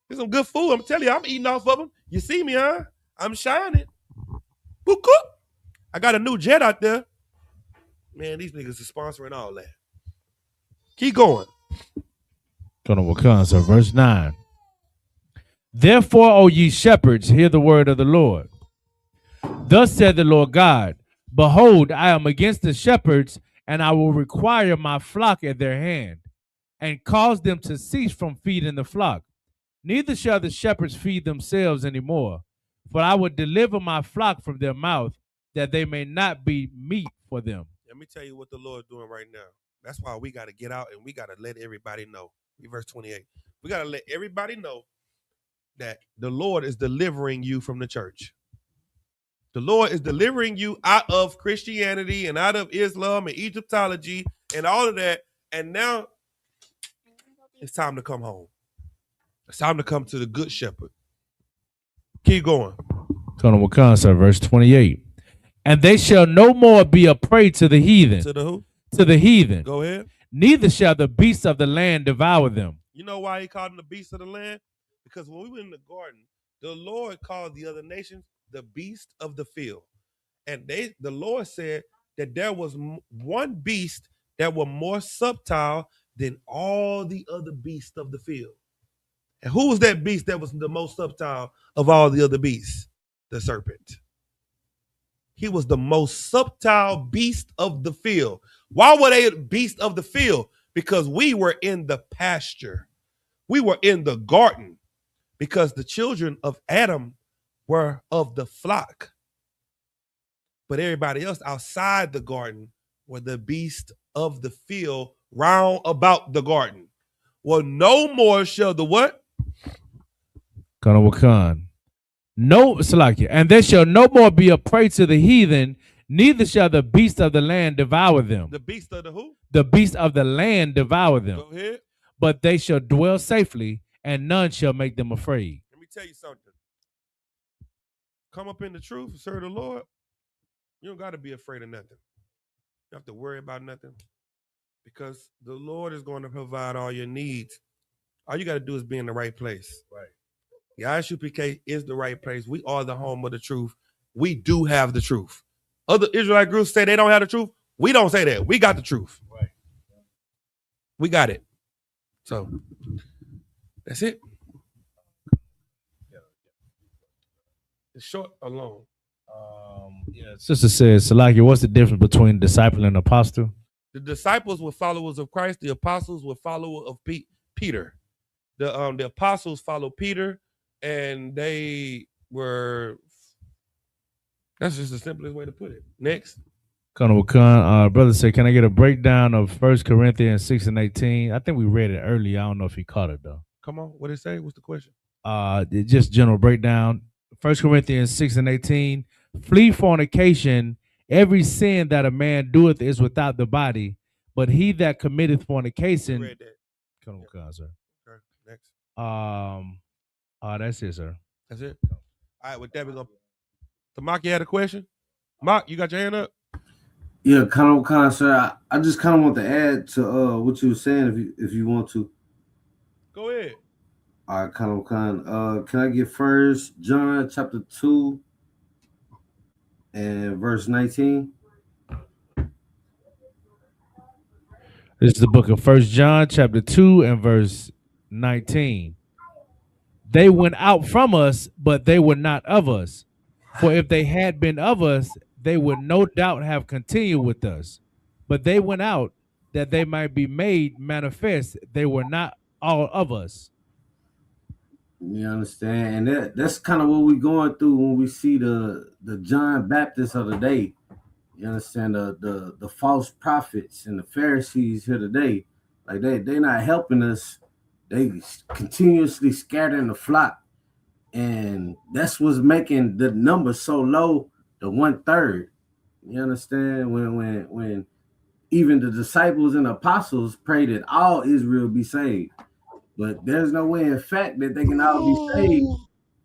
E: There's some good food. I'm telling you, I'm eating off of them. You see me, huh? I'm shining. Boop, boop. I got a new jet out there. Man, these niggas are sponsoring all that. Keep going.
H: So verse 9. Therefore, O ye shepherds, hear the word of the Lord. Thus said the Lord God, behold, I am against the shepherds, and I will require my flock at their hand, and cause them to cease from feeding the flock. Neither shall the shepherds feed themselves any more, for I will deliver my flock from their mouth, that they may not be meat for them.
E: Let me tell you what the Lord's doing right now. That's why we got to get out and we got to let everybody know. Verse 28. We got to let everybody know that the Lord is delivering you from the church. The Lord is delivering you out of Christianity and out of Islam and Egyptology and all of that. And now it's time to come home. It's time to come to the good shepherd. Keep going.
H: Verse 28. And they shall no more be a prey to the heathen.
E: To the who?
H: To the heathen.
E: Go ahead.
H: Neither shall the beasts of the land devour them.
E: You know why he called them the beasts of the land? Because when we were in the garden, the Lord called the other nations the beast of the field. And the Lord said that there was one beast that was more subtle than all the other beasts of the field. And who was that beast that was the most subtle of all the other beasts? The serpent. He was the most subtle beast of the field. Why were they beast of the field? Because we were in the pasture. We were in the garden because the children of Adam were of the flock. But everybody else outside the garden were the beast of the field round about the garden. Well, no more shall the what?
H: No, Salakia. And they shall no more be a prey to the heathen, neither shall the beast of the land devour them.
E: The beast of the who?
H: The beast of the land devour them.
E: Go ahead.
H: But they shall dwell safely, and none shall make them afraid.
E: Let me tell you something. Come up in the truth and serve the Lord. You don't got to be afraid of nothing. You don't have to worry about nothing because the Lord is going to provide all your needs. All you got to do is be in the right place.
H: Right.
E: The Isupk is the right place. We are the home of the truth. We do have the truth. Other Israelite groups say they don't have the truth. We don't say that. We got the truth.
H: Right.
E: We got it. So that's it. It's short or long?
H: Sister says, Salakia, what's the difference between disciple and apostle?
E: The disciples were followers of Christ. The apostles were followers of Peter. The apostles followed Peter, and they were. That's just the simplest way to put it. Next.
H: Colonel Khan, brother said, can I get a breakdown of 1 Corinthians 6 and 18? I think we read it earlier. I don't know if he caught it though.
E: Come on, what did it say? What's the question?
H: Just general breakdown. 1 Corinthians 6 and 18. Flee fornication. Every sin that a man doeth is without the body, but he that committeth fornication.
E: Read that.
H: Colonel Khan, sir.
E: Okay, next.
H: That's it, sir.
E: That's it. All right, with that, we're going to. Tamaki had a question? Mark, you got your hand up?
K: Yeah, kind of, sir. I just kind of want to add to what you were saying, if you want to.
E: Go ahead.
K: All right, kind of. Can I get 1 John chapter 2 and verse 19?
H: This is the book of 1 John chapter 2 and verse 19. They went out from us, but they were not of us. For if they had been of us, they would no doubt have continued with us. But they went out that they might be made manifest. They were not all of us.
K: You understand? And that's kind of what we're going through when we see the John Baptist of the day. You understand? The false prophets and the Pharisees here today. Like they not helping us. They continuously scattering the flock. And that's what's making the number so low, the 1/3. You understand? When even the disciples and apostles prayed that all Israel be saved. But there's no way in fact that they can all be saved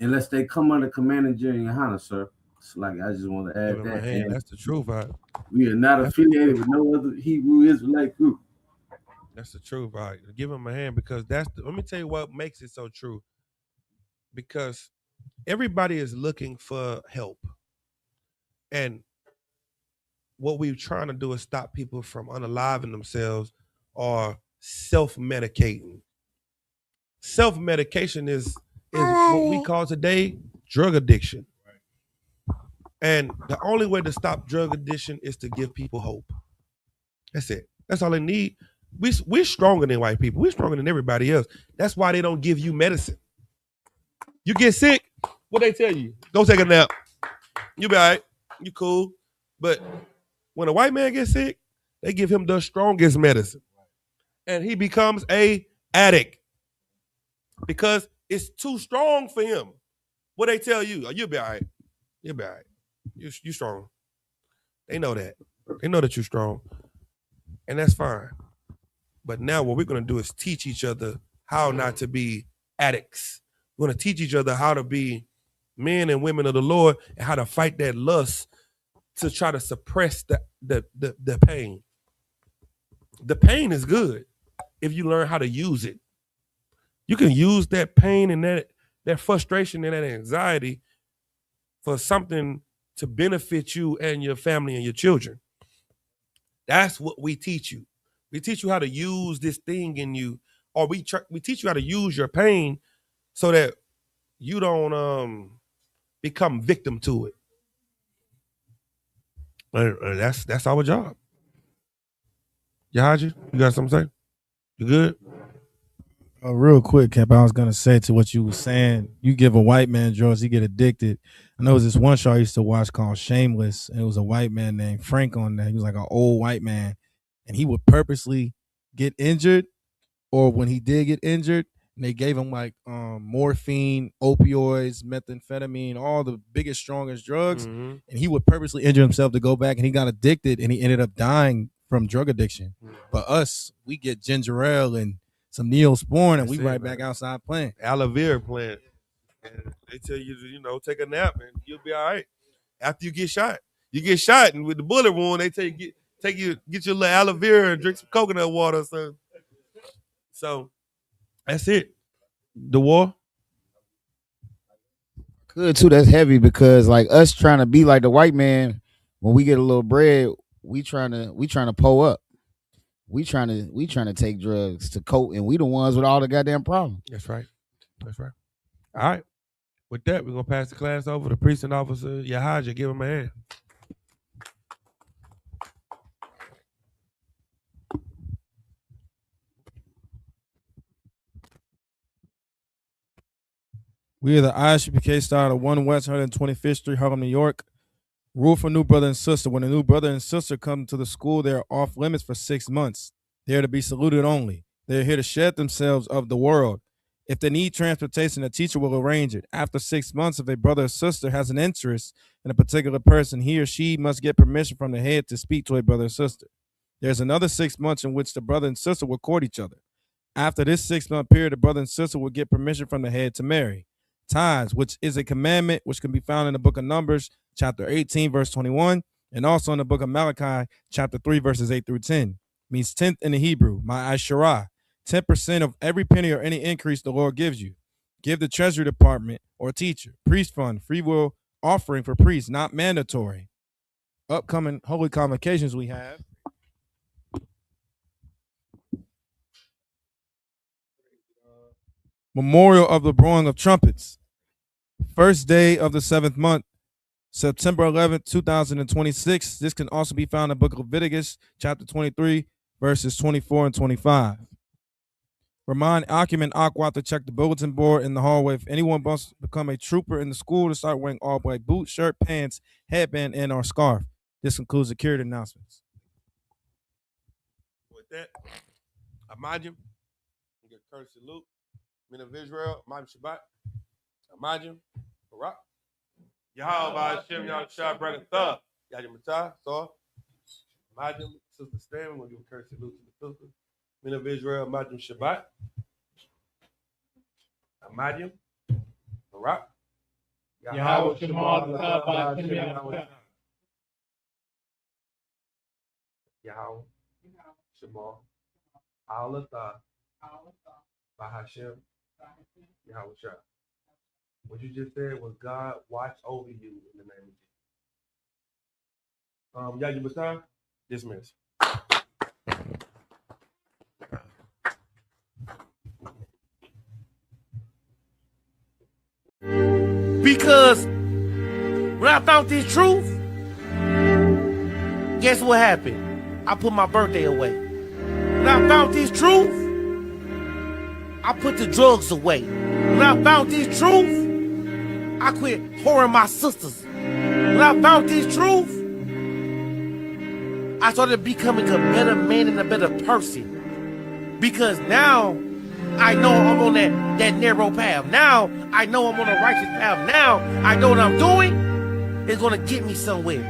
K: unless they come under command of Jerry and Hannah, sir. It's like I just want to add that.
E: Hey, that's the truth, right?
K: We are not affiliated with no other Hebrew Israelite group.
E: That's the truth, right? Give him a hand because let me tell you what makes it so true. Because everybody is looking for help. And what we're trying to do is stop people from unaliving themselves or self-medicating. Self-medication is what we call today drug addiction. And the only way to stop drug addiction is to give people hope. That's it. That's all they need. We're stronger than white people. We're stronger than everybody else. That's why they don't give you medicine. You get sick, what they tell you? Go take a nap. You be all right. You cool. But when a white man gets sick, they give him the strongest medicine. And he becomes a addict because it's too strong for him. What they tell you? You'll be all right. You'll be all right. You strong. They know that. They know that you're strong. And that's fine. But now what we're going to do is teach each other how not to be addicts. We're going to teach each other how to be men and women of the Lord and how to fight that lust to try to suppress the pain. The pain is good if you learn how to use it. You can use that pain and that frustration and that anxiety for something to benefit you and your family and your children. That's what we teach you. We teach you how to use this thing in you, or we teach you how to use your pain so that you don't become victim to it. That's our job. Yahaji, you got something to say? You good?
G: Real quick, Cap, I was gonna say to what you were saying. You give a white man drugs, he get addicted. I know it was this one show I used to watch called Shameless, and it was a white man named Frank on there. He was like an old white man, and he would purposely get injured, or when he did get injured, and they gave him like morphine, opioids, methamphetamine, all the biggest, strongest drugs, and he would purposely injure himself to go back, and he got addicted, and he ended up dying from drug addiction. But us, we get ginger ale and some Neosporin, and we right back outside playing.
E: Aloe vera plant. And they tell you to, take a nap and you'll be all right. After you get shot. You get shot, and with the bullet wound, they tell you get your little aloe vera and drink some coconut water or something. So that's it. The war.
I: Good too. That's heavy because like us trying to be like the white man, when we get a little bread, we trying to pull up. We trying to take drugs to cope, and we the ones with all the goddamn problems.
E: That's right. That's right. All right. With that, we're gonna pass the class over to precinct officer Yahaja. Give him a hand.
G: We are the Isupk style of 1 West 125th Street, Harlem, New York. Rule for new brother and sister. When a new brother and sister come to the school, they are off limits for 6 months. They are to be saluted only. They are here to shed themselves of the world. If they need transportation, a teacher will arrange it. After 6 months, if a brother or sister has an interest in a particular person, he or she must get permission from the head to speak to a brother or sister. There's another 6 months in which the brother and sister will court each other. After this 6-month period, the brother and sister will get permission from the head to marry. Tithes, which is a commandment which can be found in the book of Numbers, chapter 18, verse 21, and also in the book of Malachi, chapter 3, verses 8 through 10. Means 10th in the Hebrew, ma'asharah, 10% of every penny or any increase the Lord gives you. Give the treasury department or teacher, priest fund, free will offering for priests, not mandatory. Upcoming holy convocations we have. Memorial of the blowing of trumpets. First day of the 7th month, September 11th, 2026. This can also be found in the book of Leviticus, chapter 23, verses 24 and 25. Remind Akim and Aqua to check the bulletin board in the hallway if anyone wants to become a trooper in the school to start wearing all black boots, shirt, pants, headband, and or scarf. This concludes security announcements.
E: With that, imagine you get courtesy salute. Men of Israel, Imam Shabbat, Imagine, Barak, Yahweh Hashem, Yahweh Barakatah, Yahweh Matah, so Imagine, Sister Stan, we'll give a courtesy salute to the sister. Men of Israel, Imagine Shabbat, Imagine, Barak, Yahweh Shema, Yahweh Shema, Allah, Bahashem, Yahweh Shah. What you just said was God watch over you in the name of Jesus. Yahweh Basan, dismiss.
A: Because when I found this truth, guess what happened? I put my birthday away. When I found this truth, I put the drugs away. When I found this truth, I quit whoring my sisters. When I found this truth, I started becoming a better man and a better person. Because now I know I'm on that narrow path. Now I know I'm on a righteous path. Now I know what I'm doing is going to get me somewhere.